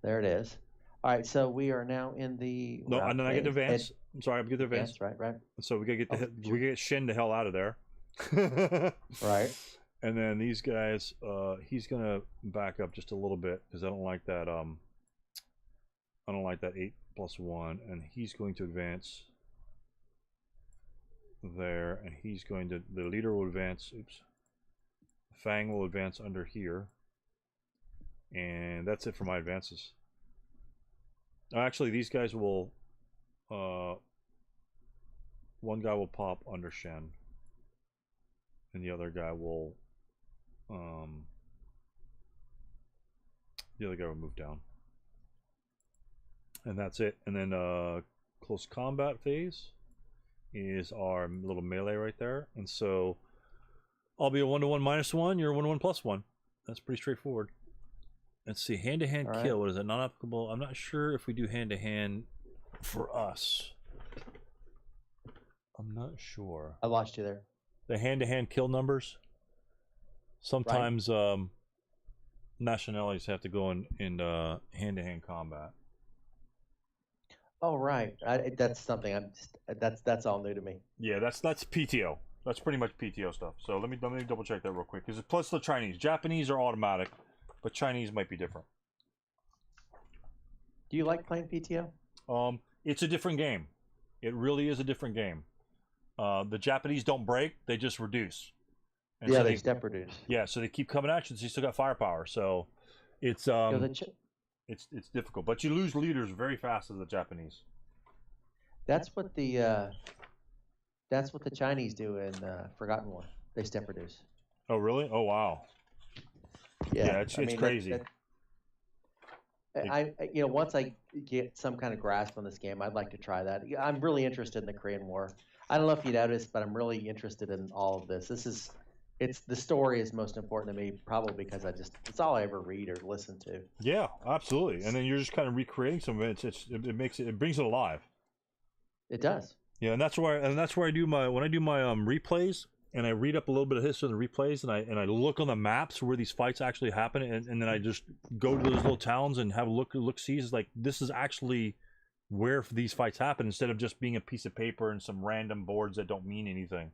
there it is. All right, so we are now in the. No, and then I get to advance. I'm sorry, I get to advance. Right. So we gotta get Shin the hell out of there. Right. And then these guys, he's gonna back up just a little bit because I don't like that. I don't like that 8+1, and he's going to advance there, and he's going to. The leader will advance. Oops. Fang will advance under here, and that's it for my advances. Actually, these guys will. One guy will pop under Shen, and the other guy will. The other guy will move down, and that's it. And then close combat phase is our little melee right there, and so I'll be a 1-to-1 -1. You're a 1-to-1 +1. That's pretty straightforward. Let's see, hand-to-hand kill. What is it? Not applicable. I'm not sure if we do hand-to-hand for us. I'm not sure. I lost you there. The hand-to-hand kill numbers. Sometimes nationalities have to go in hand-to-hand combat. Oh right, that's something that's all new to me. Yeah, that's PTO. That's pretty much PTO stuff. So let me double check that real quick. Because plus the Chinese, Japanese are automatic, but Chinese might be different. Do you like playing PTO? It's a different game. It really is a different game. The Japanese don't break; they just reduce. And yeah, so they step reduce. Yeah, so they keep coming at you. So you still got firepower. So it's it's difficult, but you lose leaders very fast as the Japanese. That's what the Chinese do in Forgotten War. They step reduce. Oh really? Oh wow. Yeah, it's crazy. Once I get some kind of grasp on this game, I'd like to try that. I'm really interested in the Korean War. I don't know if you noticed, but I'm really interested in all of this. This is it's the story is most important to me, probably because it's all I ever read or listen to. Yeah, absolutely. And then you're just kind of recreating some of it. It brings it alive. It does. Yeah, and that's where I do my replays, and I read up a little bit of history of the replays, and I look on the maps where these fights actually happen, and then I just go to those little towns and have a look sees like this is actually where these fights happen, instead of just being a piece of paper and some random boards that don't mean anything.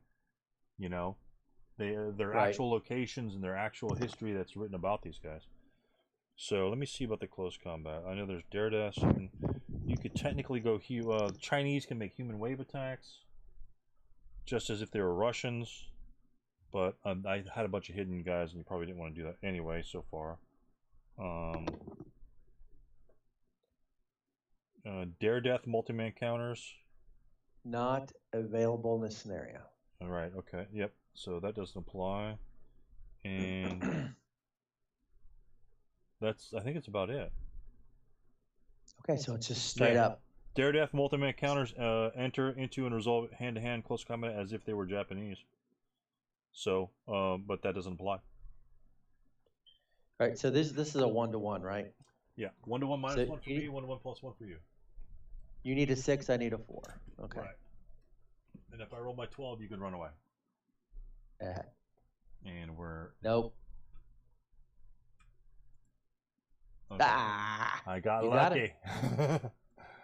You know, they're Right. actual locations and their actual history that's written about these guys. So let me see about the close combat. I know there's dare deaths. You could technically go. Chinese can make human wave attacks, just as if they were Russians. But I had a bunch of hidden guys, and you probably didn't want to do that anyway so far. Dare death multi-man counters. Not available in this scenario. All right. Okay. Yep. So that doesn't apply. And I think it's about it. Okay, so it's just straight up. Dare death multi-man counters enter into and resolve hand-to-hand close combat as if they were Japanese. So, but that doesn't apply. All right, so this is a 1-to-1, right? Yeah, 1-to-1 minus 1 for me, 1-to-1 plus 1 for you. You need a 6, I need a 4. Okay. Right. And if I roll my 12, you can run away. And we're... Nope. Okay. I got lucky.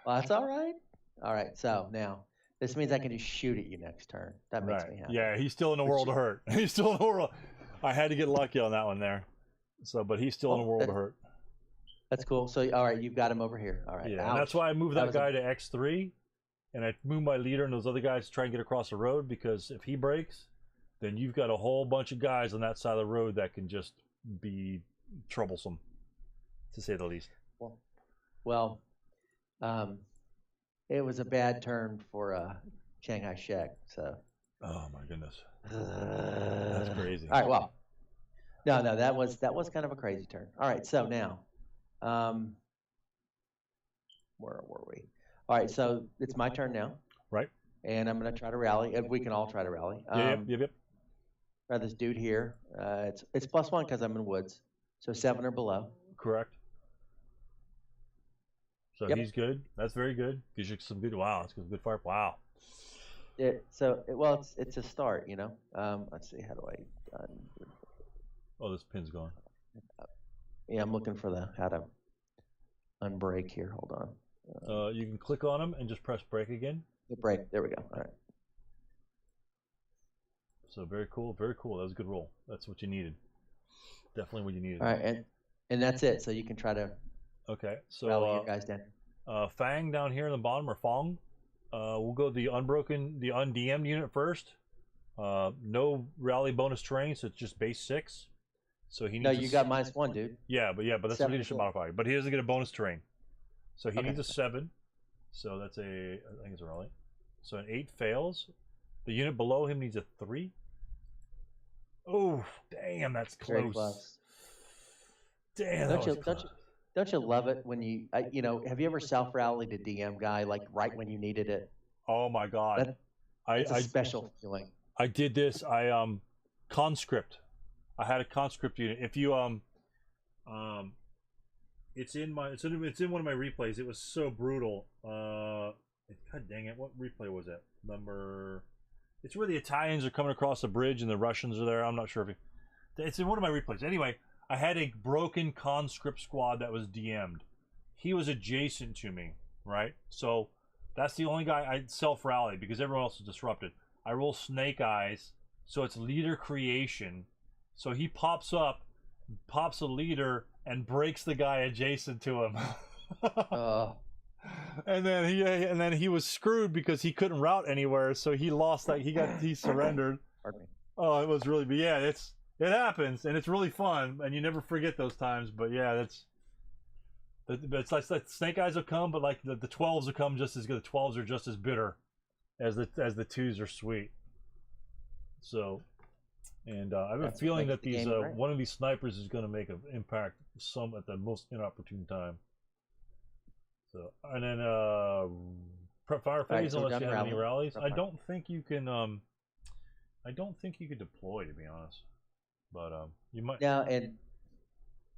Well, that's all right. All right, so now this means I can just shoot at you next turn. That makes me happy. Yeah, he's still in a world of hurt. He's still in a world. I had to get lucky on that one there. So, but he's still in a world of hurt. That's cool. So, all right, you've got him over here. All right. Yeah, and that's why I moved that guy to X3, and I moved my leader and those other guys to try and get across the road, because if he breaks, then you've got a whole bunch of guys on that side of the road that can just be troublesome, to say the least. Well, it was a bad turn for Shanghai Shek. So. Oh my goodness. That's crazy. All right. Well. No, that was kind of a crazy turn. All right. So now, where were we? All right. So it's my turn now. Right. And I'm going to try to rally. If we can all try to rally. Yep. Try this dude here. It's +1 because I'm in woods. So 7 or below. Correct. So he's good. That's very good. Gives you some good. Wow, it's good fire. Wow. It's a start, you know. Let's see. How do I? Oh, this pin's gone. Yeah, I'm looking for how to unbreak here. Hold on. You can click on them and just press break again. The break. There we go. All right. So very cool. Very cool. That was a good roll. That's what you needed. Definitely what you needed. All right, and that's it. So you can try to. Okay. So rally your guys down. Fang down here in the bottom, or Fong. We'll go the undm'd unit first. No rally bonus terrain, so it's just base 6. So he needs. No, you got -1, dude. Yeah, but that's a leadership modifier. But he doesn't get a bonus terrain, so he needs a 7. So that's I think it's a rally. So an 8 fails. The unit below him needs a 3. Oh, damn, that's close. Very close. Damn, don't you love it when you have you ever self-rallied a DM guy like right when you needed it? Oh my God. It's a special feeling. I did this. Conscript. I had a conscript unit. If you it's in one of my replays. It was so brutal. God dang it! What replay was that? It's where the Italians are coming across the bridge and the Russians are there. I'm not sure if it's in one of my replays. Anyway, I had a broken conscript squad that was DM'd. He was adjacent to me, right? So that's the only guy I self-rally because everyone else is disrupted. I roll Snake Eyes, so it's leader creation. So he pops up, pops a leader, and breaks the guy adjacent to him. And then he was screwed because he couldn't route anywhere, so he lost that. He surrendered. Pardon me. Oh, it was really, but yeah, it happens, and it's really fun, and you never forget those times. But yeah, it's like Snake Eyes will come, but like the 12s will come just as good. The 12s are just as bitter as the 2s are sweet. So, and I have a feeling that these one of these snipers is going to make an impact at the most inopportune time. So, and then prep fire phase, unless you have any rallies. I don't think you can I don't think you could deploy, to be honest. But you might. No, and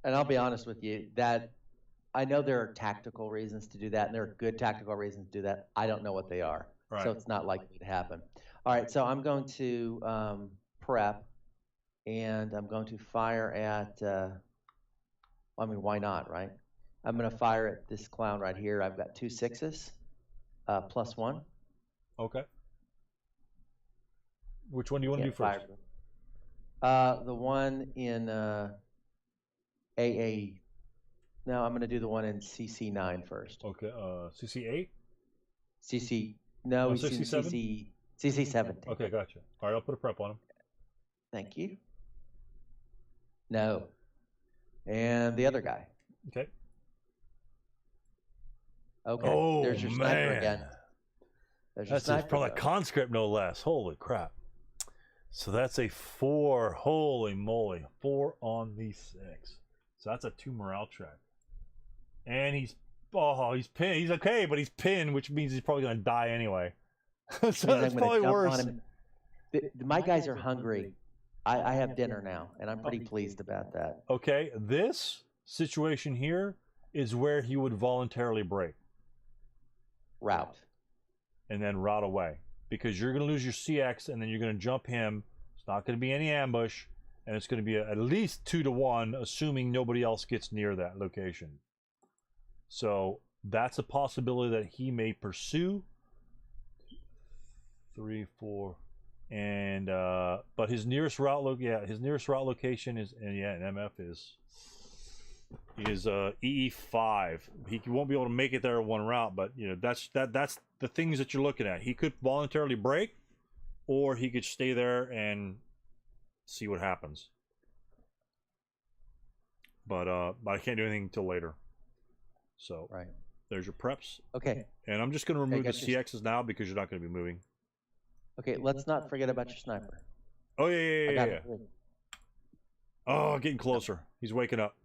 I'll be honest with you that I know there are tactical reasons to do that, and there are good tactical reasons to do that. I don't know what they are, Right. so it's not likely to happen. All right, so I'm going to prep, and I'm going to fire at. I mean, why not, right? I'm going to fire at this clown right here. I've got 2 6s, +1. Okay. Which one do you want to do first? The one in AA. No, I'm going to do the one in CC9 first. Okay. CC8. CC. No, Oh, he's in CC7? CC7. Okay, gotcha. All right, I'll put a prep on him. Thank you. No. And the other guy. Okay. Okay. Oh, there's your sniper man. again. There's your That's sniper. probably a conscript, no less. Holy crap. So that's a 4. Holy moly. 4 on the 6. So that's a 2 morale check. And he's pinned. He's okay, but he's pinned, which means he's probably going to die anyway. So that's probably worse. My guys are hungry. I have dinner now, and I'm pretty pleased about that. Okay, this situation here is where he would voluntarily break. Route. And then route away. Because you're going to lose your CX, and then you're going to jump him. It's not going to be any ambush, and it's going to be at least 2-to-1, assuming nobody else gets near that location. So that's a possibility that he may pursue. 3, 4, and but his nearest route location is, and yeah, an MF is EE5. He won't be able to make it there in one route, but you know that's the things that you're looking at. He could voluntarily break, or he could stay there and see what happens. But I can't do anything until later. So right. There's your preps. Okay. And I'm just going to remove the CXs now because you're not going to be moving. Okay, let's not forget about your sniper. Oh yeah. Oh, getting closer. He's waking up.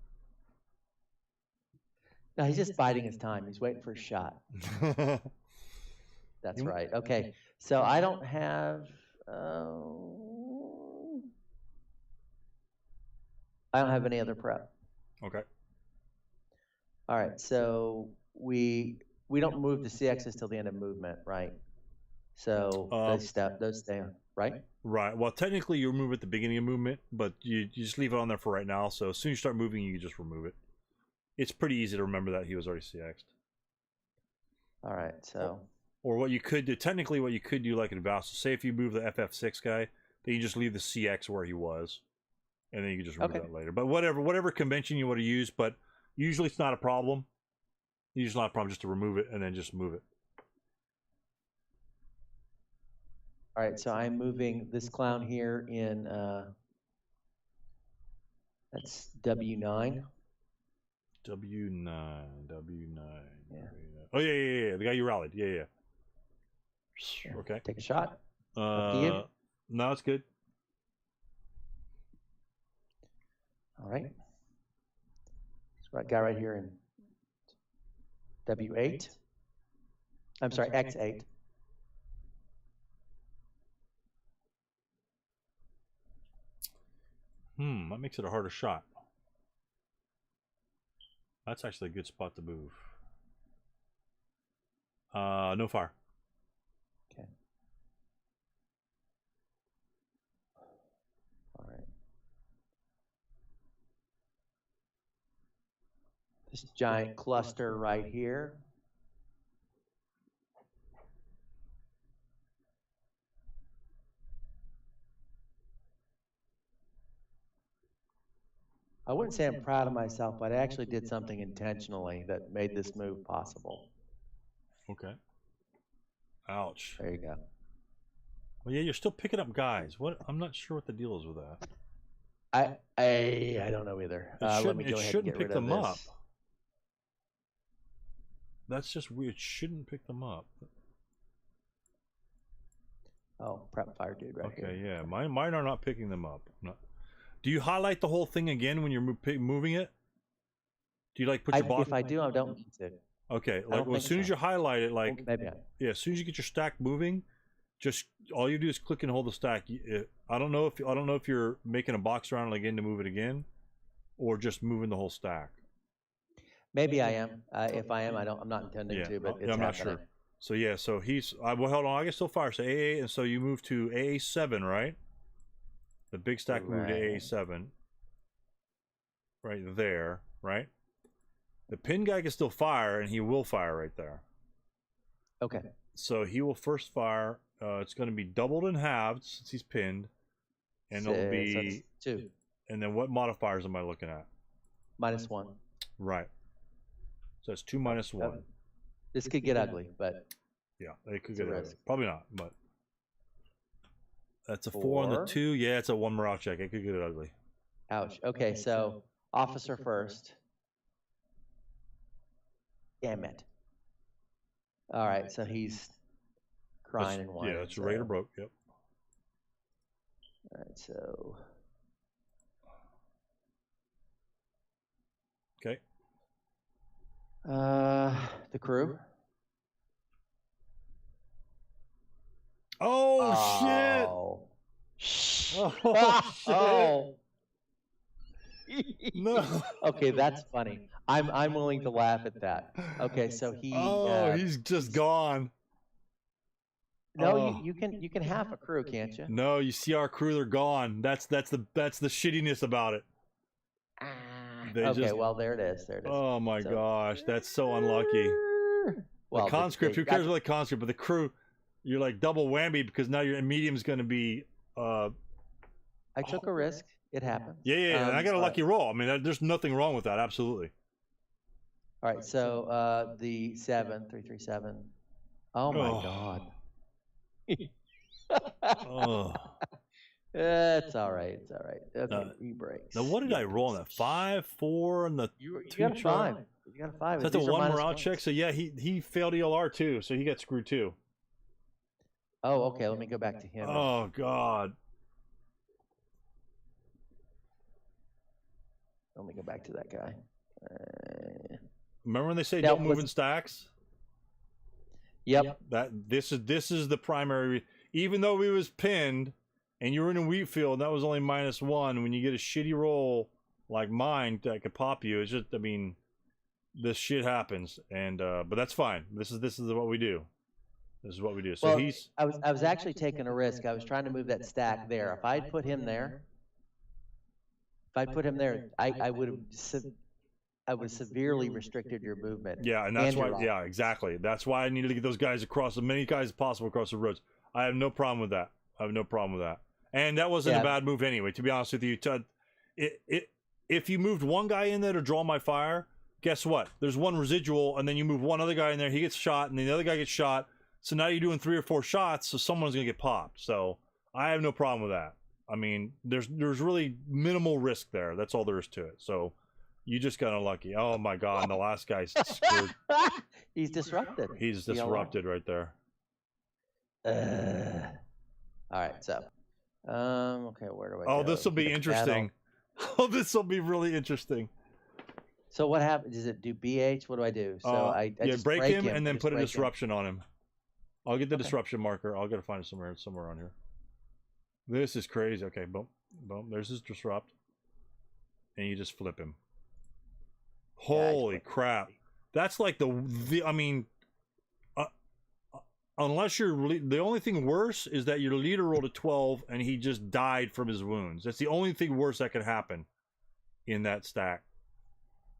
No, he's just biding his time. He's waiting for a shot. That's right. Okay, so I don't have. I don't have any other prep. Okay. All right, so we don't move the CXs till the end of movement, right? So those stay on, right? Right. Well, technically you remove it at the beginning of movement, but you just leave it on there for right now. So as soon as you start moving, you can just remove it. It's pretty easy to remember that he was already CX'd. All right, so. Or what you could do, technically what you could do like in Valve, say if you move the FF6 guy, then you just leave the CX where he was. And then you can just remove that later. But whatever convention you want to use, but usually it's not a problem. Usually not a problem just to remove it and then just move it. All right, so I'm moving this clown here in, that's W9. W9. Yeah. Oh, yeah. The guy you rallied. Yeah. Okay. Take a shot. No, it's good. All right. So that guy right here in W8. I'm sorry, X8. That makes it a harder shot. That's actually a good spot to move. No fire. Okay. All right. This giant cluster right here. I wouldn't say I'm proud of myself, but I actually did something intentionally that made this move possible. Okay. Ouch. There you go. Well, yeah, you're still picking up guys. What? I'm not sure what the deal is with that. I don't know either. Let me go ahead and get rid of this. Up. That's just weird. It shouldn't pick them up. Oh, prep fire dude right here. Okay, yeah. Mine are not picking them up. Do you highlight the whole thing again when you're moving it? Do you like put your box? If I do, I don't need to. Okay, like as soon as you highlight it, like maybe yeah, as soon as you get your stack moving, just all you do is click and hold the stack. I don't know if you're making a box around it again to move it again, or just moving the whole stack. Maybe I am. If I am, I'm not intending to, but it's I'm not sure. So yeah, so he's well, hold on, I can still fire. So AA, and so you move to AA7, right? The big stack moved to AA7, right there, right? The pin guy can still fire, and he will fire right there. Okay. So he will first fire. It's going to be doubled and halved since he's pinned, and it'll be so 2. And then what modifiers am I looking at? -1. Right. So it's 2 -1. This could get ugly, but yeah, it could get ugly. Probably not, but that's a 4 on the 2. Yeah, it's a 1 morale check. It could get ugly. Ouch. Okay, so officer first. Damn it. All right, so he's crying and whining. Yeah, it's Raider broke. Yep. All right, so. Okay. The crew. Oh, shit! Oh shit! No. Okay, that's funny. I'm willing to laugh at that. Okay, so he. He's just gone. No, you can half a crew, can't you? No, you see our crew, they're gone. That's the shittiness about it. Okay, well there it is. There it is. Oh my gosh, that's so unlucky. Well, the conscript, who cares about the conscript, but the crew, you're like double whammy because now your medium's going to be. I took a risk. It happened. Yeah, and I got a lucky roll. I mean, there's nothing wrong with that. Absolutely. All right, so the 337. Oh my god. Oh. It's all right. It's all right. Okay, re-breaks. Now, what did I roll on that? 5, 4, and the you got a 5. You got a 5. So that's a 1 morale check. So yeah, he failed ELR too. So he got screwed too. Oh, okay. Let me go back to him. Oh god. Let me go back to that guy. Remember when they say don't move in stacks? Yep. This is the primary. Even though we was pinned, and you were in a wheat field, and that was only -1. When you get a shitty roll like mine that could pop you, it's just, I mean, this shit happens, and but that's fine. This is what we do. This is what we do. So well, I was actually taking a risk. I was trying to move that stack there. If I'd put him there, I would have severely restricted your movement. Yeah, and that's why. Yeah, exactly. That's why I needed to get those guys across, as many guys as possible across the roads. I have no problem with that. And that wasn't a bad move anyway. To be honest with you, if you moved one guy in there to draw my fire, guess what? There's one residual, and then you move one other guy in there. He gets shot, and then the other guy gets shot. So now you're doing 3 or 4 shots, so someone's gonna get popped. So I have no problem with that. I mean, there's really minimal risk there. That's all there is to it. So you just got unlucky. Oh my god, and the last guy's screwed. He's disrupted. He's disrupted right there. All right, so okay, where do I go? Oh, this will be interesting. Oh, this will be really interesting. So what happens? Does it do BH? What do I do? So I just break him and then put a disruption on him. I'll get the disruption marker. I'll gotta find it somewhere on here. This is crazy. Okay, boom, boom. There's his disrupt, and you just flip him. Holy crap! That's like the. I mean, unless you're really, the only thing worse is that your leader rolled a 12 and he just died from his wounds. That's the only thing worse that could happen in that stack.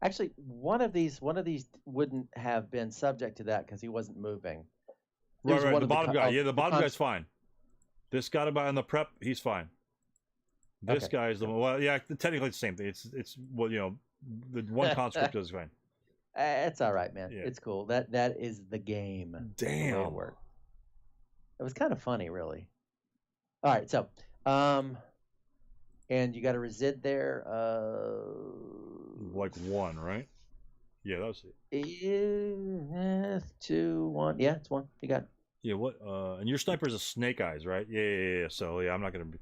Actually, one of these wouldn't have been subject to that because he wasn't moving. Right. The bottom guy. Yeah, the bottom guy's fine. This guy on the prep, he's fine. This guy is the well. Yeah, technically it's the same thing. It's well, you know, the one conscript is fine. It's all right, man. Yeah. It's cool. That is the game. Damn. It was kind of funny, really. All right, so, and you got a resid there. Like 1, right? Yeah, that was it. 2, 1. Yeah, it's 1. You got it. Yeah, what? And your sniper's a snake eyes, right? Yeah. So yeah, I'm not gonna be.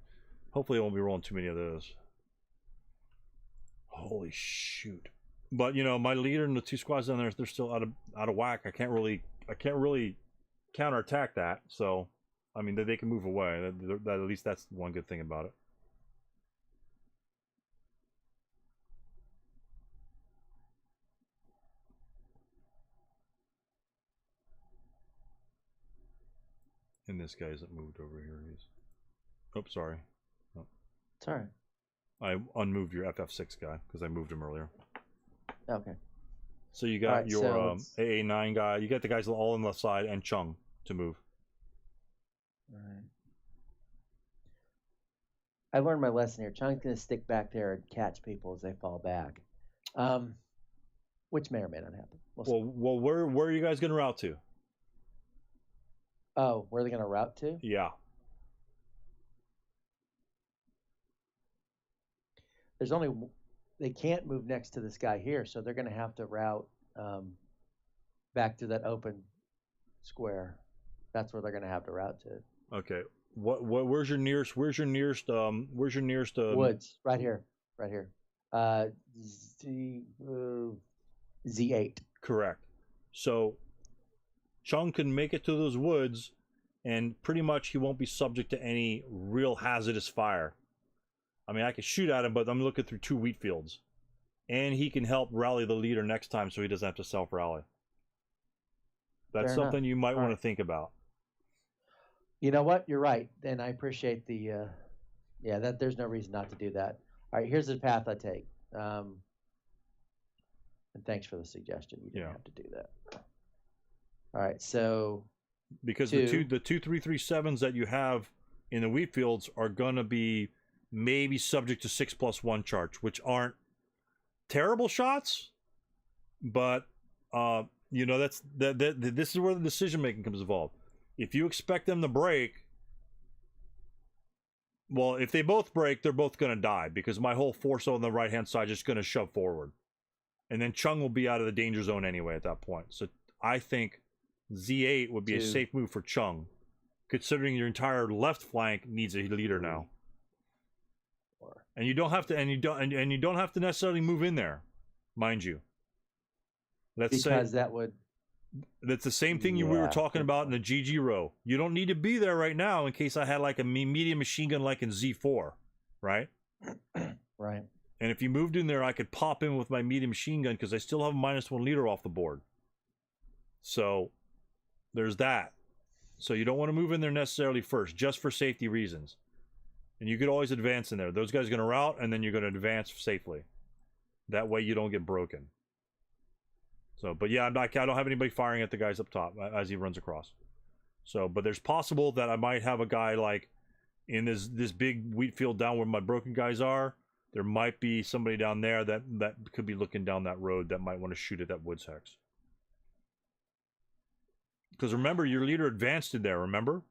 Hopefully, I won't be rolling too many of those. Holy shoot! But you know, my leader and the 2 squads down there, they're still out of whack. I can't really counterattack that. So I mean, they can move away. That at least that's one good thing about it. And this guy isn't moved over here. He's. Oh, sorry. Oh. It's all right. I unmoved your FF6 guy because I moved him earlier. Okay. So you got right, your so AA9 guy. You got the guys all on the left side and Chung to move. All right. I learned my lesson here. Chung's going to stick back there and catch people as they fall back, which may or may not happen. Well, where are you guys going to route to? Oh, where are they going to route to? Yeah. There's only they can't move next to this guy here, so they're going to have to route back to that open square. That's where they're going to have to route to. Okay. Where's your nearest woods? Right here. Z8. Correct. So Chung can make it to those woods, and pretty much he won't be subject to any real hazardous fire. I mean, I can shoot at him, but I'm looking through 2 wheat fields. And he can help rally the leader next time so he doesn't have to self-rally. That's Fair something enough. you might All want right. to think about. You know what? You're right. And I appreciate the, that there's no reason not to do that. All right, here's the path I take. And thanks for the suggestion. You didn't have to do that. All right, so because the two 337s that you have in the wheat fields are gonna be maybe subject to 6+1 charge, which aren't terrible shots, but you know, this is where the decision making comes involved. If you expect them to break, well, if they both break, they're both gonna die because my whole force on the right hand side is just gonna shove forward, and then Chung will be out of the danger zone anyway at that point. So I think Z8 would be a safe move for Chung, considering your entire left flank needs a leader now. And you don't have to, and you don't have to necessarily move in there, mind you. That's the same thing we were talking about in the GG row. You don't need to be there right now in case I had like a medium machine gun like in Z4, right? Right. And if you moved in there, I could pop in with my medium machine gun because I still have a -1 leader off the board. So there's that. So you don't want to move in there necessarily first, just for safety reasons. And you could always advance in there. Those guys are going to route, and then you're going to advance safely. That way you don't get broken. So, but yeah, I don't have anybody firing at the guys up top as he runs across. So, but there's possible that I might have a guy like in this big wheat field down where my broken guys are. There might be somebody down there that could be looking down that road that might want to shoot at that woods hex. Because remember, your leader advanced in there, remember?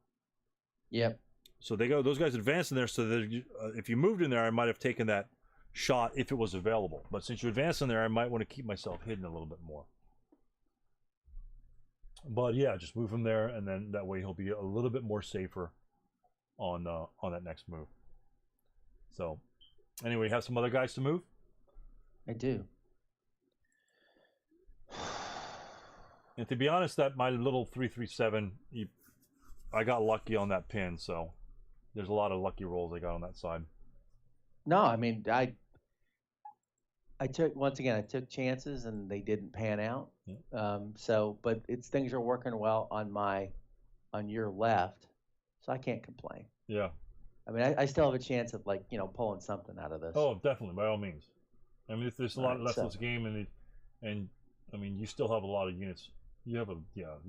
Yep. So those guys advanced in there, so that if you moved in there, I might have taken that shot if it was available. But since you advanced in there, I might want to keep myself hidden a little bit more. But yeah, just move him there, and then that way he'll be a little bit more safer on that next move. So, anyway, you have some other guys to move? I do. And to be honest, that my little 337, I got lucky on that pin, so there's a lot of lucky rolls I got on that side. No, I mean, I took chances and they didn't pan out. Yeah. But things are working well on your left, so I can't complain. Yeah. I mean, I still have a chance of pulling something out of this. Oh, definitely, by all means. I mean, there's a lot left of this game, and I mean, you still have a lot of units. You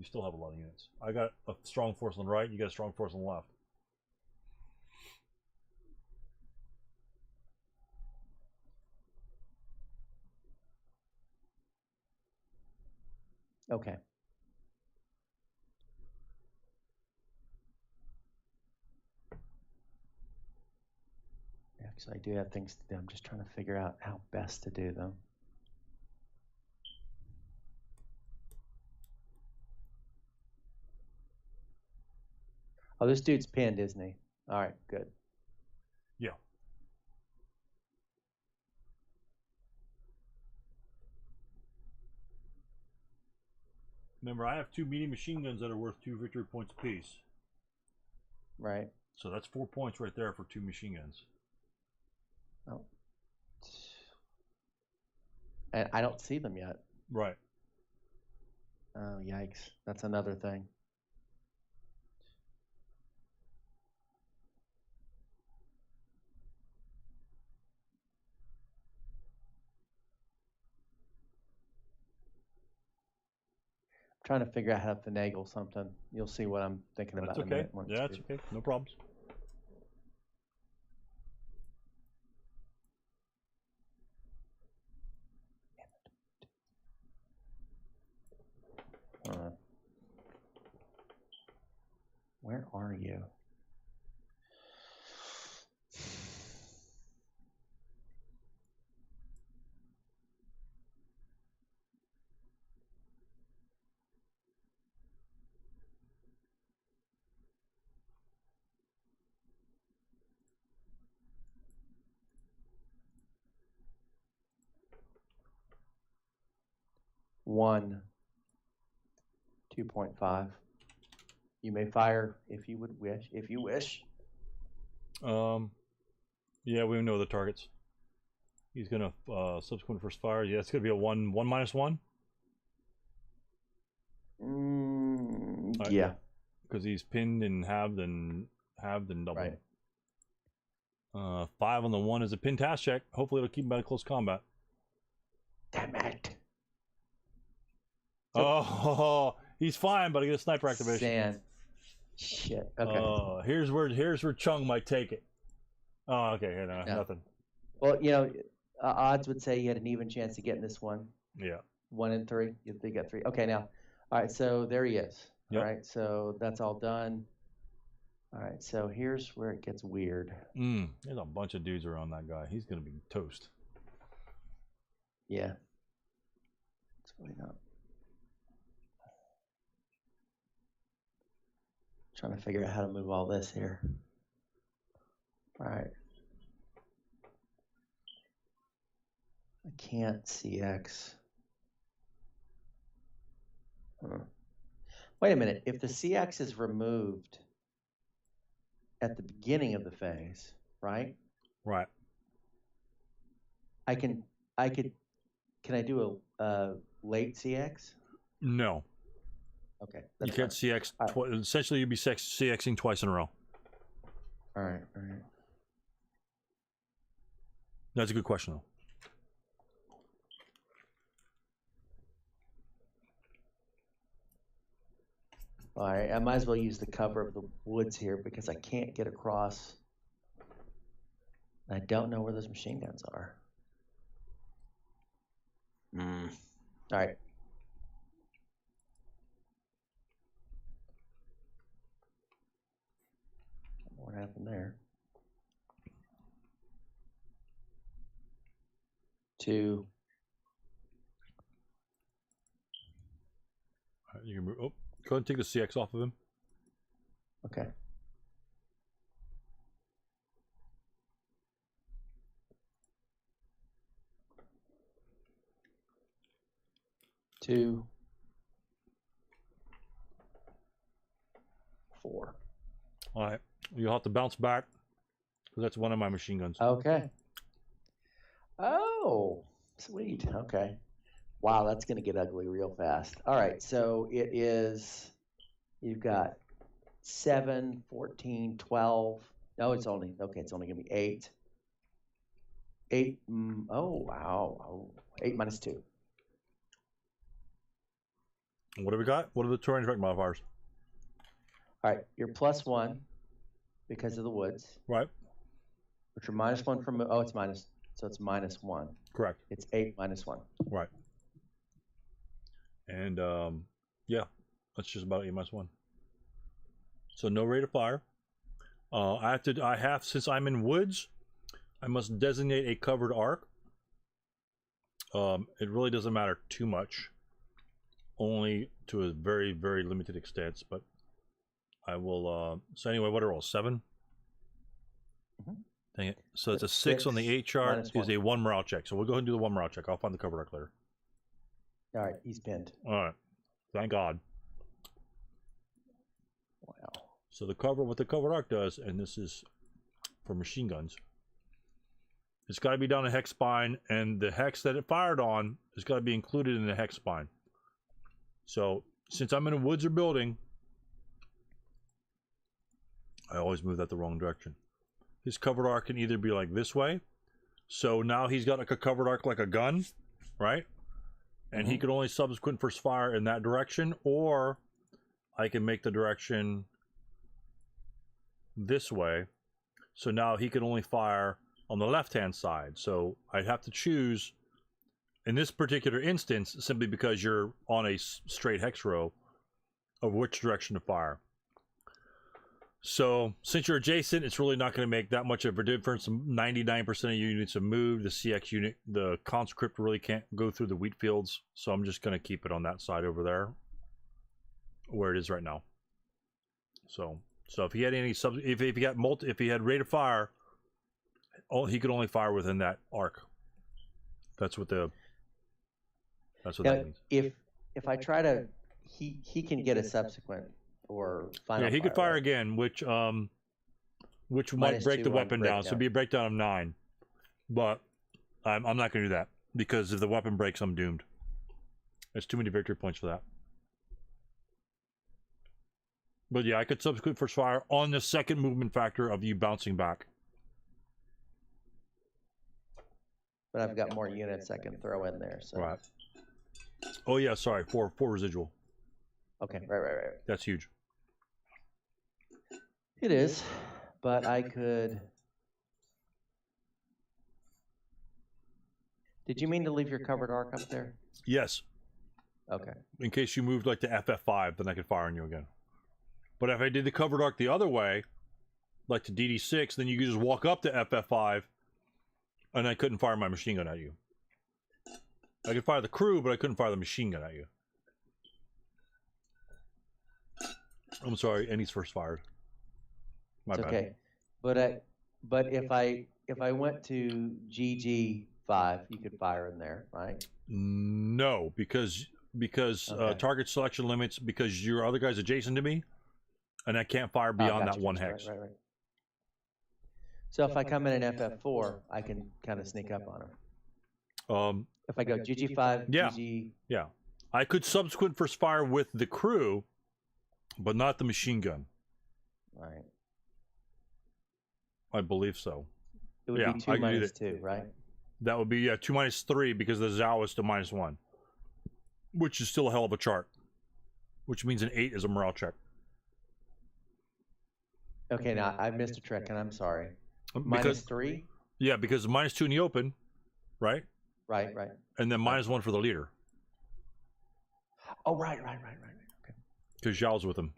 still have a lot of units. I got a strong force on the right. You got a strong force on the left. Okay. Yeah, because I do have things to do. I'm just trying to figure out how best to do them. Oh, this dude's pinned, isn't he? All right, good. Yeah. Remember, I have 2 medium machine guns that are worth 2 victory points apiece. Right. So that's 4 points right there for 2 machine guns. Oh. And I don't see them yet. Right. Oh, yikes. That's another thing. Trying to figure out how to finagle something. You'll see what I'm thinking about. That's okay. Yeah, that's okay. No problems. Where are you? One. 2.5. You may fire if you would wish. If you wish. Yeah, we know the targets. He's gonna subsequent first fire. Yeah, it's gonna be a 1/1. Yeah. Because he's pinned and halved and doubled. Right. 5 on the 1 is a pin task check. Hopefully it'll keep him out of close combat. Damn it. Oh, he's fine, but I get a sniper activation. Sand. Shit. Okay. Here's where Chung might take it. Oh, okay. Yeah, no, nothing. Well, you know, odds would say you had an even chance of getting this one. Yeah. 1 in 3. They got 3. Okay, now, all right. So there he is. Yep. All right. So that's all done. All right. So here's where it gets weird. There's a bunch of dudes around that guy. He's gonna be toast. Yeah. It's really not. Trying to figure out how to move all this here. All right. I can't CX. Wait a minute. If the CX is removed at the beginning of the phase, right? Right. Can I do a late CX? No. Okay. You can't CX. Essentially, you'd be CXing twice in a row. All right. That's a good question, though. All right. I might as well use the cover of the woods here because I can't get across. I don't know where those machine guns are. All right. What happened there? 2. All right, you can move. Oh, go ahead and take the CX off of him. Okay. Two. 4. All right. You'll have to bounce back because that's one of my machine guns. Okay. Oh, sweet. Okay. Wow, that's going to get ugly real fast. All right, so it is, you've got 7, 14, 12. No, it's only going to be 8. 8, oh, wow. Oh, 8 minus 2. What do we got? What are the terrain effect modifiers? All right, you're +1 because of the woods. Right. Which are -1 from, oh, it's minus, so it's -1. Correct. It's 8 minus 1. Right. And yeah, that's just about 8 minus 1. So no rate of fire. I have since I'm in woods, I must designate a covered arc. It really doesn't matter too much, only to a very, very limited extent, but I will so anyway, what are all 7? Dang it. So it's a 6 on the 8 chart is a 1 morale check. So we'll go ahead and do the 1 morale check. I'll find the cover arc later. All right, he's pinned. All right. Thank God. Wow. So what the covered arc does, and this is for machine guns, it's got to be down a hex spine, and the hex that it fired on has got to be included in the hex spine. So since I'm in a woods or building, I always move that the wrong direction. His covered arc can either be like this way, so now he's got like a covered arc like a gun, right? And he can only subsequent first fire in that direction, or I can make the direction this way, so now he can only fire on the left hand side. So I'd have to choose in this particular instance, simply because you're on a straight hex row, of which direction to fire. So since you're adjacent, it's really not going to make that much of a difference. 99% of units have moved. The CX unit, the conscript, really can't go through the wheat fields, so I'm just going to keep it on that side over there where it is right now. So if he had any if he had rate of fire, he could only fire within that arc. That's what that means. If I try to, he can get a subsequent or final. Yeah, he could fire right? again, which might break the weapon down. So it'd be a breakdown of 9. But I'm not going to do that, because if the weapon breaks, I'm doomed. There's too many victory points for that. But yeah, I could subsequent first fire on the second movement factor of you bouncing back. But I've got more units I can throw in there. So. Right. Oh yeah, sorry, 4 residual. Okay, right. That's huge. It is, but I could. Did you mean to leave your covered arc up there? Yes. Okay. In case you moved like to FF5, then I could fire on you again. But if I did the covered arc the other way, like to DD6, then you could just walk up to FF5, and I couldn't fire my machine gun at you. I could fire the crew, but I couldn't fire the machine gun at you. I'm sorry, and he's first fired. My bad. Okay, but if I went to GG5, you could fire in there, right? No, because okay. Target selection limits, because your other guy's adjacent to me, and I can't fire beyond that one hex. Right. So if I come in an FF4, I can kind of sneak up on him. If I go GG5, yeah, GG... yeah, I could subsequent first fire with the crew, but not the machine gun. Right. I believe so. It would be 2 -2, right? That would be 2 -3, because the Zhao is to -1, which is still a hell of a chart. Which means an 8 is a morale check. Okay, now I missed a trick, and I'm sorry. -3? Yeah, because -2 in the open, right? Right. And then -1 for the leader. Oh, right. Okay. Because Zhao's with him.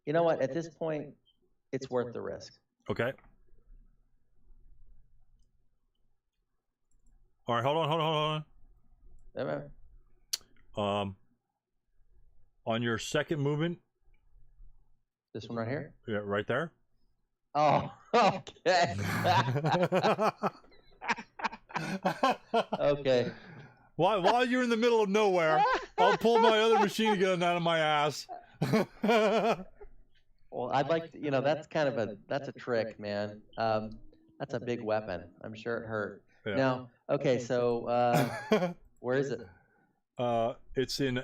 You know what? At this point, it's worth the risk. Okay. All right, hold on. On your second movement. This one right here? Yeah, right there. Oh, okay. Okay. While you're in the middle of nowhere, I'll pull my other machine gun out of my ass. Well, I'd like to, that's kind of that's a trick, man. That's a big weapon. I'm sure it hurt. Yeah. Now, okay, so where is it? It's in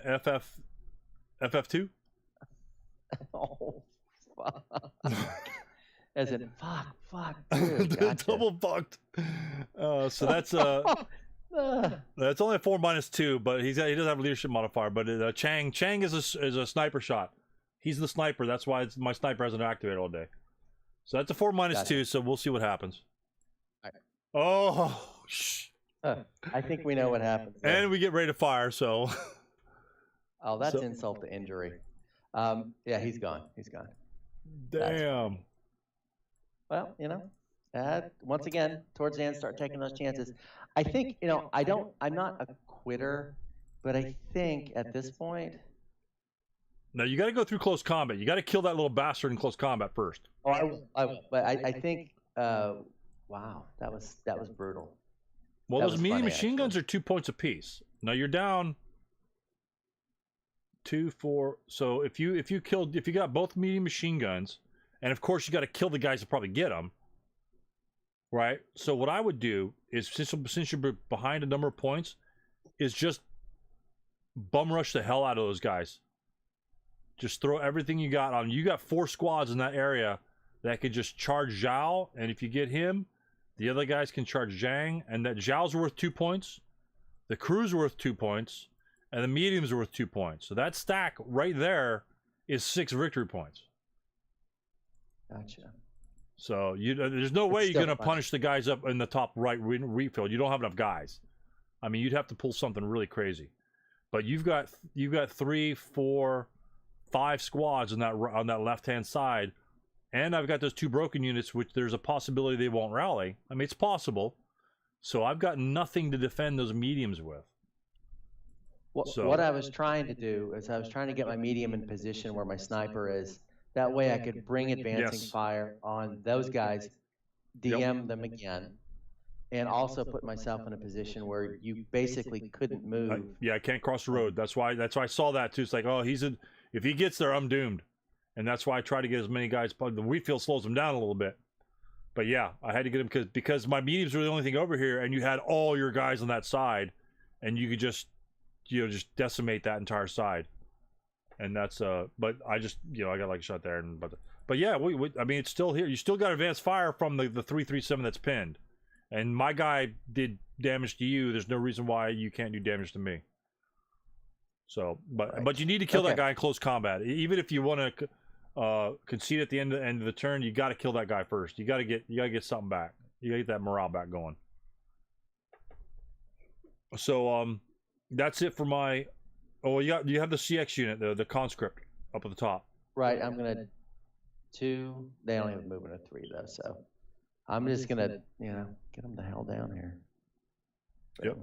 FF2. Oh, fuck. As in, fuck, dude, gotcha. Double fucked. So that's that's only a 4 -2, but he does have a leadership modifier. But Chang is a sniper shot. He's the sniper. That's why my sniper hasn't activated all day. So that's a 4 -2. So we'll see what happens. All right. Oh, I think we know what happens. And we get ready to fire. So. Oh, that's insult to injury. Yeah, he's gone. Damn. Well, once again, towards the end, start taking those chances. I think, I'm not a quitter, but I think at this point. No, you got to go through close combat. You got to kill that little bastard in close combat first. Oh, but I think, wow, that was brutal. Well, those medium machine guns are 2 points apiece. Now you're down 2, 4. So if you got both medium machine guns, and of course you got to kill the guys to probably get them, right? So what I would do is, since you're behind a number of points, is just bum rush the hell out of those guys. Just throw everything you got on. You got 4 squads in that area that could just charge Zhao, and if you get him, the other guys can charge Zhang, and that Zhao's worth 2 points, the crew's worth 2 points, and the medium's worth 2 points. So that stack right there is 6 victory points. Gotcha. So there's no way you're gonna punish the guys up in the top right refield. You don't have enough guys. I mean, you'd have to pull something really crazy. But you've got 3, 4, 5 squads on that left-hand side, and I've got those 2 broken units, which there's a possibility they won't rally. I mean, it's possible. So I've got nothing to defend those mediums with. What I was trying to do is I was trying to get my medium in position where my sniper is. That way I could bring advancing fire on those guys, DM them again, and also put myself in a position where you basically couldn't move. I can't cross the road. That's why I saw that too. It's like, oh, if he gets there, I'm doomed. And that's why I try to get as many guys. The wheat field slows him down a little bit. But yeah, I had to get him because my mediums were the only thing over here, and you had all your guys on that side, and you could just decimate that entire side. And that's but I just I got like a shot there, and but yeah, I mean, it's still here. You still got advanced fire from the 337 that's pinned, and my guy did damage to you. There's no reason why you can't do damage to me. So, but you need to kill that guy in close combat. Even if you want to concede at the end of the turn, you got to kill that guy first. You got to get something back. You got to get that morale back going. So that's it for my. Oh, you have the CX unit, the conscript up at the top. Right, I'm gonna 2. They only have movement of 3 though, so I'm just gonna get them the hell down here. Yep.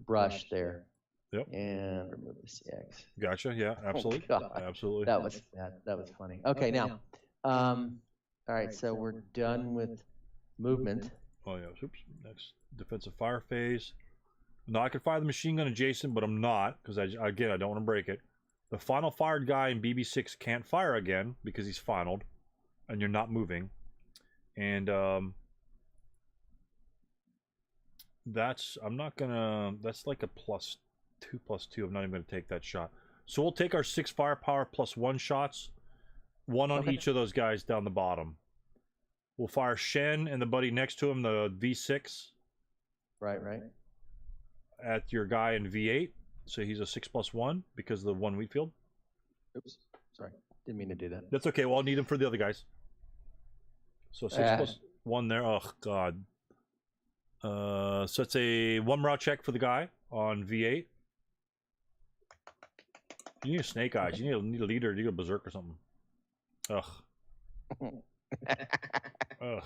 Brush there. Yep. And remove the CX. Gotcha. Yeah. Absolutely. Oh, absolutely. That was funny. Okay, now, all right. So we're done with movement. Oh yeah. Oops. Next, defensive fire phase. No, I could fire the machine gun adjacent, but I'm not, because I don't want to break it. The final fired guy in BB6 can't fire again because he's finaled, and you're not moving. And that's like a +2/+2. I'm not even going to take that shot. So we'll take our 6 firepower +1 shots, 1 on each of those guys down the bottom. We'll fire Shen and the buddy next to him, the V6. Right. At your guy in V8, so he's a 6+1 because of the 1 wheat field. Oops, sorry, didn't mean to do that. That's okay. Well, I'll need him for the other guys. So 6+1 there. Oh god. So it's a 1 morale check for the guy on V8. You need a snake eyes. You need a leader. You need a berserk or something. Ugh. Ugh.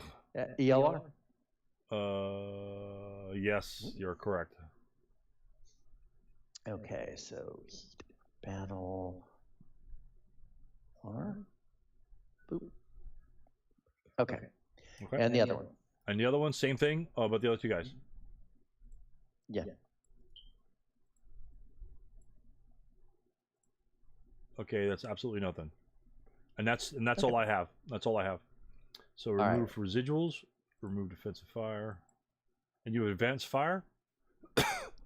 ELR. Yes, you're correct. Okay, so battle R. Boop. Okay. And the other one. And the other one, same thing. Oh, but the other 2 guys. Yeah. Okay, that's absolutely nothing. And that's all I have. That's all I have. So remove residuals, remove defensive fire, and you advance fire.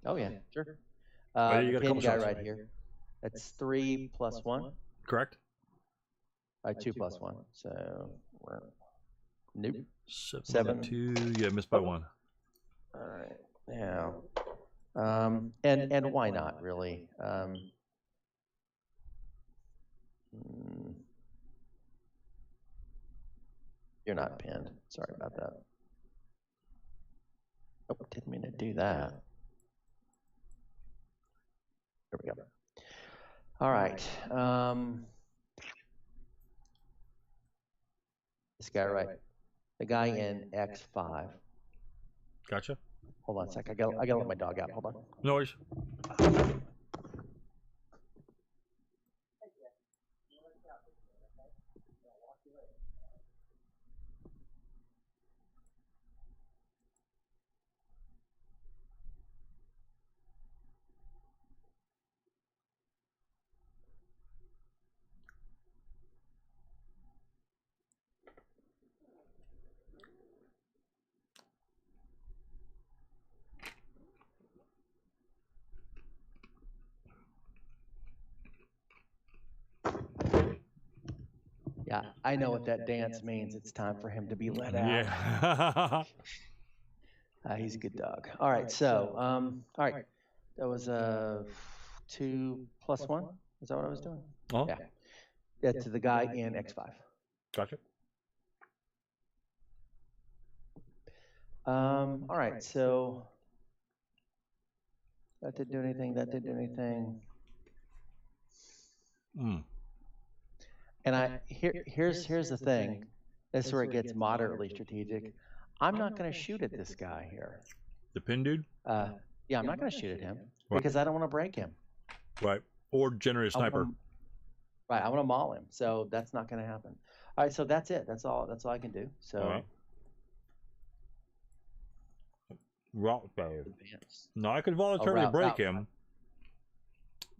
Oh yeah, sure. You got a pin couple guy shots. right here. That's 3+1. Correct. 2+1. So we're nope. 7. 2. Yeah, missed by 1. All right. Now, and why not really? You're not pinned. Sorry about that. Oh, didn't mean to do that. There we go. All right. This guy, right? The guy in X5. Gotcha. Hold on a sec. I gotta let my dog out. Hold on. No worries. Yeah, I know what that dance means. It's time for him to be let out. Yeah. He's a good dog. All right, so, all right. That was 2 + 1. Is that what I was doing? Oh, Yeah. That's the guy in X5. gotcha. All right, so that didn't do anything. That didn't do anything. And here's the thing. This is where it gets moderately strategic. I'm not going to shoot at this guy here. The pin dude? Yeah, I'm not going to shoot at him because I don't want to break him. Right. Or generate a sniper. Right, I want to maul him. So that's not going to happen. All right, so that's it. That's all I can do. So. All right. Route value. No, I could voluntarily break him,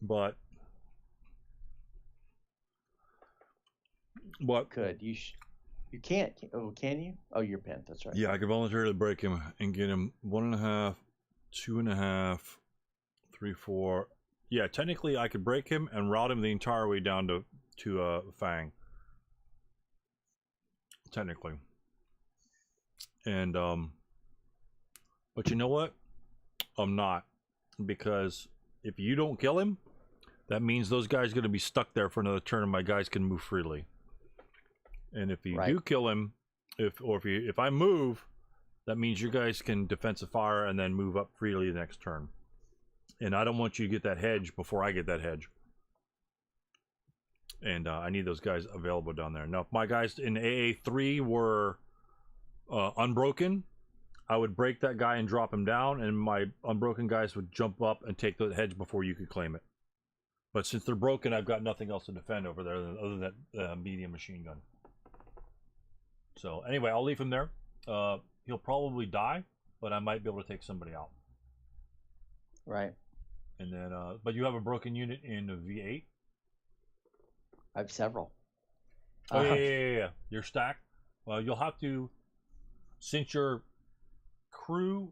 but could you can't? Oh, can you? Oh, you're pinned. That's right. Yeah, I could voluntarily break him and get him 1.5, 2.5, 3, 4. Yeah, technically I could break him and route him the entire way down to Fang. Technically, and but you know what? I'm not, because if you don't kill him, that means those guys are going to be stuck there for another turn, and my guys can move freely. And if you do kill him, if I move, that means your guys can defensive fire and then move up freely the next turn. And I don't want you to get that hedge before I get that hedge. And I need those guys available down there. Now, if my guys in AA3 were unbroken, I would break that guy and drop him down, and my unbroken guys would jump up and take the hedge before you could claim it. But since they're broken, I've got nothing else to defend over there other than that medium machine gun. So anyway, I'll leave him there. He'll probably die, but I might be able to take somebody out. Right. And then, but you have a broken unit in V8? I have several. Oh, yeah. You're stacked? Well, you'll have to, since your crew...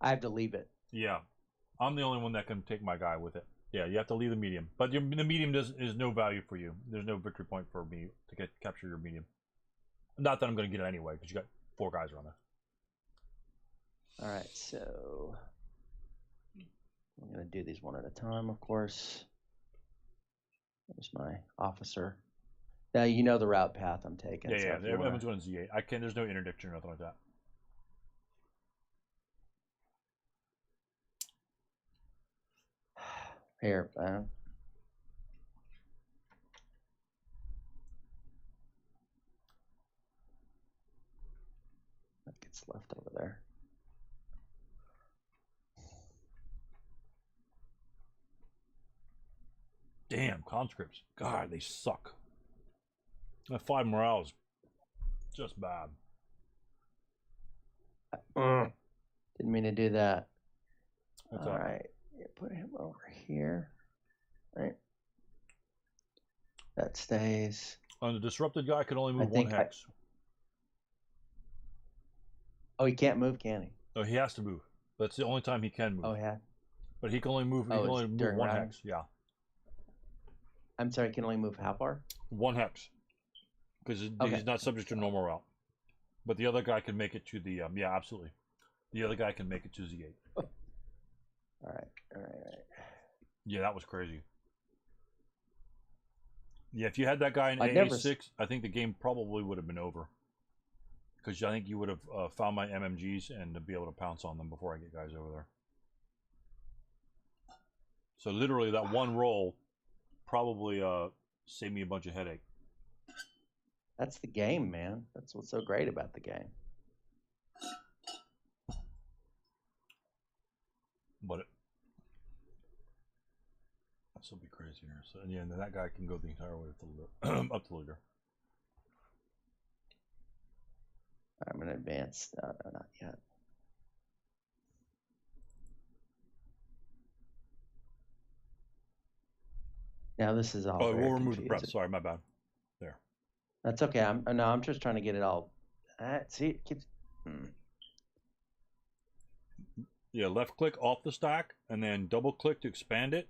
I have to leave it. Yeah. I'm the only one that can take my guy with it. Yeah, you have to leave the medium. But the medium is no value for you. There's no victory point for me to capture your medium. Not that I'm going to get it anyway, because you got 4 guys around there. All right, so... I'm going to do these one at a time, of course. There's my officer. Now you know the route path I'm taking. Yeah, so everyone's going to Z8. There's no interdiction or nothing like that. Here, that gets left over there. Damn, conscripts. God, they suck. That 5 morale is just bad. Didn't mean to do that. What's All that? right. Put him over here. All right. That stays. On the disrupted guy, can only move 1 hex. Oh, he can't move, can he? Oh, he has to move. That's the only time he can move. Oh, yeah. But he can only move. He can only move 1 hex. Yeah. I'm sorry. He can only move how far? 1 hex. Because he's not subject to normal route. But the other guy can make it to the yeah, absolutely. The other guy can make it to Z8. All right. Yeah, that was crazy. Yeah, if you had that guy in AA6, I think the game probably would have been over. Because I think you would have found my MMGs and be able to pounce on them before I get guys over there. So literally that one roll probably saved me a bunch of headache. That's the game, man. That's what's so great about the game. But this will be crazy here. So yeah, and then that guy can go the entire way up to leader. I'm gonna advance. No, not yet. Now this is all. Oh, we'll remove the prep. Sorry, my bad. There. That's okay. I'm just trying to get it all. See, it keeps. Yeah, left click off the stack, and then double click to expand it,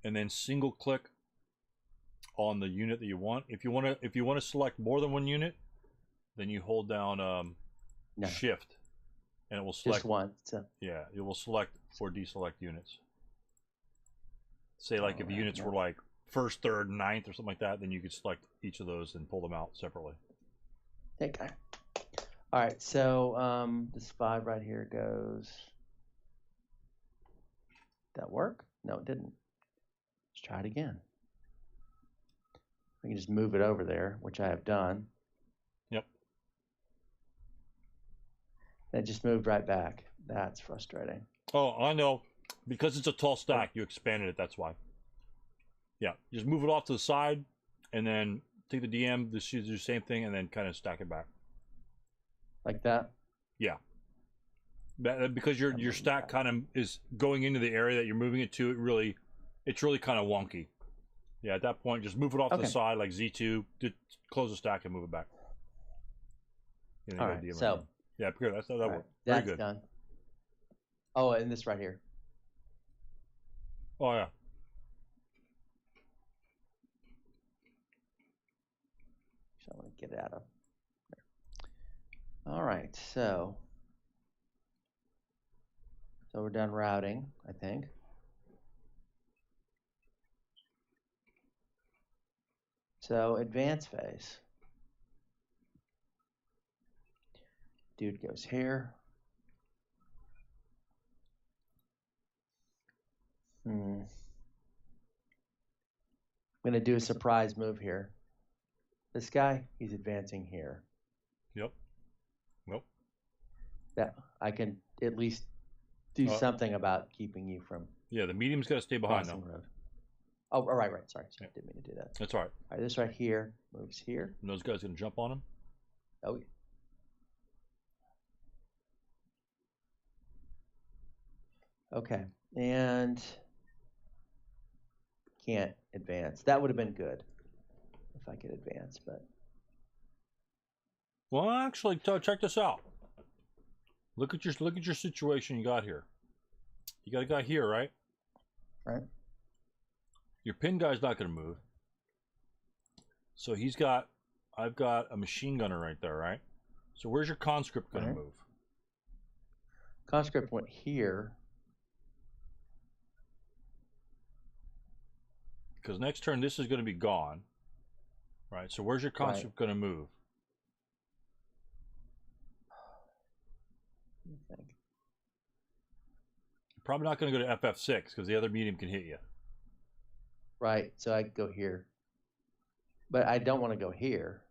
and then single click on the unit that you want. If you want to select more than one unit, then you hold down Shift, and it will select just one. So. Yeah, it will select or deselect units. Say like if units were like 1st, 3rd, 9th or something like that, then you could select each of those and pull them out separately. Okay. All right, so this 5 right here goes. Did that work? No, it didn't. Let's try it again. We can just move it over there, which I have done. Yep. And it just moved right back. That's frustrating. Oh, I know. Because it's a tall stack, you expanded it, that's why. Yeah, just move it off to the side, and then take the DM, do the same thing, and then kind of stack it back. Like that? Yeah. Because your stack kind of is going into the area that you're moving it to, it's really kind of wonky. Yeah, at that point, just move it off to the side, like Z2, close the stack and move it back. All right, so. Yeah, that worked. Very that's good. Done. Oh, and this right here. Oh, yeah. So I want to get it out of there. All right, so we're done routing, I think. So advance phase. Dude goes here. I'm going to do a surprise move here. This guy, he's advancing here. Yep. That I can at least do something about keeping you from. Yeah, the medium's got to stay behind now. Road. Oh, right. Sorry. Didn't mean to do that. That's all right. All right, this right here moves here. And those guys going to jump on him? Oh, yeah. Okay, and can't advance. That would have been good if I could advance, but. Well, actually, check this out. Look at your situation you got here. You got a guy here, right? Right. Your pin guy's not going to move. So I've got a machine gunner right there, right? So where's your conscript going to move? Conscript went here. Because next turn this is going to be gone, right? So where's your conscript going to move? Let me think. You're probably not going to go to FF6 because the other medium can hit you. Right, so I go here, but I don't want to go here.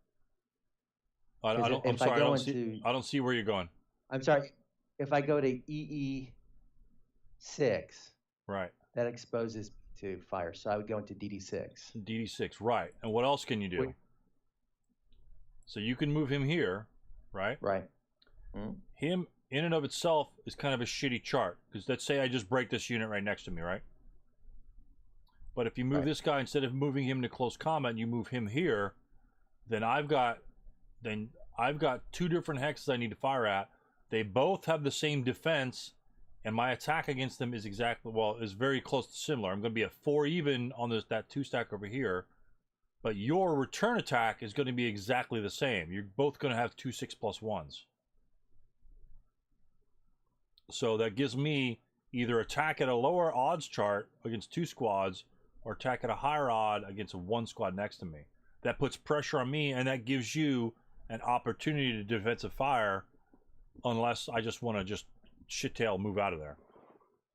I don't see where you're going. I'm sorry. If I go to EE6, right, that exposes to fire, so I would go into DD6. DD6, right. And what else can you do? So you can move him here, right? Right. Him in and of itself is kind of a shitty chart because let's say I just break this unit right next to me, right? But if you move this guy, instead of moving him to close combat, you move him here, then I've got 2 different hexes I need to fire at. They both have the same defense, and my attack against them is is very close to similar. I'm going to be at 4 even on that 2 stack over here, but your return attack is going to be exactly the same. You're both going to have 2 6+1s. So that gives me either attack at a lower odds chart against 2 squads, or attack at a higher odd against a 1 squad next to me. That puts pressure on me, and that gives you an opportunity to defensive fire, unless I just want to just shittail move out of there.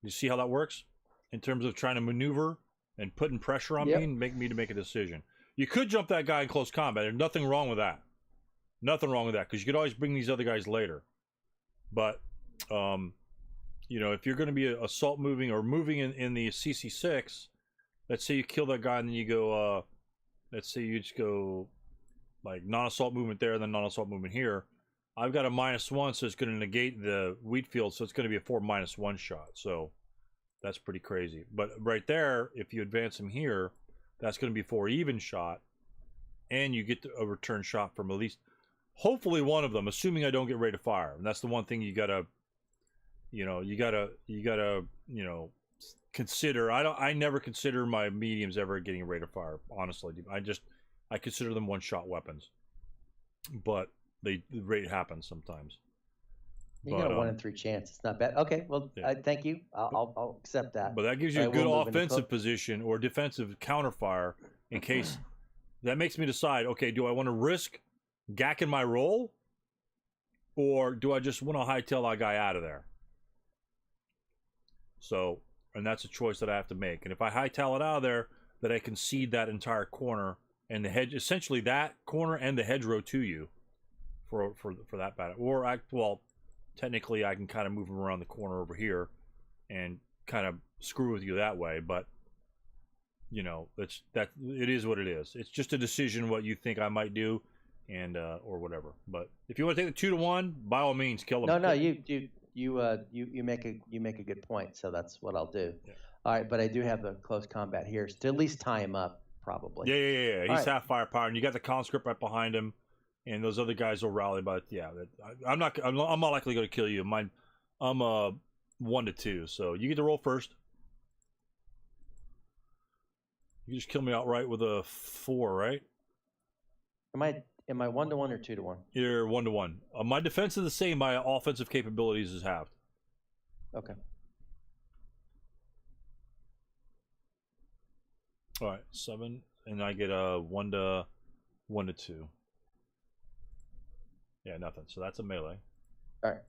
You see how that works? In terms of trying to maneuver and putting pressure on me and make a decision. You could jump that guy in close combat. There's nothing wrong with that. Nothing wrong with that, because you could always bring these other guys later. But, you know, if you're going to be assault moving or moving in the CC6, let's say you kill that guy and then you go, let's say you just go like non-assault movement there, then non-assault movement here. I've got a -1, so it's going to negate the wheat field, so it's going to be a 4 -1 shot. So that's pretty crazy. But right there, if you advance him here, that's going to be 4 even shot, and you get a return shot from at least, hopefully one of them, assuming I don't get ready to fire. And that's the one thing you gotta consider. I never consider my mediums ever getting a rate of fire. Honestly, I consider them one-shot weapons. But the rate happens sometimes. You got a 1 in 3 chance. It's not bad. Okay, well, Yeah. thank you. I'll accept that. But that gives you a good offensive position or defensive counterfire in case that makes me decide, okay, do I want to risk gacking my roll, or do I just want to hightail that guy out of there? So, and that's a choice that I have to make. And if I hightail it out of there, then I concede that entire corner and the hedge, essentially that corner and the hedgerow to you for that battle. Or well, technically I can kind of move him around the corner over here and kind of screw with you that way, but you know, it is what it is. It's just a decision what you think I might do, and or whatever. But if you want to take the 2-to-1, by all means, kill him. No, you make a good point. So that's what I'll do. Yeah. All right, but I do have the close combat here to at least tie him up, probably. Yeah. He's half firepower, and you got the conscript right behind him, and those other guys will rally. But yeah, I'm not likely going to kill you. I'm 1-2, so you get to roll first. You just kill me outright with a 4, right? Am I 1-to-1 or 2-to-1? You're 1-to-1. My defense is the same. My offensive capabilities is halved. Okay. All right, 7, and I get a 1-to-2. Yeah, nothing. So that's a melee. All right.